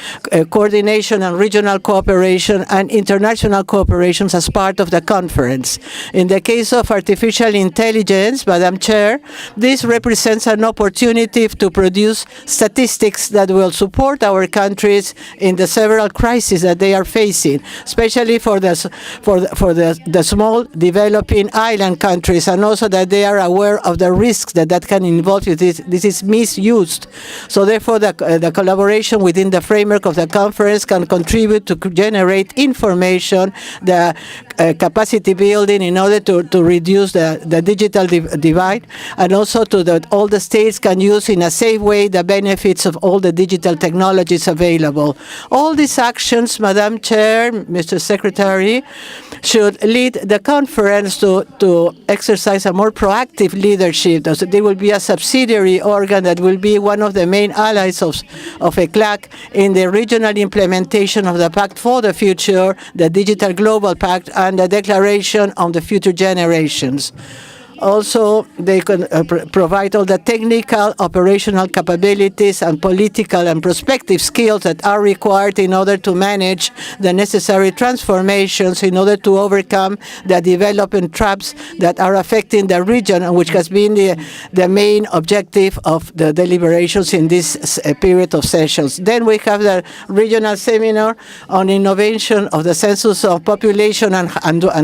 coordination and regional cooperation and international cooperations as part of the conference. In the case of artificial intelligence, Madam Chair, this represents an opportunity to produce statistics that will support our countries in the several crises that they are facing, especially for the small developing island countries, and also that they are aware of the risks that can involved with this. This is misused. So therefore, the collaboration within the framework of the conference can contribute to generate information, the capacity building in order to reduce the digital divide, and also all the states can use in a safe way the benefits of all the digital technologies available. All these actions, Madam Chair, Mr. Secretary, should lead the conference to exercise a more proactive leadership. There will be a subsidiary organ that will be one of the main allies of ECLAC in the regional implementation of the Pact for the Future, the Digital Global Pact, and the Declaration on the Future Generations. Also, they can provide all the technical, operational capabilities and political and prospective skills that are required in order to manage the necessary transformations in order to overcome the development traps that are affecting the region, which has been the main objective of the deliberations in this period of sessions. Then we have the regional seminar on innovation of the census of population and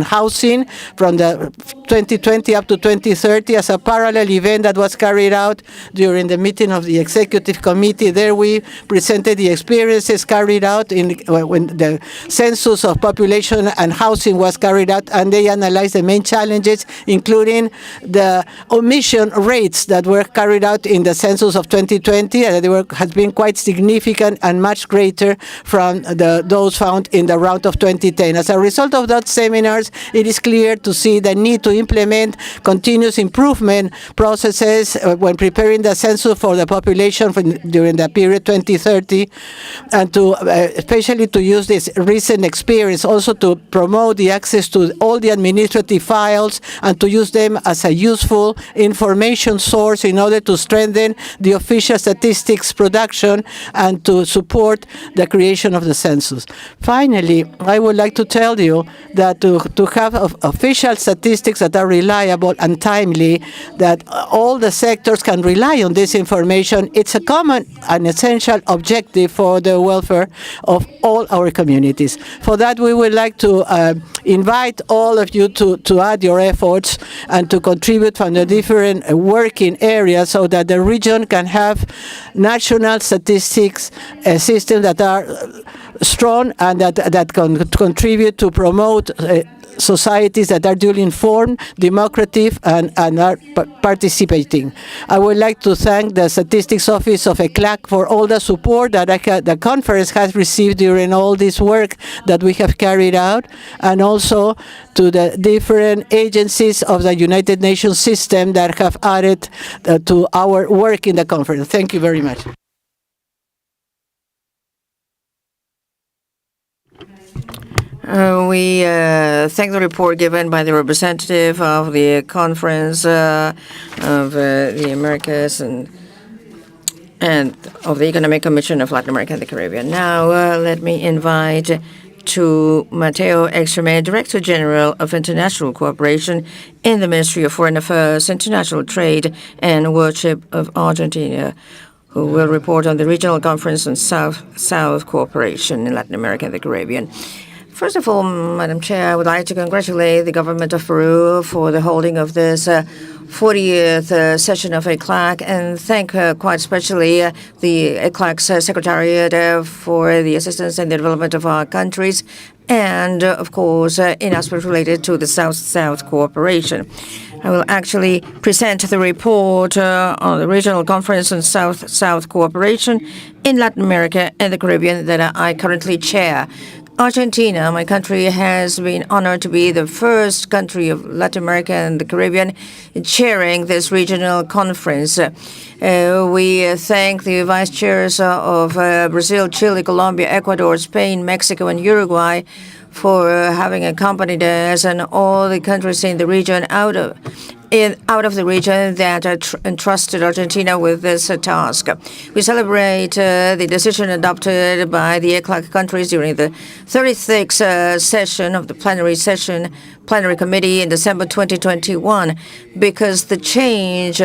housing from the 2020 up to 2030 as a parallel event that was carried out during the meeting of the executive committee. There we presented the experiences carried out when the census of population and housing was carried out, and they analyzed the main challenges, including the omission rates that were carried out in the census of 2020, and they has been quite significant and much greater from those found in the round of 2010. As a result of those seminars, it is clear to see the need to implement continuous improvement processes when preparing the census for the population during the period 2030, and especially to use this recent experience also to promote the access to all the administrative files and to use them as a useful information source in order to strengthen the official statistics production and to support the creation of the census. Finally, I would like to tell you that to have official statistics that are reliable and timely, that all the sectors can rely on this information, it's a common and essential objective for the welfare of all our communities. For that, we would like to invite all of you to add your efforts and to contribute from the different working areas so that the region can have national statistics systems that are strong and that can contribute to promote societies that are duly informed, democratic, and are participating. I would like to thank the Statistics Office of ECLAC for all the support that the conference has received during all this work that we have carried out, and also to the different agencies of the United Nations system that have added to our work in the conference. Thank you very much. We thank the report given by the representative of the Conference of the Americas and of the Economic Commission of Latin America and the Caribbean. Now, let me invite to Mateo Extreme, Director General of International Cooperation in the Ministry of Foreign Affairs, International Trade and Worship of Argentina, who will report on the regional conference on South-South cooperation in Latin America and the Caribbean. First of all, Madam Chair, I would like to congratulate the government of Peru for the holding of this 40th session of ECLAC, and thank quite especially the ECLAC's Secretariat for the assistance and the development of our countries, and of course, in aspects related to the South-South cooperation. I will actually present the report on the regional conference on South-South cooperation in Latin America and the Caribbean that I currently chair. Argentina, my country, has been honored to be the first country of Latin America and the Caribbean chairing this regional conference. We thank the vice chairs of Brazil, Chile, Colombia, Ecuador, Spain, Mexico, and Uruguay for having accompanied us, and all the countries in the region out of the region that entrusted Argentina with this task. We celebrate the decision adopted by the ECLAC countries during the 36th session of the plenary committee in December 2021, because the change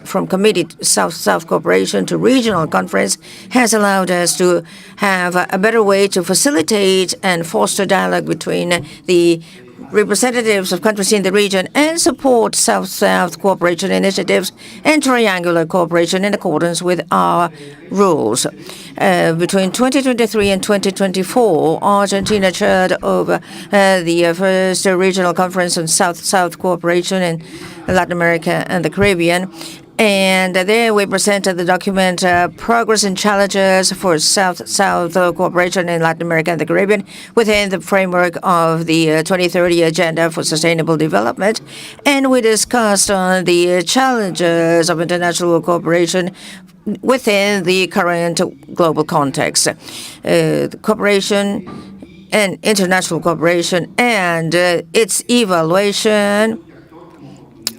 from committee to South-South cooperation to regional conference has allowed us to have a better way to facilitate and foster dialogue between the representatives of countries in the region and support South-South cooperation initiatives and triangular cooperation in accordance with our rules. Between 2023 and 2024, Argentina chaired over the first regional conference on South-South cooperation in Latin America and the Caribbean. And there we presented the document Progress and Challenges for South-South Cooperation in Latin America and the Caribbean within the framework of the 2030 Agenda for Sustainable Development. And we discussed on the challenges of international cooperation within the current global context. Cooperation and international cooperation and its evaluation,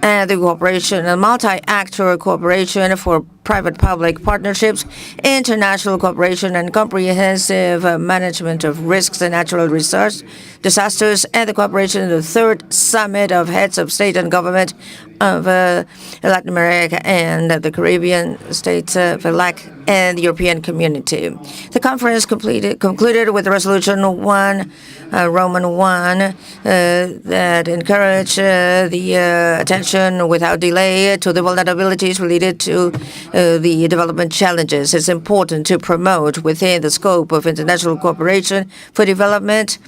and the cooperation and multi-actor cooperation for private-public partnerships, international cooperation and comprehensive management of risks and natural disasters, and the cooperation of the third summit of heads of state and government of Latin America and the Caribbean states, ECLAC, and the European Community. The conference concluded with Resolution 1, Roman 1, that encouraged the attention without delay to the vulnerabilities related to the development challenges. It's important to promote within the scope of international cooperation for development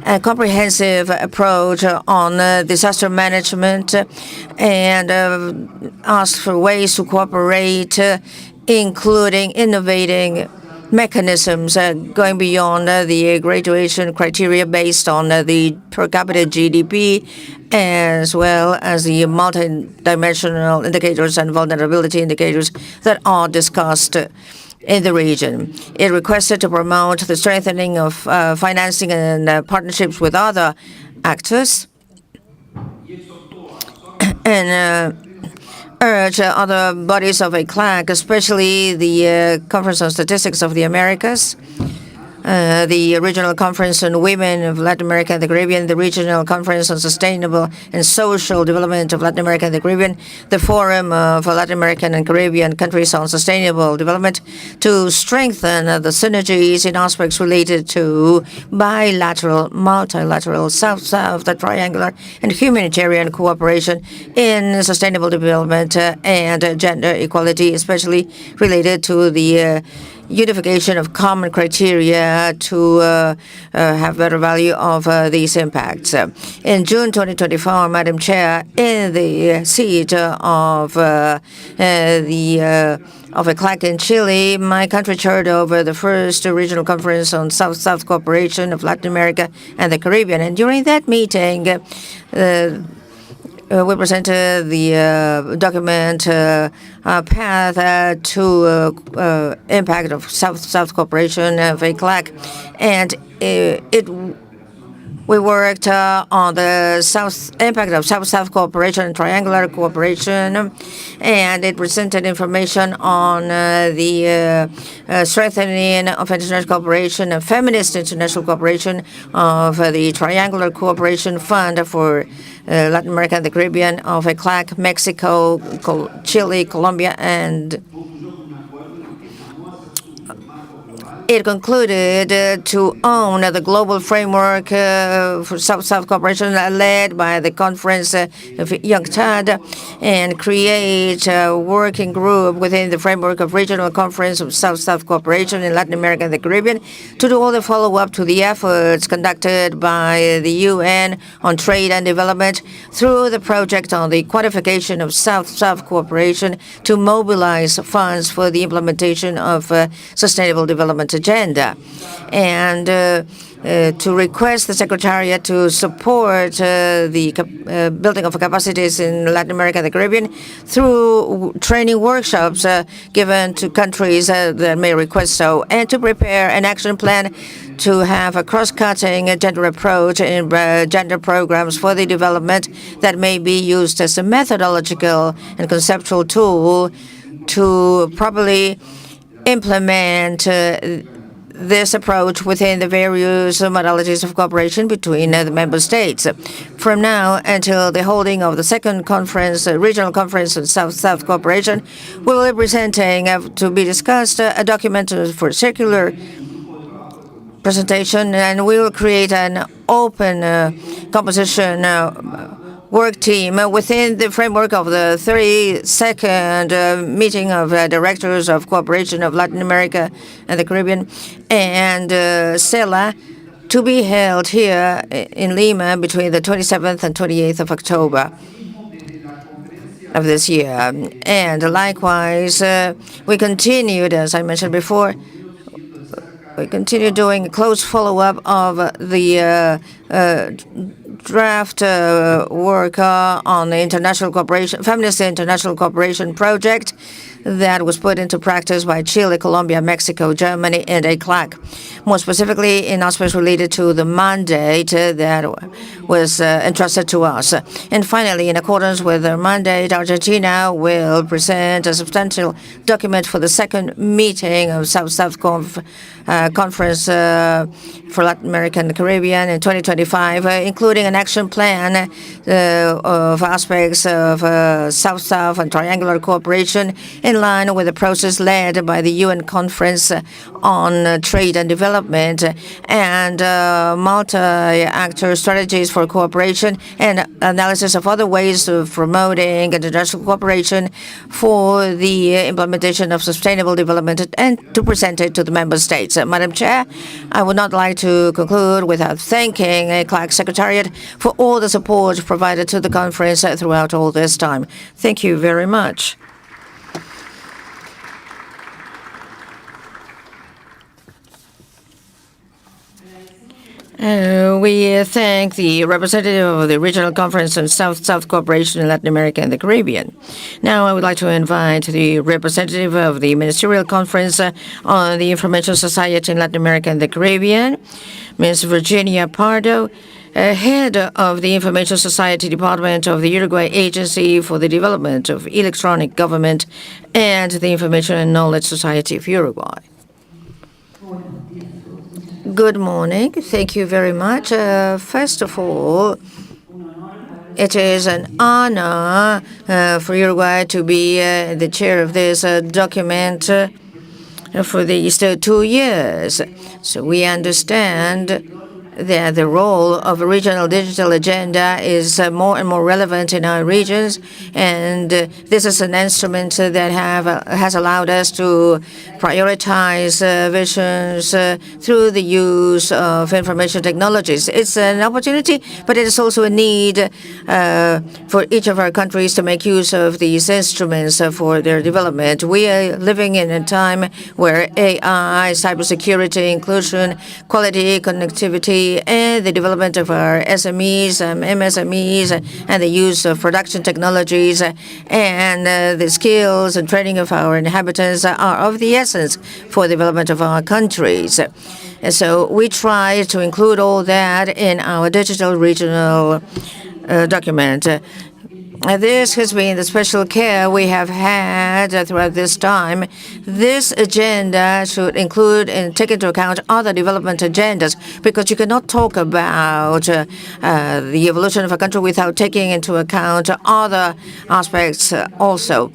a comprehensive approach on disaster management and ask for ways to cooperate, including innovating mechanisms going beyond the graduation criteria based on the per capita GDP, as well as the multidimensional indicators and vulnerability indicators that are discussed in the region. It requested to promote the strengthening of financing and partnerships with other actors, and urge other bodies of ECLAC, especially the Conference on Statistics of the Americas, the Regional Conference on Women of Latin America and the Caribbean, the Regional Conference on Sustainable and Social Development of Latin America and the Caribbean, the Forum of Latin American and Caribbean Countries on Sustainable Development, to strengthen the synergies in aspects related to bilateral, multilateral, South-South, triangular, and humanitarian cooperation in sustainable development and gender equality, especially related to the unification of common criteria to have better value of these impacts. In June 2024, Madam Chair, in the seat of ECLAC in Chile, my country chaired over the first regional conference on South-South cooperation of Latin America and the Caribbean. And during that meeting, we presented the document Path to Impact of South-South Cooperation of ECLAC, and it We worked on the impact of South-South cooperation and triangular cooperation, and it presented information on the strengthening of international cooperation and feminist international cooperation of the Triangular Cooperation Fund for Latin America and the Caribbean of ECLAC, Mexico, Chile, Colombia, and it concluded to own the global framework for South-South cooperation led by the Conference of UNCTAD and create a working group within the framework of Regional Conference of South-South cooperation in Latin America and the Caribbean to do all the follow-up to the efforts conducted by the UN on trade and development through the project on the quantification of South-South cooperation to mobilize funds for the implementation of sustainable development agenda, and to request the Secretariat to support the building of capacities in Latin America and the Caribbean through training workshops given to countries that may request so, and to prepare an action plan to have a cross-cutting gender approach in gender programs for the development that may be used as a methodological and conceptual tool to properly implement this approach within the various modalities of cooperation between the member states. From now until the holding of the second conference, regional conference on South-South cooperation, we will be presenting to be discussed a document for circular presentation, and we will create an open composition work team within the framework of the 32nd meeting of directors of cooperation of Latin America and the Caribbean and CELA, to be held here in Lima between the 27th and 28th of October of this year. And likewise, we continued, as I mentioned before, we continue doing a close follow-up of the draft work on the international cooperation, feminist international cooperation project that was put into practice by Chile, Colombia, Mexico, Germany, and ECLAC. More specifically, in aspects related to the mandate that was entrusted to us. And finally, in accordance with the mandate, Argentina will present a substantial document for the second meeting of South-South Conference for Latin America and the Caribbean in 2025, including an action plan of aspects of South-South and triangular cooperation in line with the process led by the UN Conference on Trade and Development and multi-actor strategies for cooperation and analysis of other ways of promoting international cooperation for the implementation of sustainable development and to present it to the member states. Madam Chair, I would not like to conclude without thanking ECLAC Secretariat for all the support provided to the conference throughout all this time. Thank you very much. We thank the representative of the Regional Conference on South-South Cooperation in Latin America and the Caribbean. Now I would like to invite the representative of the Ministerial Conference on the Information Society in Latin America and the Caribbean, Ms. Virginia Pardo, head of the Information Society Department of the Uruguay Agency for the Development of Electronic Government and the Information and Knowledge Society of Uruguay. Good morning. Thank you very much. First of all, it is an honor for Uruguay to be the chair of this document for these 2 years. So we understand that the role of a regional digital agenda is more and more relevant in our regions, and this is an instrument that has allowed us to prioritize visions through the use of information technologies. It's an opportunity, but it is also a need for each of our countries to make use of these instruments for their development. We are living in a time where AI, cybersecurity, inclusion, quality, connectivity, technology and the development of our SMEs, MSMEs, and the use of production technologies and the skills and training of our inhabitants are of the essence for the development of our countries. And so we try to include all that in our digital regional document. This has been the special care we have had throughout this time. This agenda should include and take into account other development agendas, because you cannot talk about the evolution of a country without taking into account other aspects also.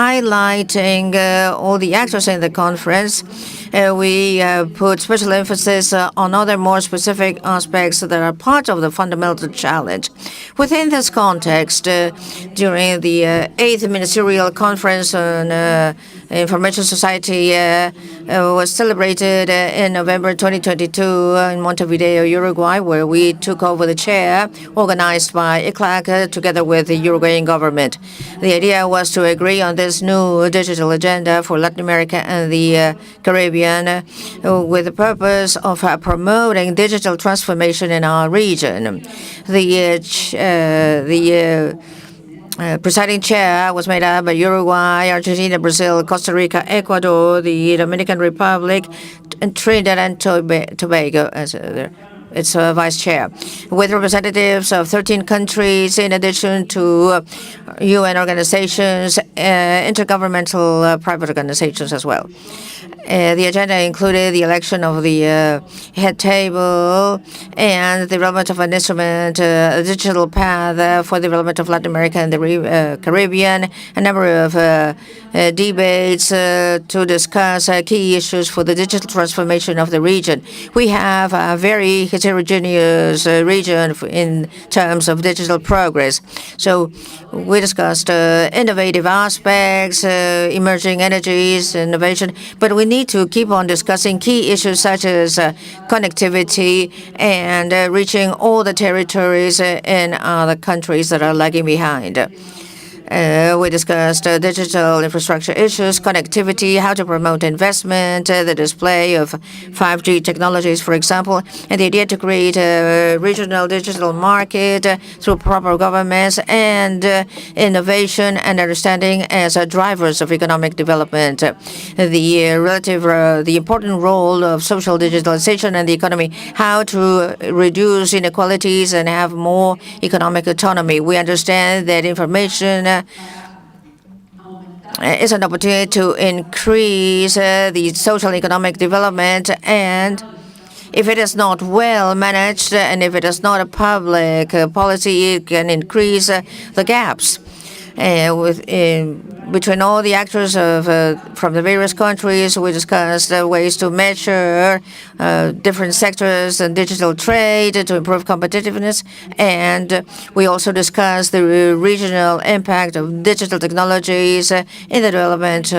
Highlighting all the actors in the conference, we put special emphasis on other more specific aspects that are part of the fundamental challenge. Within this context, during the 8th Ministerial Conference on Information Society was celebrated in November 2022 in Montevideo, Uruguay, where we took over the chair, organized by ECLAC together with the Uruguayan government. The idea was to agree on this new digital agenda for Latin America and the Caribbean with the purpose of promoting digital transformation in our region. The presiding chair was made up by Uruguay, Argentina, Brazil, Costa Rica, Ecuador, the Dominican Republic, and Trinidad and Tobago as its vice chair, with representatives of 13 countries, in addition to UN organizations, intergovernmental private organizations as well. The agenda included the election of the head table and the development of an instrument, a digital path for the development of Latin America and the Caribbean, a number of debates to discuss key issues for the digital transformation of the region. We have a very heterogeneous region in terms of digital progress. So we discussed innovative aspects, emerging energies, innovation, but we need to keep on discussing key issues such as connectivity and reaching all the territories in other countries that are lagging behind. We discussed digital infrastructure issues, connectivity, how to promote investment, the display of 5G technologies, for example, and the idea to create a regional digital market through proper governance and innovation and understanding as drivers of economic development. The important role of social digitalization in the economy, how to reduce inequalities and have more economic autonomy. We understand that information is an opportunity to increase the social economic development, and if it is not well managed and if it is not a public policy, it can increase the gaps between all the actors from the various countries. We discussed ways to measure different sectors and digital trade to improve competitiveness, and we also discussed the regional impact of digital technologies in the development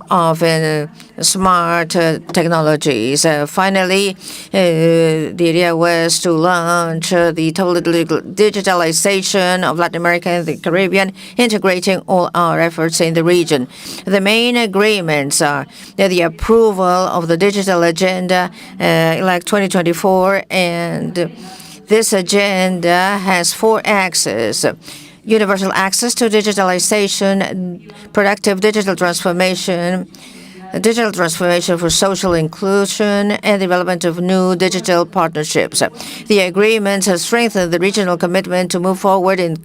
of smart technologies. Finally, the idea was to launch the total digitalization of Latin America and the Caribbean, integrating all our efforts in the region. The main agreements are the approval of the digital agenda, ECLAC 2024, and this agenda has 4 axes: universal access to digitalization, productive digital transformation for social inclusion, and development of new digital partnerships. The agreements have strengthened the regional commitment to move forward in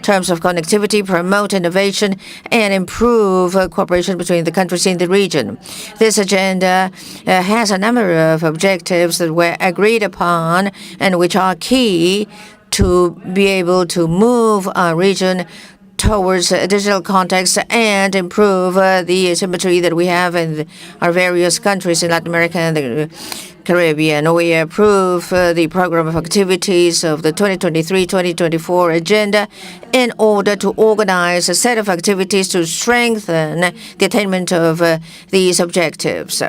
terms of connectivity, promote innovation, and improve cooperation between the countries in the region. This agenda has a number of objectives that were agreed upon and which are key to be able to move our region towards a digital context and improve the symmetry that we have in our various countries in Latin America and the Caribbean. We approve the program of activities of the 2023-2024 agenda in order to organize a set of activities to strengthen the attainment of these objectives.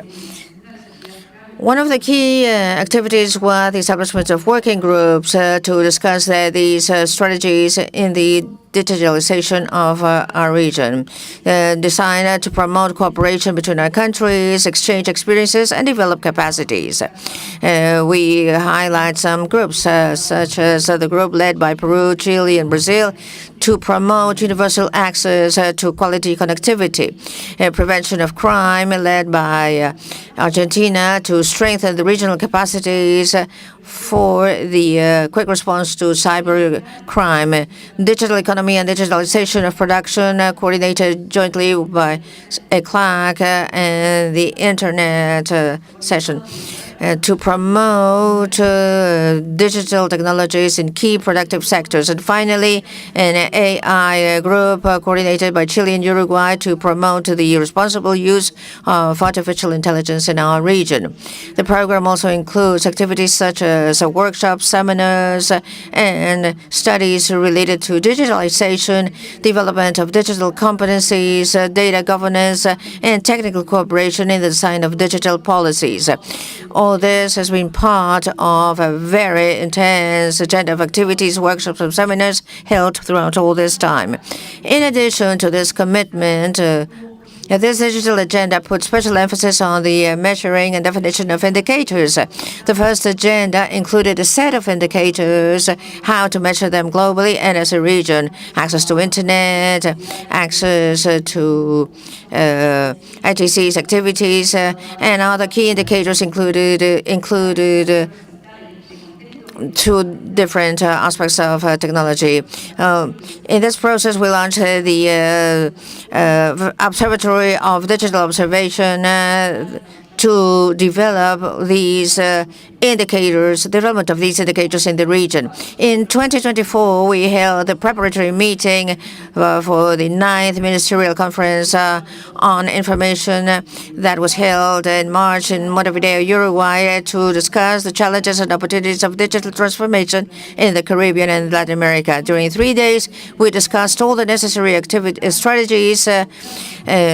One of the key activities was the establishment of working groups to discuss these strategies in the digitalization of our region, designed to promote cooperation between our countries, exchange experiences, and develop capacities. We highlight some groups, such as the group led by Peru, Chile, and Brazil, to promote universal access to quality connectivity, prevention of crime, led by Argentina, to strengthen the regional capacities for the quick response to cyber crime, digital economy and digitalization of production, coordinated jointly by ECLAC and the Internet session. To promote digital technologies in key productive sectors. And finally, an AI group coordinated by Chile and Uruguay to promote the responsible use of artificial intelligence in our region. The program also includes activities such as workshops, seminars, and studies related to digitalization, development of digital competencies, data governance, and technical cooperation in the design of digital policies. All this has been part of a very intense agenda of activities, workshops, and seminars held throughout all this time. In addition to this commitment, this digital agenda puts special emphasis on the measuring and definition of indicators. The first agenda included a set of indicators, how to measure them globally and as a region: access to internet, access to ITC's activities, and other key indicators included two different aspects of technology. In this process, we launched the Observatory of Digital Observation to develop these indicators, development of these indicators in the region. In 2024, we held a preparatory meeting for the 9th Ministerial Conference on Information that was held in March in Montevideo, Uruguay, to discuss the challenges and opportunities of digital transformation in the Caribbean and Latin America. During 3 days, we discussed all the necessary strategies,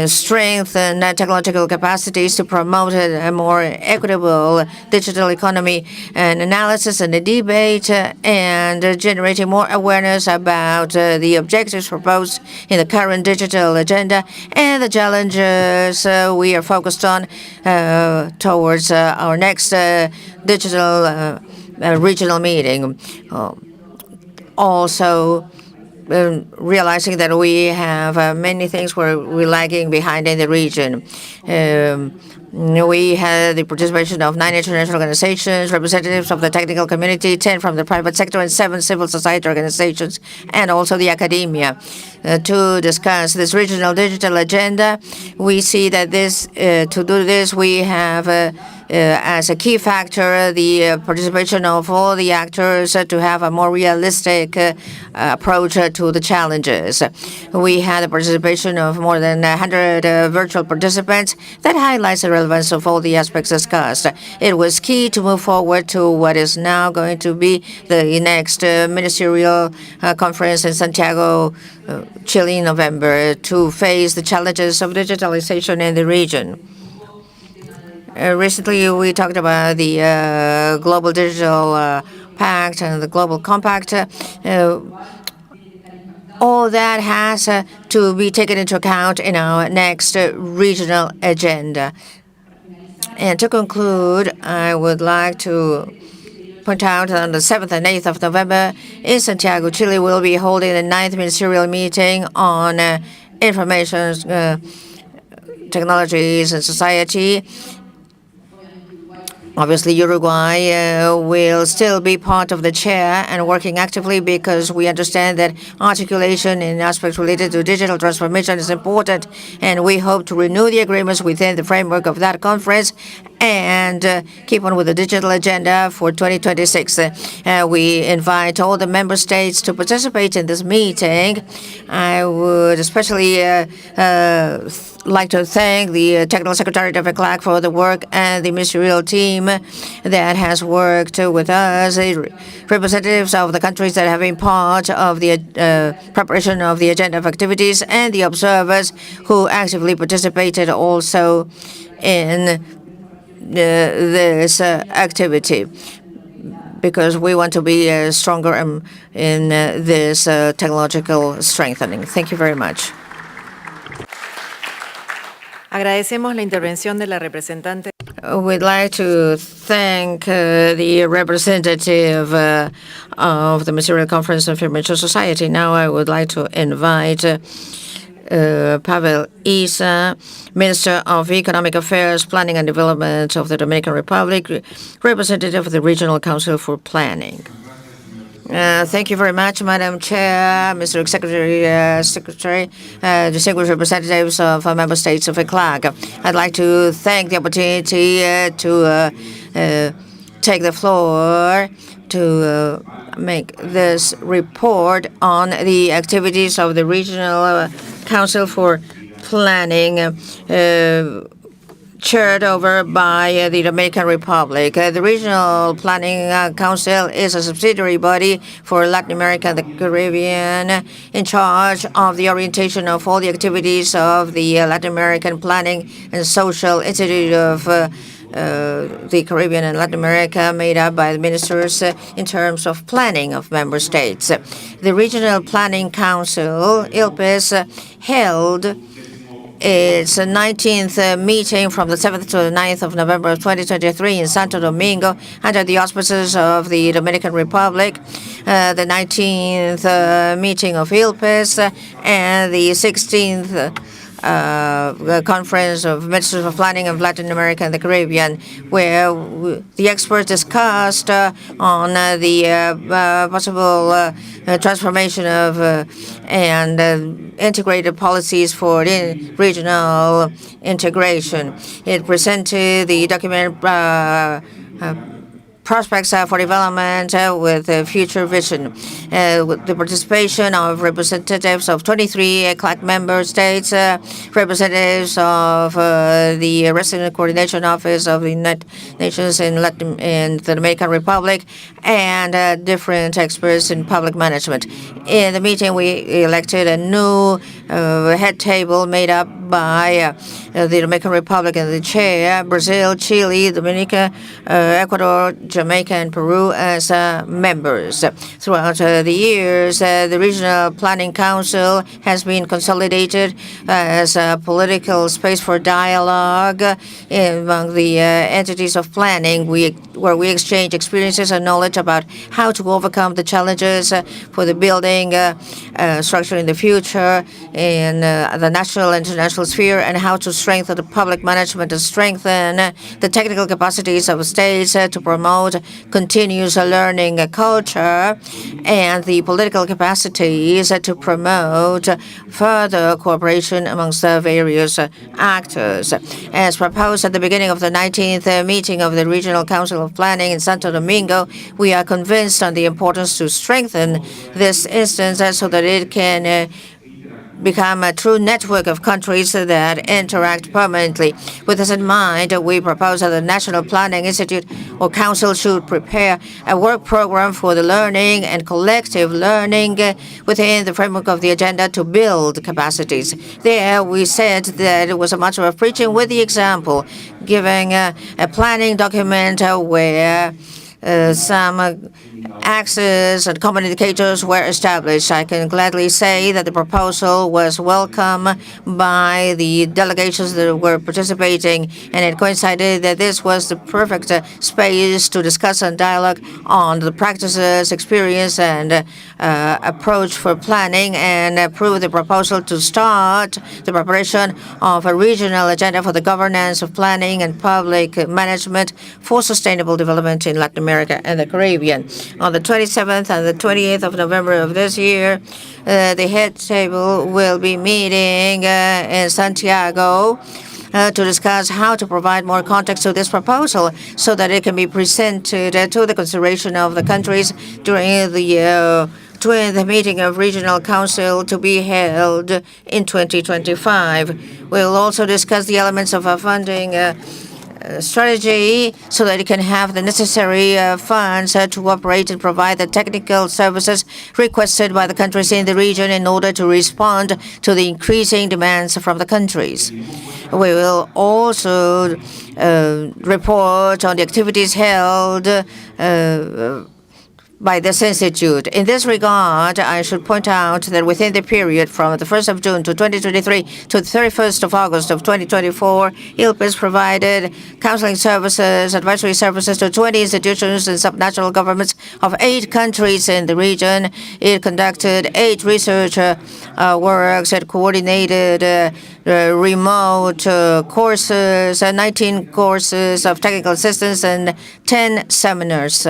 strength, and technological capacities to promote a more equitable digital economy, an analysis and a debate, and generating more awareness about the objectives proposed in the current digital agenda and the challenges we are focused on towards our next digital regional meeting. Also, realizing that we have many things where we're lagging behind in the region. We had the participation of 9 international organizations, representatives of the technical community, 10 from the private sector, and 7 civil society organizations, and also the academia, to discuss this regional digital agenda. We see that to do this, we have as a key factor the participation of all the actors to have a more realistic approach to the challenges. We had the participation of more than 100 virtual participants that highlights the relevance of all the aspects discussed. It was key to move forward to what is now going to be the next ministerial conference in Santiago, Chile, in November, to face the challenges of digitalization in the region. Recently, we talked about the Global Digital Pact and the Global Compact. All that has to be taken into account in our next regional agenda. And to conclude, I would like to point out that on the 7th and 8th of November in Santiago, Chile, we'll be holding the 9th ministerial meeting on information technologies and society. Obviously, Uruguay will still be part of the chair and working actively because we understand that articulation in aspects related to digital transformation is important, and we hope to renew the agreements within the framework of that conference and keep on with the digital agenda for 2026. We invite all the member states to participate in this meeting. I would especially like to thank the Technical Secretariat of ECLAC for the work and the ministerial team that has worked with us, representatives of the countries that have been part of the preparation of the agenda of activities, and the observers who actively participated also in this activity. because we want to be stronger in this technological strengthening. Thank you very much. Agradecemos la intervención de la representante. We'd like to thank the representative of the Ministerial Conference on Information Society. Now I would like to invite Pavel Isa, Minister of Economic Affairs, Planning and Development of the Dominican Republic, representative of the Regional Council for Planning. Thank you very much, Madam Chair, Mr. Secretary, distinguished representatives of member states of ECLAC. I'd like to thank the opportunity to take the floor to make this report on the activities of the Regional Council for Planning, chaired over by the Dominican Republic. The Regional Planning Council is a subsidiary body for Latin America and the Caribbean, in charge of the orientation of all the activities of the Latin American Planning and Social Institute of the Caribbean and Latin America, made up by the ministers in terms of planning of member states. The Regional Planning Council, ILPES, held its 19th meeting from the 7th to the 9th of November of 2023 in Santo Domingo under the auspices of the Dominican Republic, the 19th meeting of ILPES, and the 16th Conference of Ministers of Planning of Latin America and the Caribbean, where the experts discussed on the possible transformation of and integrated policies for regional integration. It presented the document prospects for development with a future vision, with the participation of representatives of 23 ECLAC member states, representatives of the Resident Coordination Office of the United Nations in the Dominican Republic, and different experts in public management. In the meeting, we elected a new head table made up by the Dominican Republic and the chair, Brazil, Chile, Dominica, Ecuador, Jamaica, and Peru as members. Throughout the years, the Regional Planning Council has been consolidated as a political space for dialogue among the entities of planning, where we exchange experiences and knowledge about how to overcome the challenges for the building structure in the future in the national and international sphere, and how to strengthen the public management and strengthen the technical capacities of states to promote continuous learning culture, and the political capacities to promote further cooperation amongst the various actors. As proposed at the beginning of the 19th meeting of the Regional Council of Planning in Santo Domingo, we are convinced on the importance to strengthen this instance so that it can become a true network of countries that interact permanently. With this in mind, we propose that the National Planning Institute or Council should prepare a work program for the learning and collective learning within the framework of the agenda to build capacities. There, we said that it was a matter of preaching with the example, giving a planning document where some axes and common indicators were established. I can gladly say that the proposal was welcome by the delegations that were participating, and it coincided that this was the perfect space to discuss and dialogue on the practices, experience, and approach for planning, and approve the proposal to start the preparation of a regional agenda for the governance of planning and public management for sustainable development in Latin America and the Caribbean. On the 27th and the 28th of November of this year, the head table will be meeting in Santiago to discuss how to provide more context to this proposal so that it can be presented to the consideration of the countries during the meeting of Regional Council to be held in 2025. We'll also discuss the elements of a funding strategy so that it can have the necessary funds to operate and provide the technical services requested by the countries in the region in order to respond to the increasing demands from the countries. We will also report on the activities held by this institute. In this regard, I should point out that within the period from the 1st of June to 2023 to the 31st of August of 2024, ILPIS provided counseling services, advisory services to 20 institutions and subnational governments of 8 countries in the region. It conducted 8 research works. It coordinated remote courses, 19 courses of technical assistance, and 10 seminars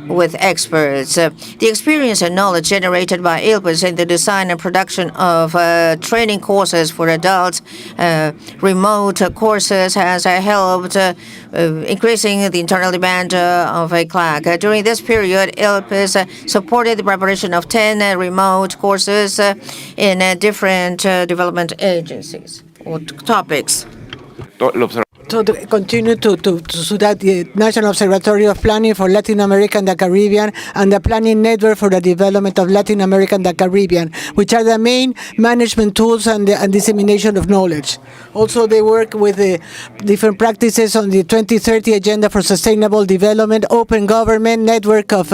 with experts. The experience and knowledge generated by ILPIS in the design and production of training courses for adults, remote courses, has helped increasing the internal demand of ECLAC. During this period, ILPIS supported the preparation of 10 remote courses in different development agencies or topics. To continue to that, the National Observatory of Planning for Latin America and the Caribbean and the Planning Network for the Development of Latin America and the Caribbean, which are the main management tools and dissemination of knowledge. Also, they work with the different practices on the 2030 Agenda for Sustainable Development, Open Government, Network of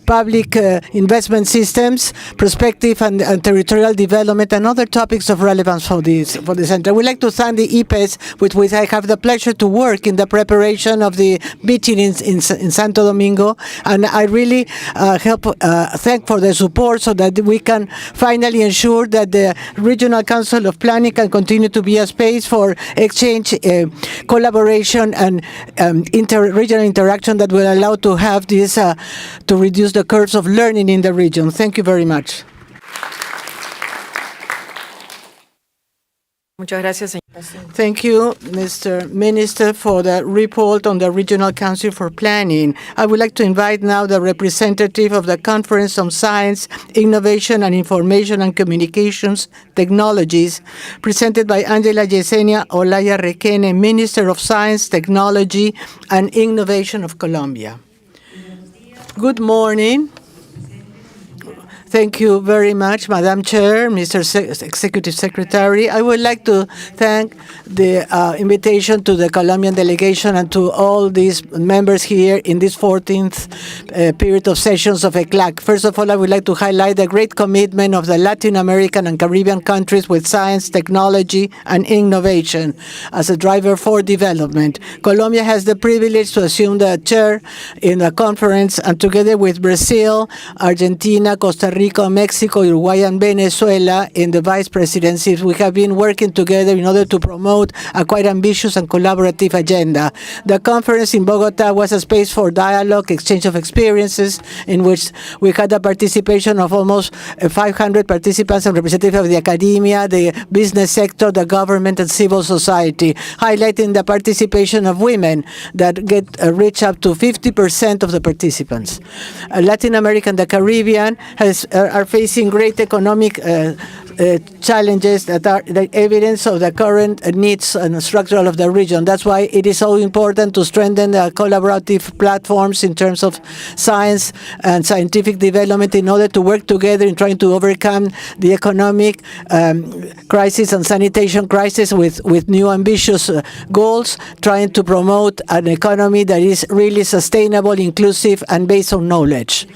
Public Investment Systems, Prospective and Territorial Development, and other topics of relevance for the center. We'd like to thank the IPES, with which I have the pleasure to work in the preparation of the meeting in Santo Domingo, and I really thank for the support so that we can finally ensure that the Regional Council of Planning can continue to be a space for exchange, collaboration, and regional interaction that will allow to have this to reduce the curves of learning in the region. Thank you very much. Muchas gracias, señor. Thank you, Mr. Minister, for the report on the Regional Council for Planning. I would like to invite now the representative of the Conference on Science, Innovation, and Information and Communications Technologies, presented by Angela Yesenia Olaya Requene, Minister of Science, Technology, and Innovation of Colombia. Good morning. Thank you very much, Madam Chair, Mr. Executive Secretary. I would like to thank the invitation to the Colombian delegation and to all these members here in this 14th period of sessions of ECLAC. First of all, I would like to highlight the great commitment of the Latin American and Caribbean countries with science, technology, and innovation as a driver for development. Colombia has the privilege to assume the chair in the conference, and together with Brazil, Argentina, Costa Rica, Mexico, Uruguay, and Venezuela in the vice presidencies, we have been working together in order to promote a quite ambitious and collaborative agenda. The conference in Bogota was a space for dialogue, exchange of experiences, in which we had the participation of almost 500 participants and representatives of the academia, the business sector, the government, and civil society, highlighting the participation of women that reach up to 50% of the participants. Latin America and the Caribbean are facing great economic challenges that are the evidence of the current needs and structure of the region. That's why it is so important to strengthen the collaborative platforms in terms of science and scientific development in order to work together in trying to overcome the economic crisis and sanitation crisis with new ambitious goals, trying to promote an economy that is really sustainable, inclusive, and based on knowledge.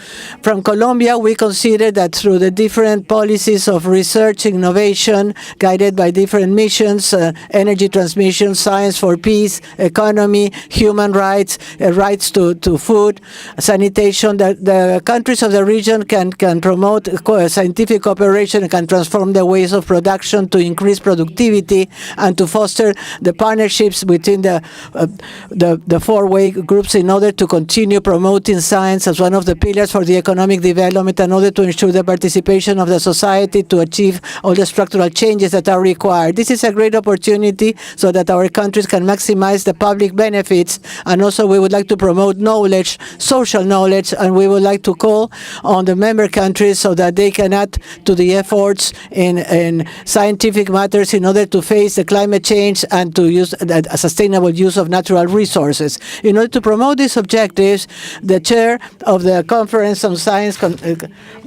From Colombia, we consider that through the different policies of research, innovation, guided by different missions, energy transmission, science for peace, economy, human rights, rights to food, sanitation, the countries of the region can promote scientific cooperation and can transform the ways of production to increase productivity and to foster the partnerships between the four-way groups in order to continue promoting science as one of the pillars for the economic development in order to ensure the participation of the society to achieve all the structural changes that are required. This is a great opportunity so that our countries can maximize the public benefits, and also we would like to promote knowledge, social knowledge, and we would like to call on the member countries so that they can add to the efforts in scientific matters in order to face the climate change and to use a sustainable use of natural resources. In order to promote these objectives, the chair of the Conference on Science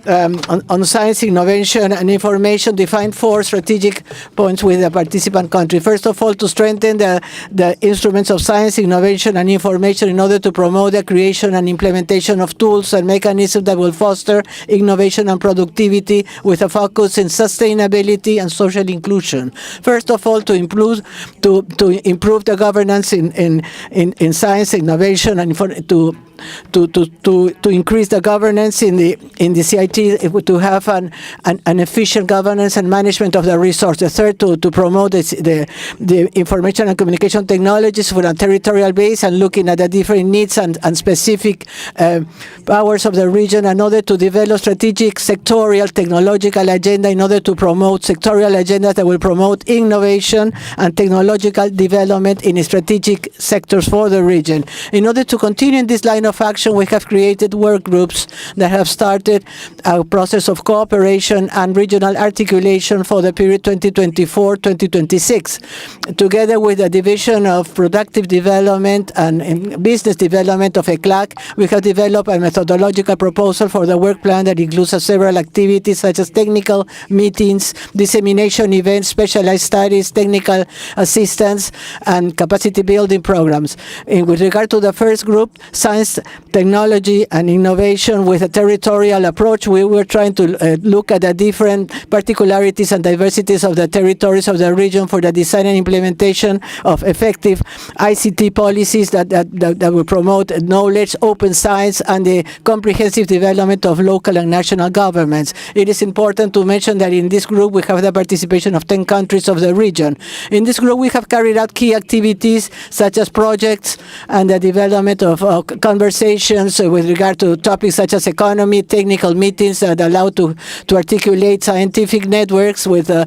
on science, innovation, and information define 4 strategic points with the participant country. First of all, to strengthen the instruments of science, innovation, and information in order to promote the creation and implementation of tools and mechanisms that will foster innovation and productivity with a focus in sustainability and social inclusion. First of all, to improve the governance in science, innovation, and to increase the governance in the CIT, to have an efficient governance and management of the resources. Third, to promote the information and communication technologies for a territorial base and looking at the different needs and specific powers of the region in order to develop strategic sectorial technological agenda in order to promote sectorial agendas that will promote innovation and technological development in strategic sectors for the region. In order to continue in this line of action, we have created work groups that have started a process of cooperation and regional articulation for the period 2024-2026. Together with the Division of Productive Development and Business Development of ECLAC, we have developed a methodological proposal for the work plan that includes several activities such as technical meetings, dissemination events, specialized studies, technical assistance, and capacity building programs. With regard to the first group, science, technology, and innovation with a territorial approach, we were trying to look at the different particularities and diversities of the territories of the region for the design and implementation of effective ICT policies that will promote knowledge, open science, and the comprehensive development of local and national governments. It is important to mention that in this group we have the participation of 10 countries of the region. In this group we have carried out key activities such as projects and the development of conversations with regard to topics such as economy, technical meetings that allow to articulate scientific networks with a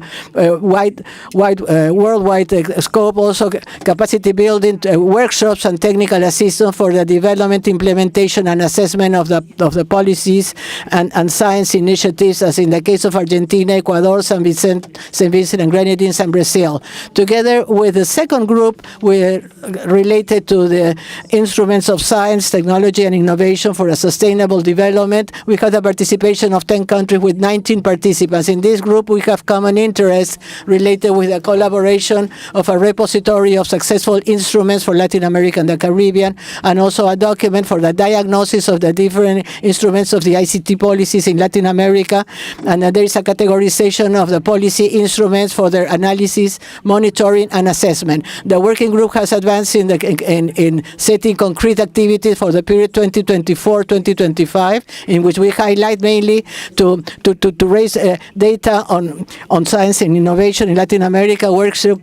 worldwide scope, also capacity building workshops and technical assistance for the development, implementation, and assessment of the policies and science initiatives, as in the case of Argentina, Ecuador, St. Vincent and Grenadines, and Brazil. Together with the second group, we're related to the instruments of science, technology, and innovation for a sustainable development. We have the participation of 10 countries with 19 participants. In this group, we have common interests related with the collaboration of a repository of successful instruments for Latin America and the Caribbean, and also a document for the diagnosis of the different instruments of the ICT policies in Latin America. And there is a categorization of the policy instruments for their analysis, monitoring, and assessment. The working group has advanced in setting concrete activities for the period 2024-2025, in which we highlight mainly to raise data on science and innovation in Latin America, workshop,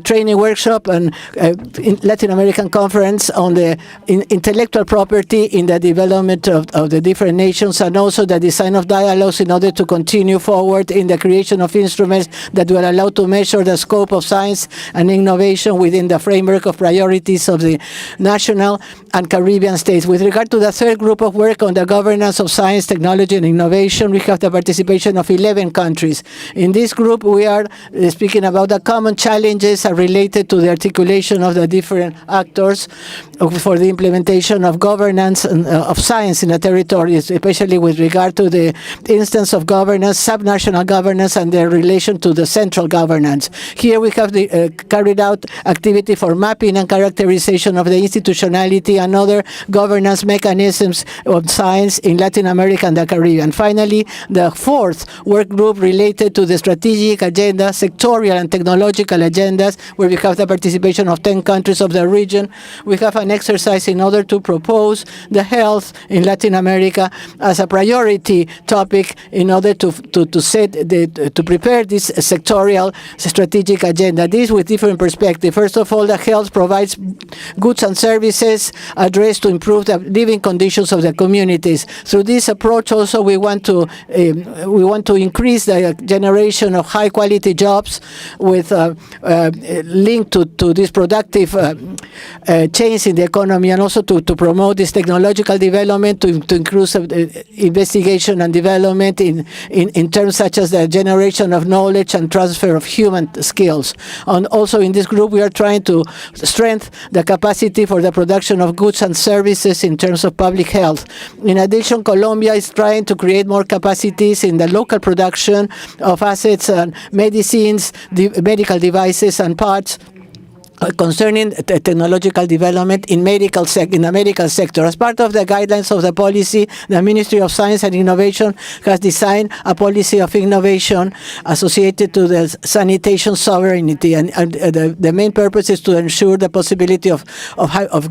training workshop, and in Latin American conference on the intellectual property in the development of the different nations, and also the design of dialogues in order to continue forward in the creation of instruments that will allow to measure the scope of science and innovation within the framework of priorities of the national and Caribbean states. With regard to the third group of work on the governance of science, technology, and innovation, we have the participation of 11 countries. In this group, we are speaking about the common challenges are related to the articulation of the different actors for the implementation of governance of science in the territories, especially with regard to the instance of governance, subnational governance, and their relation to the central governance. Here we have carried out activity for mapping and characterization of the institutionality and other governance mechanisms of science in Latin America and the Caribbean. Finally, the fourth work group related to the strategic agenda, sectorial and technological agendas, where we have the participation of 10 countries of the region. We have an exercise in order to propose the health in Latin America as a priority topic in order to prepare this sectorial strategic agenda. This with different perspectives. First of all, the health provides goods and services addressed to improve the living conditions of the communities. Through this approach, also we want to increase the generation of high quality jobs with linked to this productive change in the economy, and also to promote this technological development, to increase investigation and development in terms such as the generation of knowledge and transfer of human skills. And also in this group, we are trying to strengthen the capacity for the production of goods and services in terms of public health. In addition, Colombia is trying to create more capacities in the local production of assets and medicines, medical devices and parts concerning technological development in the medical sector. As part of the guidelines of the policy, the Ministry of Science and Innovation has designed a policy of innovation associated to the sanitation sovereignty, and the main purpose is to ensure the possibility of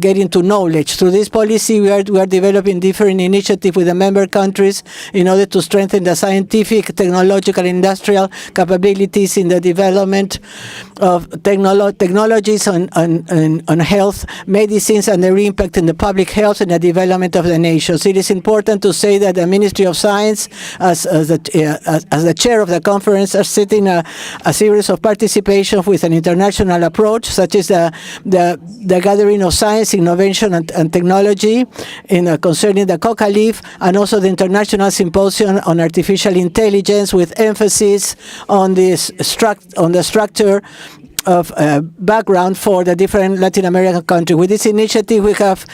getting to knowledge. Through this policy, we are developing different initiatives with the member countries in order to strengthen the scientific, technological, industrial capabilities in the development of technologies on health, medicines, and their impact in the public health and the development of the nations. It is important to say that the Ministry of Science, as the chair of the conference, are setting a series of participation with an international approach, such as the gathering of science, innovation, and technology concerning the coca leaf, and also the International Symposium on Artificial Intelligence, with emphasis on the structure of background for the different Latin American countries. With this initiative, we have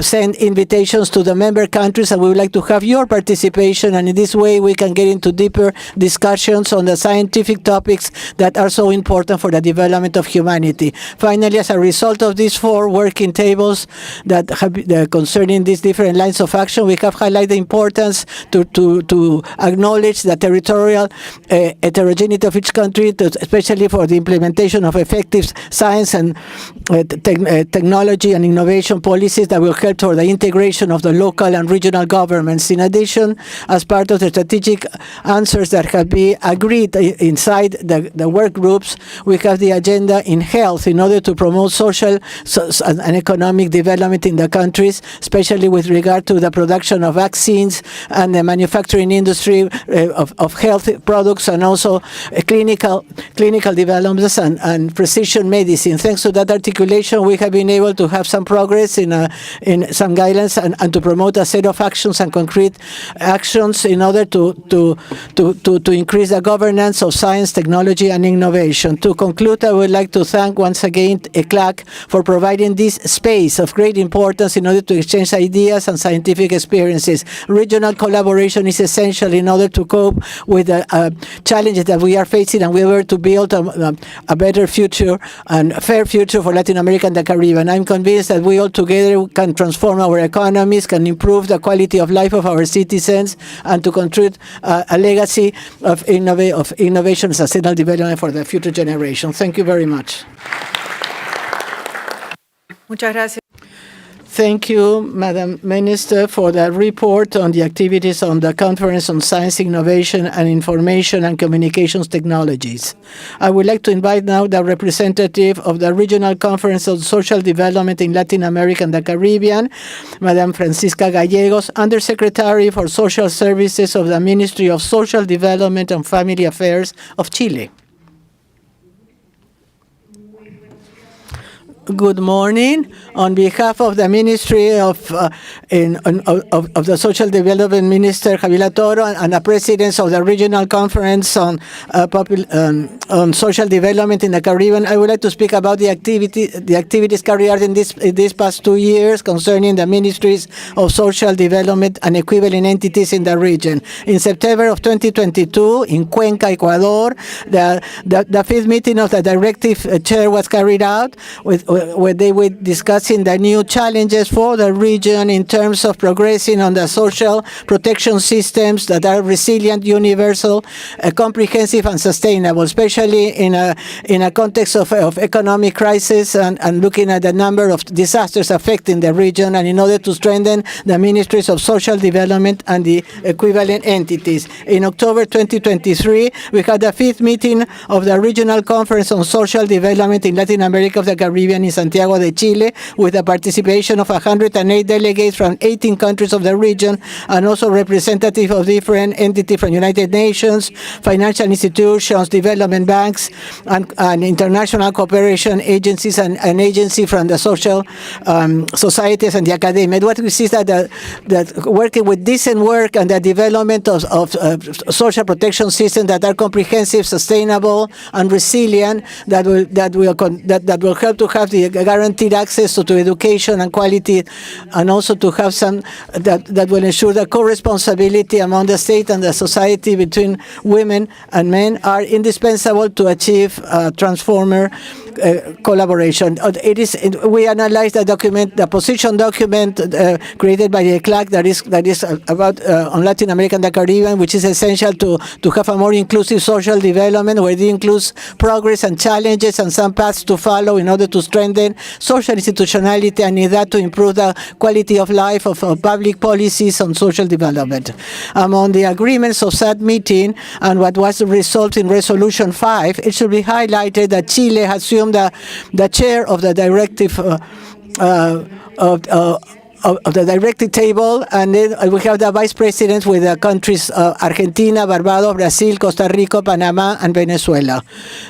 sent invitations to the member countries, and we would like to have your participation, and in this way we can get into deeper discussions on the scientific topics that are so important for the development of humanity. Finally, as a result of these 4 working tables that have concerning these different lines of action, we have highlighted the importance to acknowledge the territorial heterogeneity of each country, especially for the implementation of effective science and technology and innovation policies that will help toward the integration of the local and regional governments. In addition, as part of the strategic answers that have been agreed inside the work groups, we have the agenda in health in order to promote social and economic development in the countries, especially with regard to the production of vaccines and the manufacturing industry of health products, and also clinical developments and precision medicine. Thanks to that articulation, we have been able to have some progress in some guidelines and to promote a set of actions and concrete actions in order to increase the governance of science, technology, and innovation. To conclude, I would like to thank once again ECLAC for providing this space of great importance in order to exchange ideas and scientific experiences. Regional collaboration is essential in order to cope with the challenges that we are facing, and we were to build a better future and a fair future for Latin America and the Caribbean. I'm convinced that we all together can transform our economies, can improve the quality of life of our citizens, and to contribute a legacy of innovation and sustainable development for the future generation. Thank you very much. Muchas gracias. Thank you, Madam Minister, for the report on the activities on the Conference on Science, Innovation, and Information and Communications Technologies. I would like to invite now the representative of the Regional Conference on Social Development in Latin America and the Caribbean, Madam Francisca Gallegos, Undersecretary for Social Services of the Ministry of Social Development and Family Affairs of Chile. Good morning. On behalf of the Ministry of the Social Development Minister Javier Toro and the Presidents of the Regional Conference on Social Development in the Caribbean, I would like to speak about the activities carried out in these past 2 years concerning the Ministries of Social Development and equivalent entities in the region. In September of 2022, in Cuenca, Ecuador, the fifth meeting of the Directive Chair was carried out where they were discussing the new challenges for the region in terms of progressing on the social protection systems that are resilient, universal, comprehensive, and sustainable, especially in a context of economic crisis and looking at the number of disasters affecting the region, and in order to strengthen the Ministries of Social Development and the equivalent entities. In October 2023, we had the fifth meeting of the Regional Conference on Social Development in Latin America of the Caribbean in Santiago de Chile, with the participation of 108 delegates from 18 countries of the region, and also representatives of different entities from United Nations, financial institutions, development banks and international cooperation agencies and an agency from the social societies and the academia. What we see is that working with decent work and the development of social protection systems that are comprehensive, sustainable, and resilient, that will help to have the guaranteed access to education and quality, and also to have some that will ensure the co-responsibility among the state and the society between women and men are indispensable to achieve transformer collaboration. We analyzed the position document created by the ECLAC that is about on Latin America and the Caribbean, which is essential to have a more inclusive social development, where it includes progress and challenges and some paths to follow in order to strengthen social institutionality and in that to improve the quality of life of public policies on social development. Among the agreements of that meeting and what was the result in Resolution 5, it should be highlighted that Chile has assumed the chair of the directive of the directive table, and then we have the vice presidents with the countries Argentina, Barbados, Brazil, Costa Rica, Panama, and Venezuela.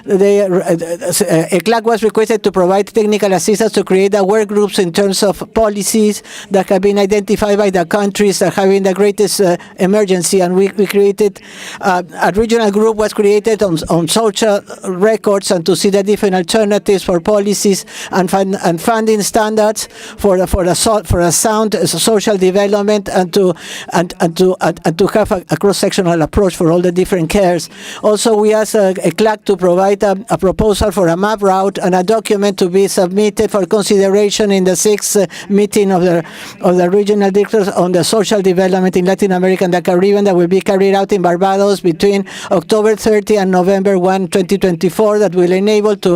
ECLAC was requested to provide technical assistance to create the work groups in terms of policies that have been identified by the countries that are having the greatest emergency, and we created a regional group was created on social records and to see the different alternatives for policies and funding standards for a sound social development and to have a cross-sectional approach for all the different cares. Also, we asked ECLAC to provide a proposal for a map route and a document to be submitted for consideration in the 6th meeting of the regional directors on the social development in Latin America and the Caribbean that will be carried out in Barbados between October 30 and November 1, 2024, that will enable to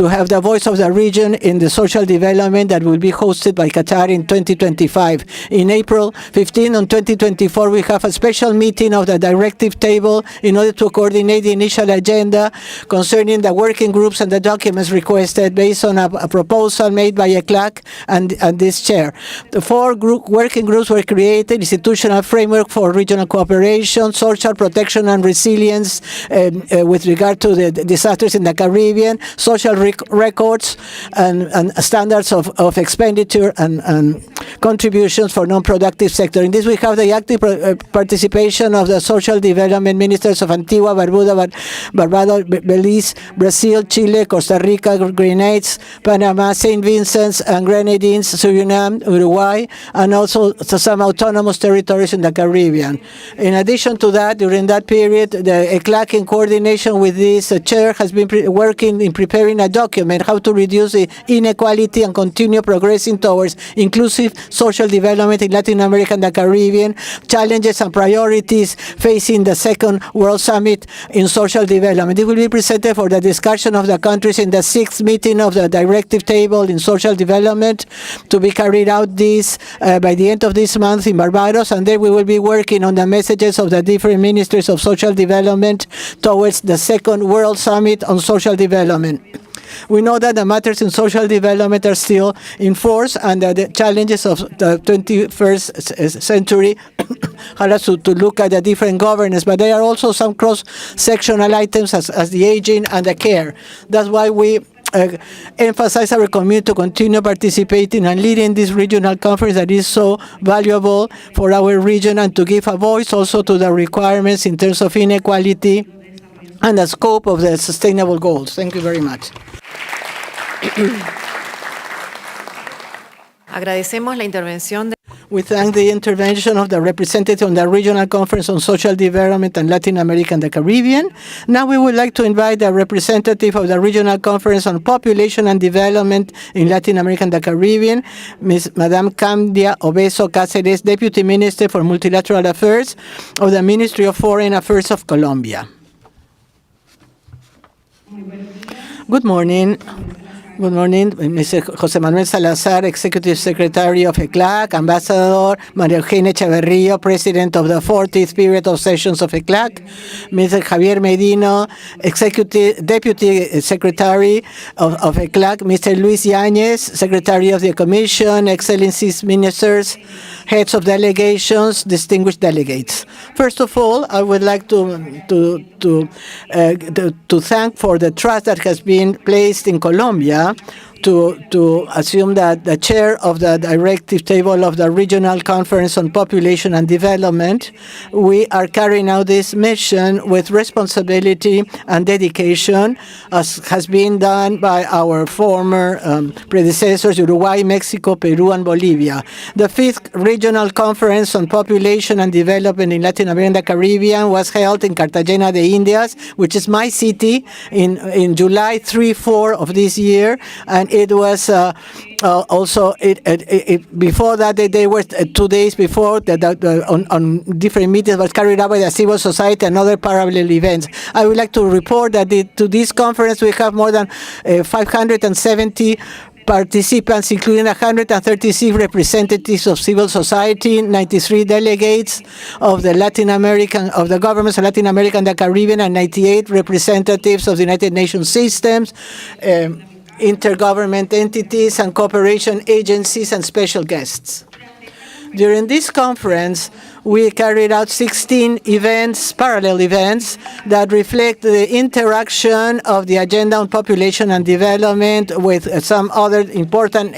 have the voice of the region in the social development that will be hosted by Qatar in 2025. In April 15 on 2024, we have a special meeting of the directive table in order to coordinate the initial agenda concerning the working groups and the documents requested based on a proposal made by ECLAC and this chair. The 4 working groups were created: institutional framework for regional cooperation, social protection and resilience with regard to the disasters in the Caribbean, social records and standards of expenditure and contributions for non-productive sector. In this, we have the active participation of the social development ministers of Antigua, Barbuda, Barbados, Belize, Brazil, Chile, Costa Rica, Grenades, Panama, St. Vincent's and Grenadines, Suriname, Uruguay, and also some autonomous territories in the Caribbean. In addition to that, during that period, the ECLAC, in coordination with this chair, has been working in preparing a document how to reduce the inequality and continue progressing towards inclusive social development in Latin America and the Caribbean, challenges and priorities facing the Second World Summit in Social Development. It will be presented for the discussion of the countries in the 6th meeting of the directive table in social development to be carried out by the end of this month in Barbados, and then we will be working on the messages of the different ministers of social development towards the Second World Summit on Social Development. We know that the matters in social development are still in force, and that the challenges of the 21st century are also to look at the different governance, but there are also some cross-sectional items as the aging and the care. That's why we emphasize our commitment to continue participating and leading this regional conference that is so valuable for our region, and to give a voice also to the requirements in terms of inequality and the scope of the sustainable goals. Thank you very much. Agradecemos la intervención de We thank the intervention of the representative on the Regional Conference on Social Development in Latin America and the Caribbean. Now we would like to invite the representative of the Regional Conference on Population and Development in Latin America and the Caribbean, Madame Candia Obeso Cáceres, Deputy Minister for Multilateral Affairs of the Ministry of Foreign Affairs of Colombia. Good morning. Good morning, Mr. José Manuel Salazar, Executive Secretary of ECLAC, Ambassador María Eugenia Echeverría, President of the 40th period of sessions of ECLAC, Mr. Javier Medino, Deputy Secretary of ECLAC, Mr. Luis Yáñez, Secretary of the Commission, Excellencies, Ministers, heads of delegations, distinguished delegates. First of all, I would like to thank for the trust that has been placed in Colombia to assume that the chair of the directive table of the Regional Conference on Population and Development. We are carrying out this mission with responsibility and dedication, as has been done by our former predecessors, Uruguay, Mexico, Peru, and Bolivia. The 5th Regional Conference on Population and Development in Latin America and the Caribbean was held in Cartagena de Indias, which is my city, in July 3-4 of this year, and it was also before that they were 2 days before on different meetings was carried out by the civil society and other parallel events. I would like to report that to this conference we have more than 570 participants, including 136 representatives of civil society, 93 delegates of the governments of Latin America and the Caribbean, and 98 representatives of the United Nations systems, intergovernment entities and cooperation agencies, and special guests. During this conference, we carried out 16 events, parallel events, that reflect the interaction of the agenda on population and development with some other important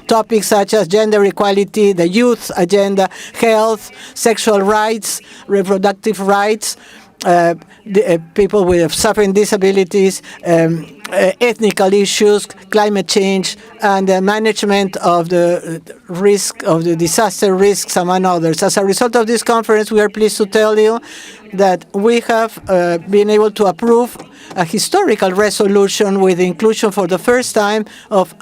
topics such as gender equality, the youth agenda, health, sexual rights, reproductive rights, people with suffering disabilities, ethnical issues, climate change, and the management of the risk of the disaster risks, among others. As a result of this conference, we are pleased to tell you that we have been able to approve a historical resolution with the inclusion for the first time of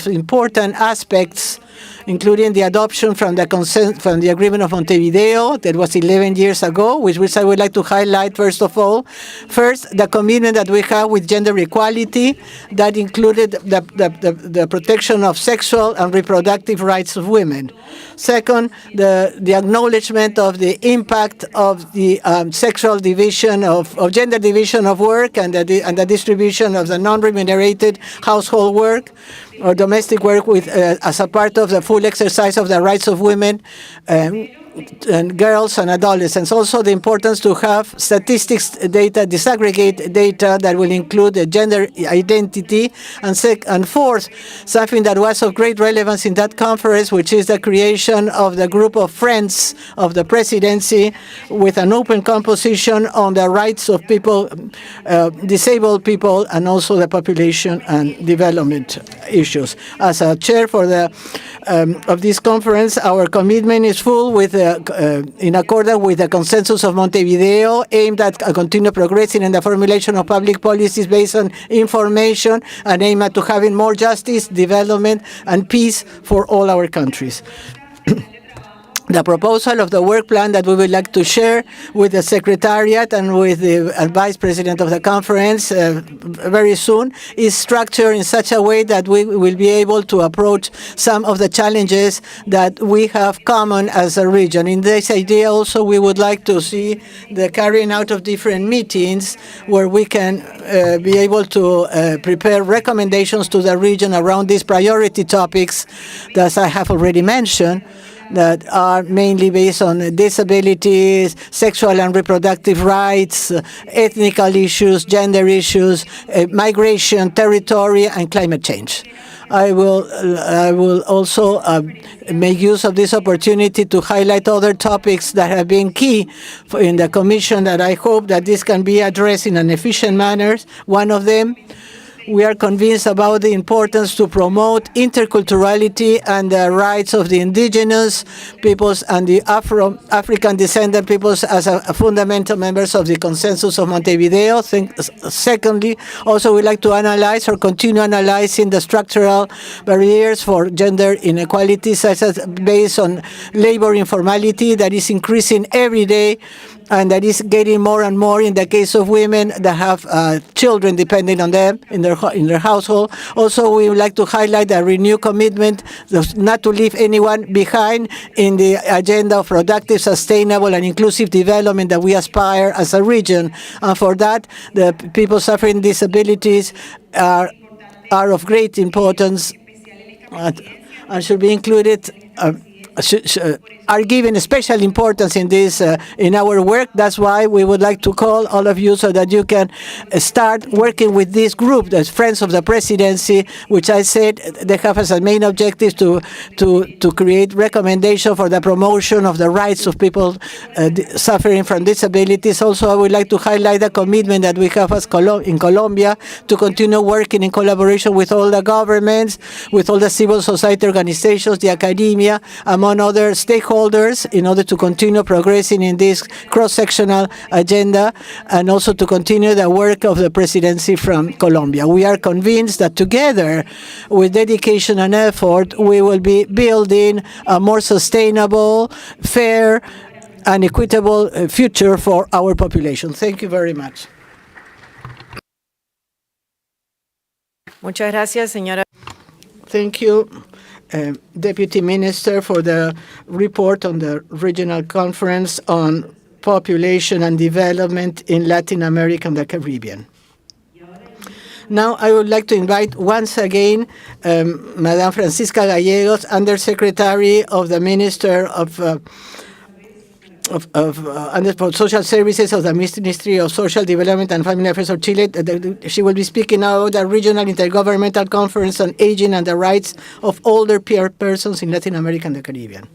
important aspects, including the adoption from the Agreement of Montevideo that was 11 years ago, which I would like to highlight first of all. First, the commitment that we have with gender equality that included the protection of sexual and reproductive rights of women. Second, the acknowledgement of the impact of the sexual division of gender division of work and the distribution of the non-remunerated household work or domestic work as a part of the full exercise of the rights of women and girls and adolescents. Also, the importance to have statistics data, disaggregate data that will include the gender identity. And fourth, something that was of great relevance in that conference, which is the creation of the group of friends of the presidency with an open composition on the rights of people, disabled people, and also the population and development issues. As a chair for of this conference, our commitment is full with in accordance with the consensus of Montevideo, aimed at continue progressing in the formulation of public policies based on information and aimed at having more justice, development, and peace for all our countries. The proposal of the work plan that we would like to share with the Secretariat and with the Vice President of the conference very soon is structured in such a way that we will be able to approach some of the challenges that we have common as a region. In this idea also, we would like to see the carrying out of different meetings where we can be able to prepare recommendations to the region around these priority topics that I have already mentioned, that are mainly based on disabilities, sexual and reproductive rights, ethnical issues, gender issues, migration, territory, and climate change. I will also make use of this opportunity to highlight other topics that have been key in the Commission that I hope that this can be addressed in an efficient manner. One of them, we are convinced about the importance to promote interculturality and the rights of the indigenous peoples and the African descendant peoples as fundamental members of the consensus of Montevideo. Secondly, also we'd like to analyze or continue analyzing the structural barriers for gender inequality, such as based on labor informality that is increasing every day, and that is getting more and more in the case of women that have children depending on them in their household. Also, we would like to highlight a renewed commitment not to leave anyone behind in the agenda of productive, sustainable, and inclusive development that we aspire as a region. And for that, the people suffering disabilities are of great importance and should be included are given special importance in this in our work. That's why we would like to call all of you so that you can start working with this group, the Friends of the Presidency, which I said they have as a main objective to create recommendation for the promotion of the rights of people suffering from disabilities. Also, I would like to highlight the commitment that we have as in Colombia to continue working in collaboration with all the governments, with all the civil society organizations, the academia, among other stakeholders, in order to continue progressing in this cross-sectional agenda and also to continue the work of the presidency from Colombia. We are convinced that together, with dedication and effort, we will be building a more sustainable, fair, and equitable future for our population. Thank you very much. Muchas gracias, señora. Thank you, Deputy Minister, for the report on the Regional Conference on Population and Development in Latin America and the Caribbean. Now, I would like to invite once again Madame Francisca Gallegos, Undersecretary of the Minister of Social Services of the Ministry of Social Development and Family Affairs of Chile. She will be speaking now at the Regional Intergovernmental Conference on Aging and the Rights of Older Persons in Latin America and the Caribbean.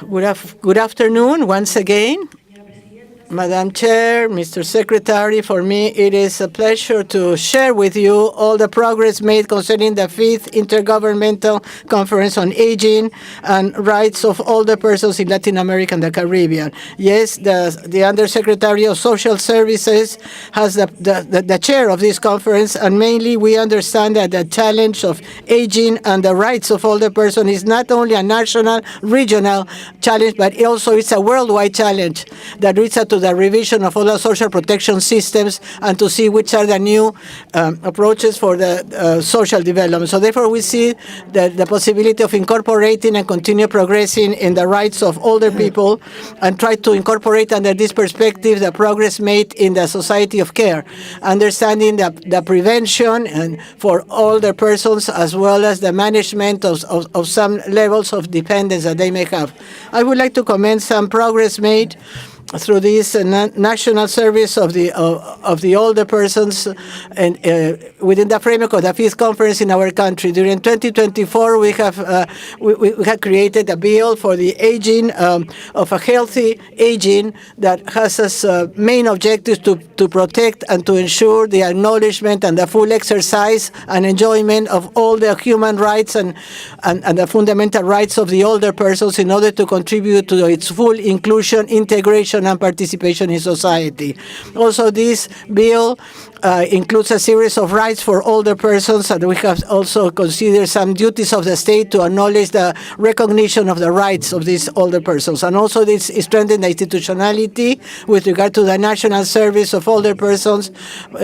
Good afternoon once again. Madam Chair, Mr. Secretary, for me it is a pleasure to share with you all the progress made concerning the 5th Intergovernmental Conference on Aging and Rights of Older Persons in Latin America and the Caribbean. Yes, the Undersecretary of Social Services has the chair of this conference, and mainly we understand that the challenge of aging and the rights of older persons is not only a national, regional challenge, but also it's a worldwide challenge that reaches out to the revision of all the social protection systems and to see which are the new approaches for the social development. So therefore, we see the possibility of incorporating and continue progressing in the rights of older people and try to incorporate under this perspective the progress made in the society of care, understanding the prevention and for older persons as well as the management of some levels of dependence that they may have. I would like to commend some progress made through this national service of the older persons and within the framework of the 5th conference in our country. During 2024, we have created a bill for the aging of a healthy aging that has as main objectives to protect and to ensure the acknowledgement and the full exercise and enjoyment of all the human rights and the fundamental rights of the older persons in order to contribute to its full inclusion, integration, and participation in society. Also, this bill includes a series of rights for older persons, and we have also considered some duties of the state to acknowledge the recognition of the rights of these older persons. And also, this strengthens the institutionality with regard to the national service of older persons,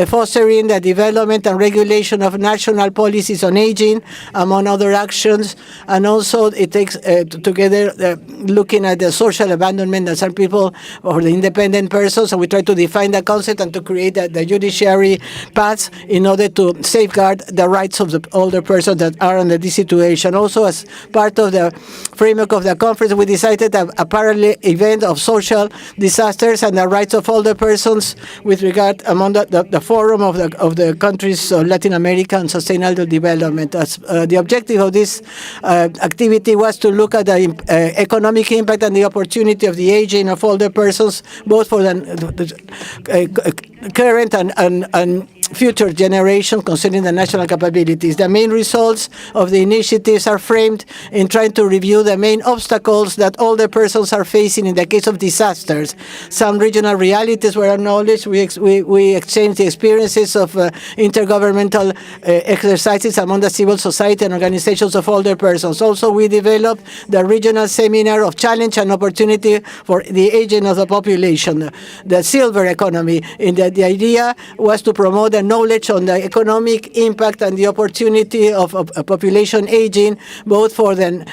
fostering the development and regulation of national policies on aging, among other actions. And also, it takes together looking at the social abandonment that some people or the independent persons, and we try to define the concept and to create the judiciary paths in order to safeguard the rights of the older persons that are under this situation. Also, as part of the framework of the conference, we decided a parallel event of social disasters and the rights of older persons with regard among the forum of the countries of Latin America and sustainable development. As the objective of this activity was to look at the economic impact and the opportunity of the aging of older persons, both for the current and future generation concerning the national capabilities. The main results of the initiatives are framed in trying to review the main obstacles that older persons are facing in the case of disasters. Some regional realities were acknowledged. We exchanged the experiences of intergovernmental exercises among the civil society and organizations of older persons. Also, we developed the regional seminar of challenge and opportunity for the aging of the population, the silver economy. The idea was to promote the knowledge on the economic impact and the opportunity of a population aging, both for the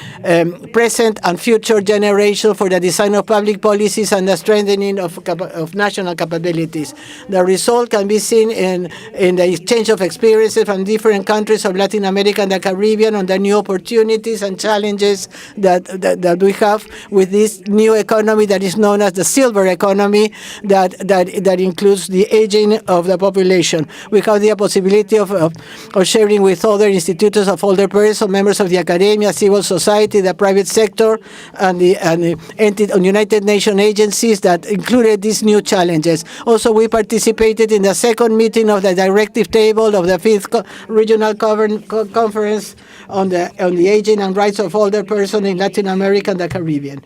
present and future generation, for the design of public policies and the strengthening of national capabilities. The result can be seen in the exchange of experiences from different countries of Latin America and the Caribbean on the new opportunities and challenges that we have with this new economy that is known as the silver economy that includes the aging of the population. We have the possibility of sharing with other institutions of older persons, members of the academia, civil society, the private sector, and the United Nations agencies that included these new challenges. Also, we participated in the second meeting of the directive table of the 5th Regional Conference on the Aging and Rights of Older Persons in Latin America and the Caribbean.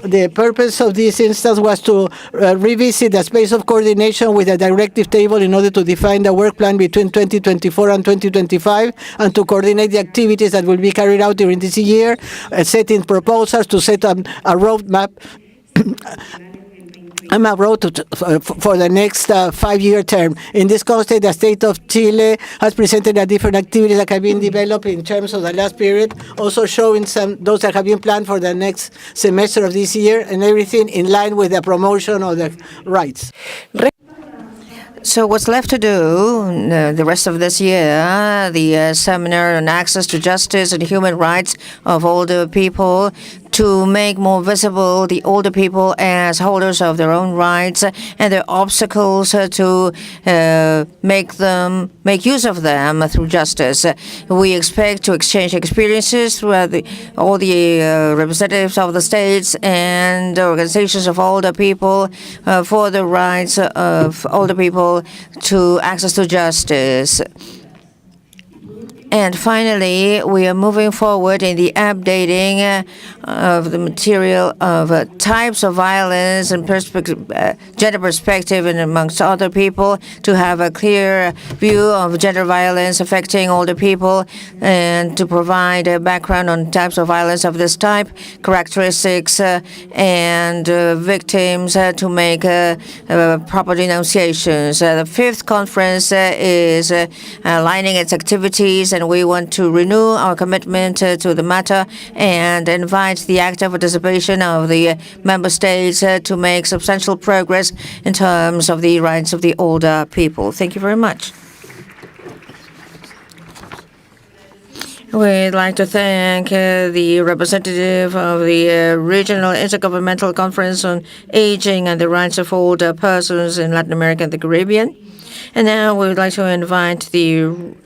The purpose of this instance was to revisit the space of coordination with the directive table in order to define the work plan between 2024 and 2025 and to coordinate the activities that will be carried out during this year, setting proposals to set up a roadmap for the next 5-year term. In this context, the state of Chile has presented the different activities that have been developed in terms of the last period, also showing those that have been planned for the next semester of this year, and everything in line with the promotion of the rights. So what's left to do the rest of this year, the seminar on access to justice and human rights of older people, to make more visible the older people as holders of their own rights and their obstacles to make use of them through justice. We expect to exchange experiences throughout all the representatives of the states and organizations of older people for the rights of older people to access to justice. And finally, we are moving forward in the updating of the material of types of violence and gender perspective and amongst other people to have a clear view of gender violence affecting older people and to provide a background on types of violence of this type, characteristics and victims to make proper denunciations. The 5th conference is aligning its activities, and we want to renew our commitment to the matter and invite the active participation of the member states to make substantial progress in terms of the rights of the older people. Thank you very much. We'd like to thank the representative of the Regional Intergovernmental Conference on Aging and the Rights of Older Persons in Latin America and the Caribbean. And now we would like to invite the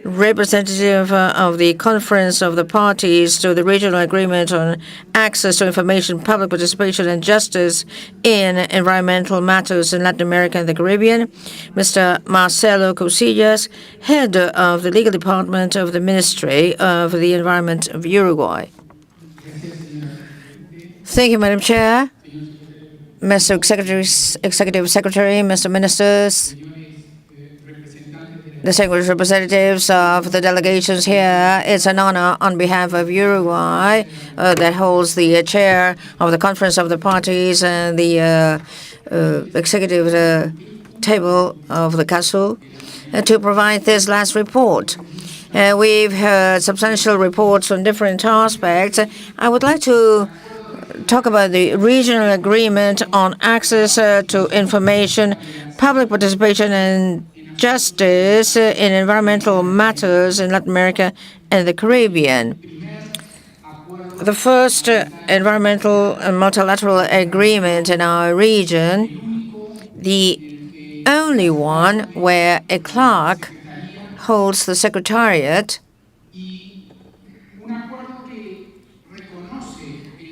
representative of the Conference of the Parties to the Regional Agreement on Access to Information, Public Participation and Justice in Environmental Matters in Latin America and the Caribbean, Mr. Marcelo Cosillas, head of the Legal Department of the Ministry of the Environment of Uruguay. Thank you, Madam Chair, Mr. Executive Secretary, Mr. Ministers, distinguished representatives of the delegations here. It's an honor on behalf of Uruguay that holds the chair of the Conference of the Parties and the executive table of the CASU to provide this last report. We've heard substantial reports on different aspects. I would like to talk about the regional agreement on access to information, public participation and justice in environmental matters in Latin America and the Caribbean. The first environmental and multilateral agreement in our region, the only one where ECLAC holds the secretariat.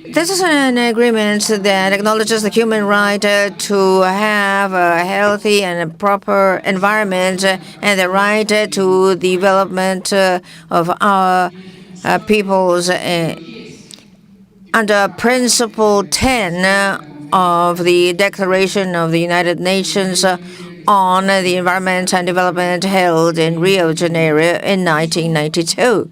This is an agreement that acknowledges the human right to have a healthy and a proper environment and the right to development of our peoples under Principle 10 of the Declaration of the United Nations on the Environment and Development held in Rio de Janeiro in 1992.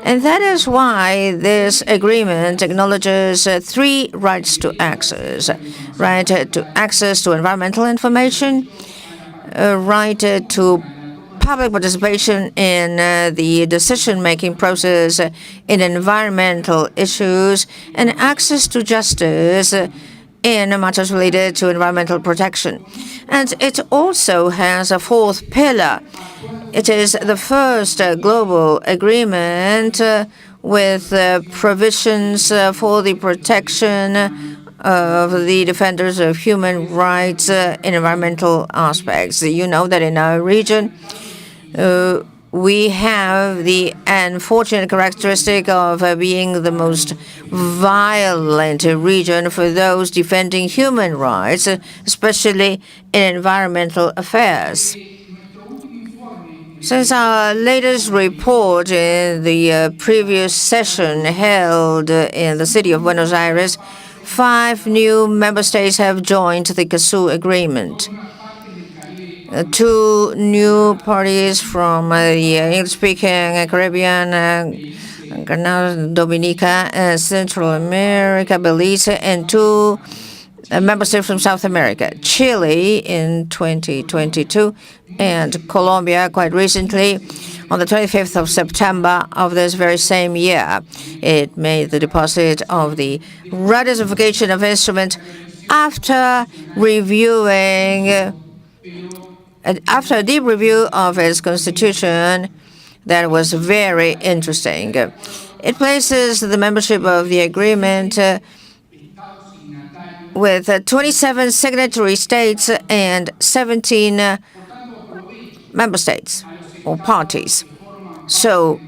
And that is why this agreement acknowledges 3 rights to access. Right to access to environmental information, right to public participation in the decision-making process in environmental issues, and access to justice in matters related to environmental protection. And it also has a fourth pillar. It is the first global agreement with provisions for the protection of the defenders of human rights in environmental aspects. You know that in our region, we have the unfortunate characteristic of being the most violent region for those defending human rights, especially in environmental affairs. Since our latest report in the previous session held in the city of Buenos Aires, 5 new member states have joined the CASU agreement. 2 new parties from the English-speaking Caribbean, Grenada, Dominica, Central America, Belize, and 2 member states from South America, Chile in 2022, and Colombia quite recently on the 25th of September of this very same year. It made the deposit of the ratification of instrument after a deep review of its constitution that was very interesting. It places the membership of the agreement with 27 signatory states and 17 member states or parties. So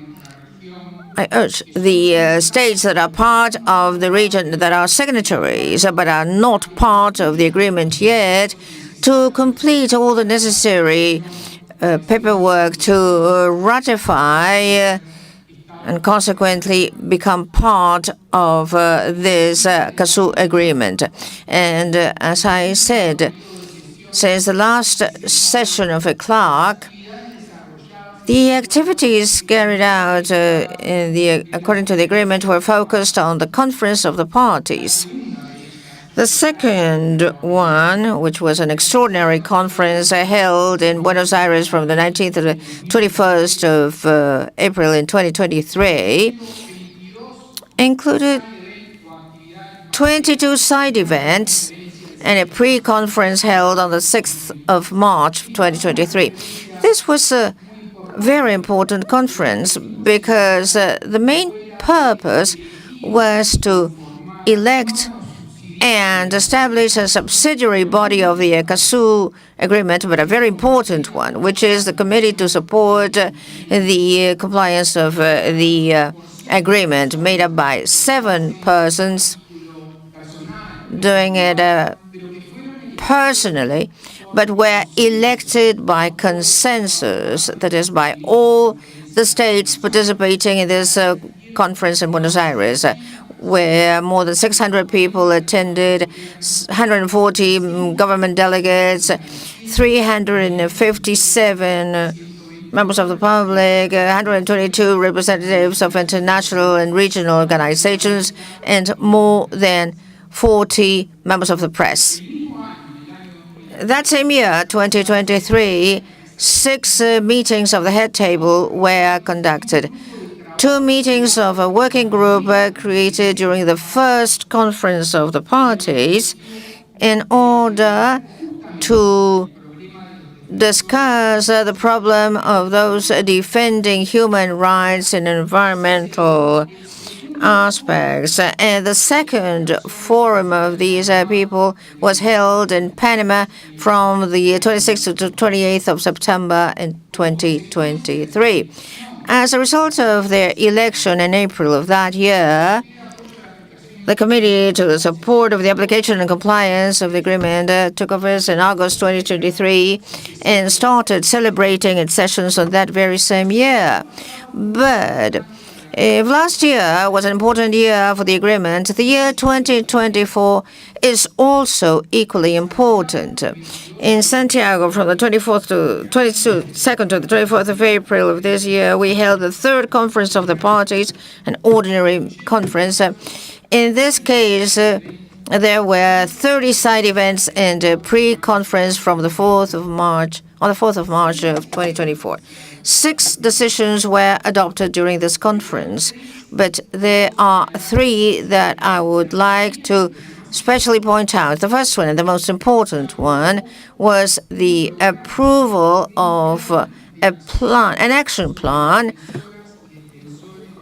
I urge the states that are part of the region that are signatories but are not part of the agreement yet to complete all the necessary paperwork to ratify and consequently become part of this CASU agreement. And as I said, since the last session of ECLAC, the activities carried out according to the agreement were focused on the conference of the parties. The second one, which was an extraordinary conference held in Buenos Aires from the 19th to the 21st of April in 2023, included 22 side events and a pre-conference held on the 6th of March 2023. This was a very important conference because the main purpose was to elect and establish a subsidiary body of the CASU agreement, but a very important one, which is the Committee to Support the Compliance of the Agreement, made up by 7 persons doing it personally, but were elected by consensus, that is, by all the states participating in this conference in Buenos Aires, where more than 600 people attended, 140 government delegates, 357 members of the public, 122 representatives of international and regional organizations, and more than 40 members of the press. That same year, 2023, 6 meetings of the head table were conducted. 2 meetings of a working group created during the first conference of the parties in order to discuss the problem of those defending human rights and environmental aspects. And the second forum of these people was held in Panama from the 26th to 28th of September in 2023. As a result of their election in April of that year, the Committee to the Support of the Application and Compliance of the Agreement took office in August 2023 and started celebrating its sessions on that very same year. But if last year was an important year for the agreement, the year 2024 is also equally important. In Santiago, from the 22nd to the 24th of April of this year, we held the 3rd conference of the parties, an ordinary conference. In this case, There were 30 side events and a pre-conference from the 4th of March, on the 4th of March of 2024. 6 decisions were adopted during this conference, but there are 3 that I would like to especially point out. The first one, and the most important one, was the approval of an action plan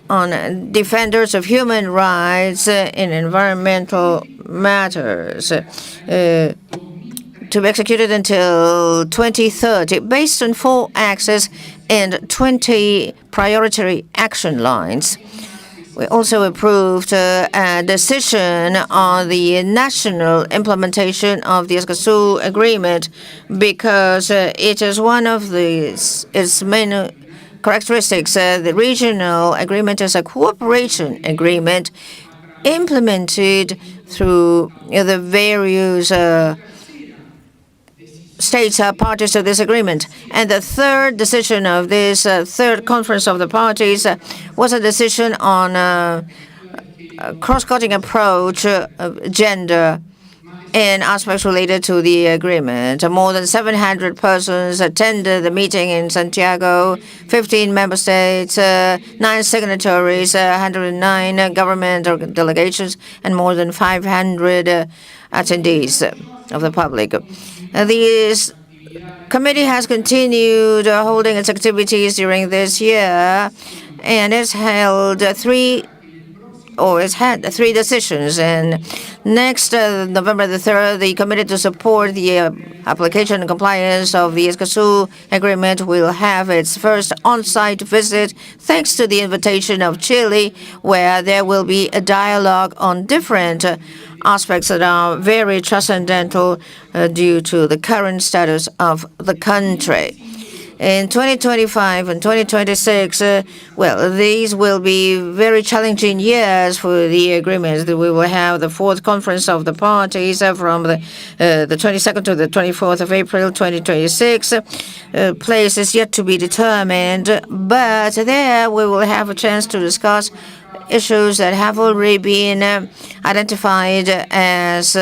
on defenders of human rights in environmental matters to be executed until 2030, based on 4 axes and 20 priority action lines. We also approved a decision on the national implementation of the Escazú Agreement because it is one of its main characteristics. The regional agreement is a cooperation agreement implemented through the various states are parties to this agreement. And the third decision of this third conference of the parties was a decision on a cross-cutting approach of gender in aspects related to the agreement. More than 700 persons attended the meeting in Santiago, 15 member states, 9 signatories, 109 government delegations, and more than 500 attendees of the public. The committee has continued holding its activities during this year and has held it's had 3 decisions. And next November the 3rd, the committee to support the application and compliance of the Escazú Agreement will have its first on-site visit, thanks to the invitation of Chile, where there will be a dialogue on different aspects that are very transcendental due to the current status of the country. In 2025 and 2026, these will be very challenging years for the agreements. We will have the 4th conference of the parties from the 22nd to the 24th of April 2026. Place is yet to be determined, but there we will have a chance to discuss issues that have already been identified as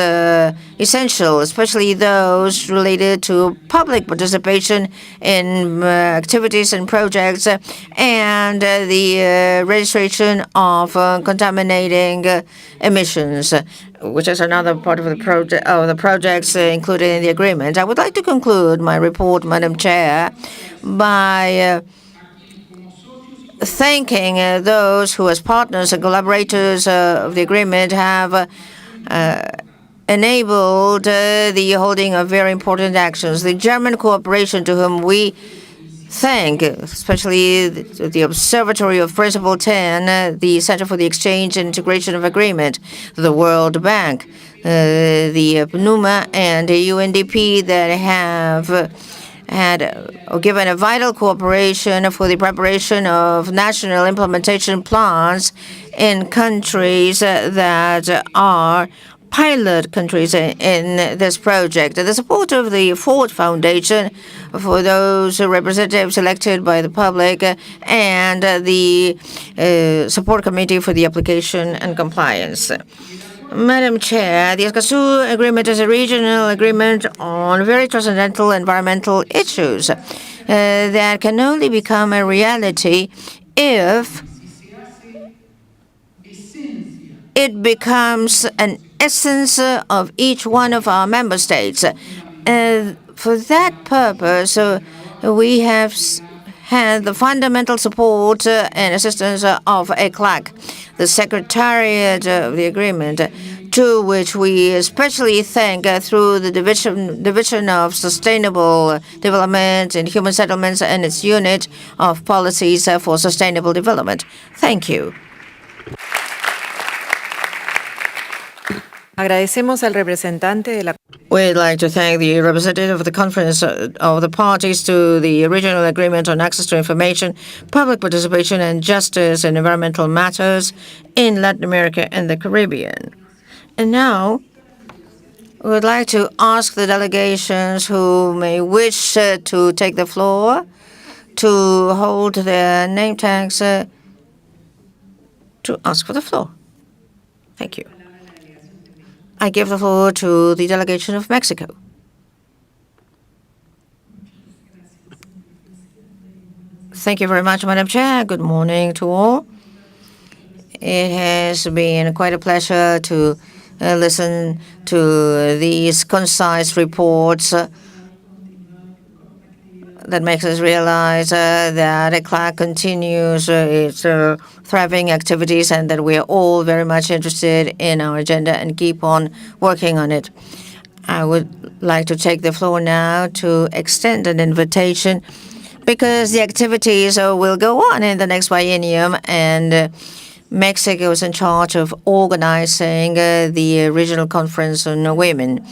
essential, especially those related to public participation in activities and projects and the registration of contaminating emissions, which is another part of the projects included in the agreement. I would like to conclude my report, Madam Chair, by thanking those who, as partners and collaborators of the agreement, have enabled the holding of very important actions. The German cooperation, to whom we thank, especially the Observatory of Principle 10, the Center for the Exchange and Integration of Agreement, the World Bank, the PNUMA, and the UNDP that have given a vital cooperation for the preparation of national implementation plans in countries that are pilot countries in this project. The support of the Ford Foundation for those representatives elected by the public and the support committee for the application and compliance. Madam Chair, the Escazú Agreement is a regional agreement on very transcendental environmental issues that can only become a reality if it becomes an essence of each one of our member states. For that purpose, we have had the fundamental support and assistance of ECLAC, the Secretariat of the Agreement, to which we especially thank through the Division of Sustainable Development and Human Settlements and its Unit of Policies for Sustainable Development. Thank you. Agradecemos al representante de la. We'd like to thank the representative of the Conference of the Parties to the Regional Agreement on Access to Information, Public Participation and Justice in Environmental Matters in Latin America and the Caribbean. And now, we would like to ask the delegations who may wish to take the floor to hold their name tags to ask for the floor. Thank you. I give the floor to the delegation of Mexico. Thank you very much, Madam Chair. Good morning to all. It has been quite a pleasure to listen to these concise reports that makes us realize that ECLAC continues its thriving activities and that we are all very much interested in our agenda and keep on working on it. I would like to take the floor now to extend an invitation because the activities will go on in the next biennium, and Mexico is in charge of organizing the regional conference on women.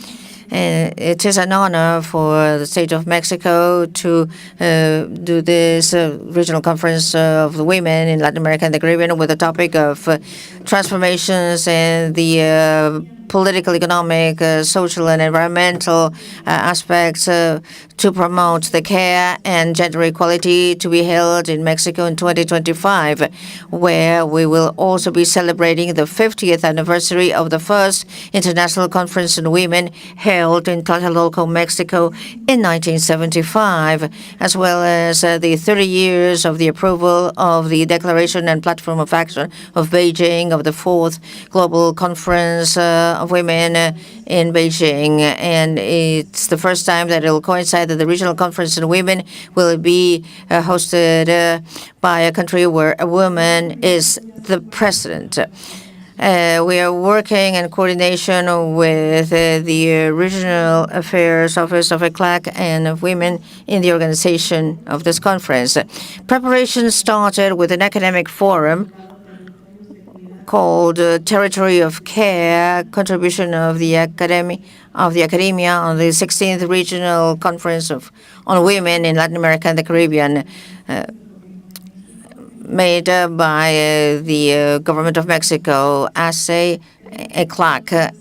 It is an honor for the state of Mexico to do this regional conference of the women in Latin America and the Caribbean with the topic of transformations in the political, economic, social, and environmental aspects to promote the care and gender equality, to be held in Mexico in 2025, where we will also be celebrating the 50th anniversary of the first International Conference on Women held in Tlatelolco, Mexico in 1975, as well as the 30 years of the approval of the Declaration and Platform of Action of Beijing of the Fourth Global Conference of Women in Beijing. And it's the first time that it will coincide that the Regional Conference on Women will be hosted by a country where a woman is the president. We are working in coordination with the Regional Affairs Office of ECLAC and of Women in the organization of this conference. Preparations started with an academic forum called Territory of Care, contribution of the academia on the 16th Regional Conference on Women in Latin America and the Caribbean, made by the government of Mexico, ASE, ECLAC.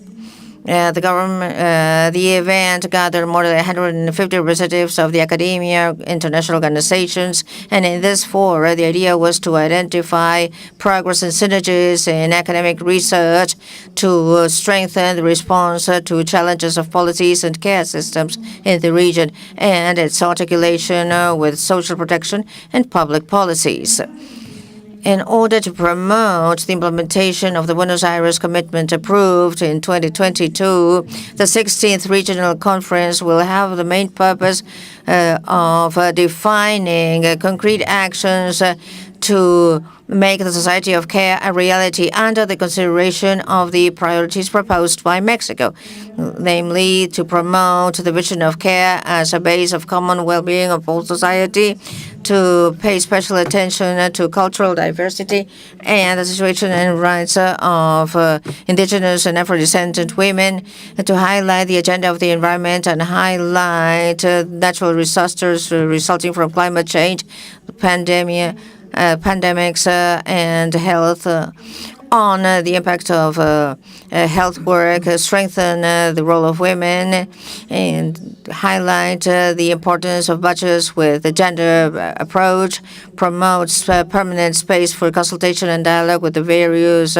The event gathered more than 150 representatives of the academia, international organizations, and in this forum, the idea was to identify progress and synergies in academic research to strengthen the response to challenges of policies and care systems in the region and its articulation with social protection and public policies. In order to promote the implementation of the Buenos Aires Commitment approved in 2022, the 16th Regional Conference will have the main purpose of defining concrete actions to make the society of care a reality under the consideration of the priorities proposed by Mexico, namely to promote the vision of care as a base of common well-being of all society, to pay special attention to cultural diversity and the situation and rights of indigenous and Afro-descendant women, to highlight the agenda of the environment and highlight natural disasters resulting from climate change, pandemics, and health on the impact of health work, strengthen the role of women, and highlight the importance of budgets with a gender approach, promotes permanent space for consultation and dialogue with the various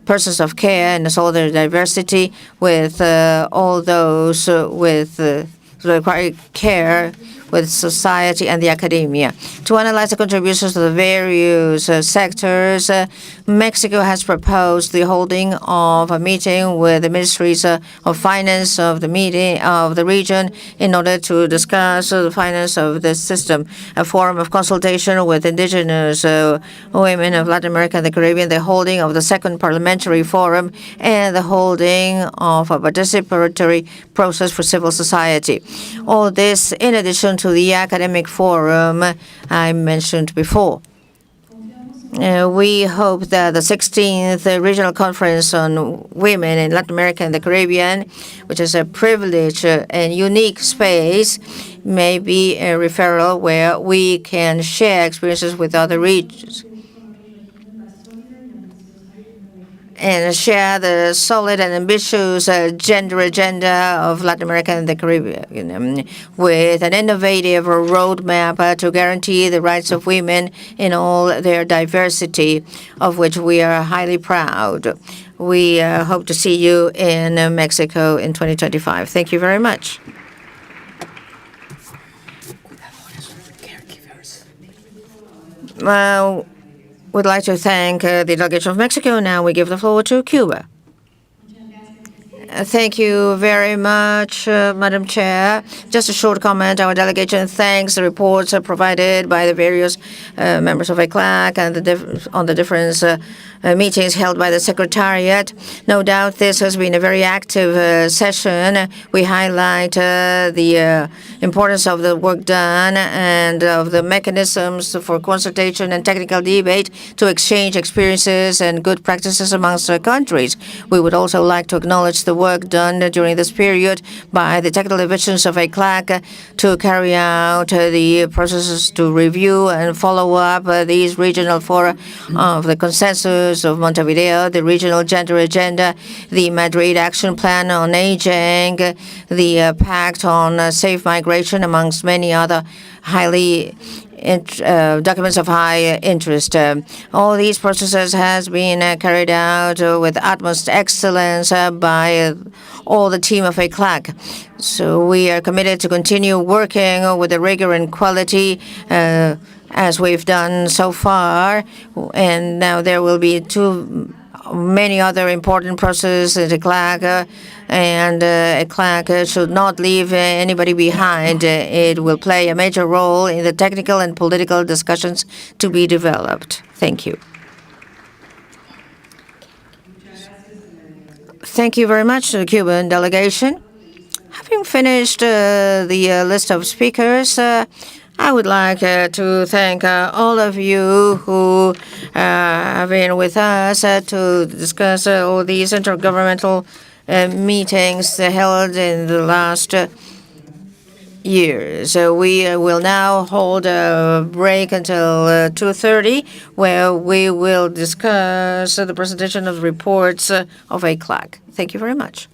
persons of care and all their diversity, with all those with required care with society and the academia. To analyze the contributions to the various sectors, Mexico has proposed the holding of a meeting with the ministries of finance of the region in order to discuss the finance of the system, a forum of consultation with indigenous women of Latin America and the Caribbean, the holding of the second parliamentary forum, and the holding of a participatory process for civil society. All this in addition to the academic forum I mentioned before. We hope that the 16th Regional Conference on Women in Latin America and the Caribbean, which is a privileged and unique space, may be a referral where we can share experiences with other regions. and share the solid and ambitious gender agenda of Latin America and the Caribbean with an innovative roadmap to guarantee the rights of women in all their diversity, of which we are highly proud. We hope to see you in Mexico in 2025. Thank you very much. Would like to thank the delegation of Mexico. Now we give the floor to Cuba. Thank you very much, Madam Chair. Just a short comment. Our delegation thanks the reports provided by the various members of ECLAC and on the different meetings held by the Secretariat. No doubt this has been a very active session. We highlight the importance of the work done and of the mechanisms for consultation and technical debate to exchange experiences and good practices amongst our countries. We would also like to acknowledge the work done during this period by the technical divisions of ECLAC to carry out the processes to review and follow up these regional fora of the consensus of Montevideo, the regional gender agenda, the Madrid Action Plan on Aging, the Pact on Safe Migration, amongst many other highly documents of high interest. All these processes has been carried out with utmost excellence by all the team of ECLAC. So we are committed to continue working with the rigor and quality as we've done so far. And now there will be many other important processes at ECLAC, and ECLAC should not leave anybody behind. It will play a major role in the technical and political discussions to be developed. Thank you. Thank you very much to the Cuban delegation. Having finished the list of speakers, I would like to thank all of you who have been with us to discuss all these intergovernmental meetings held in the last years. We will now hold a break until 2:30, where we will discuss the presentation of reports of ECLAC. Thank you very much.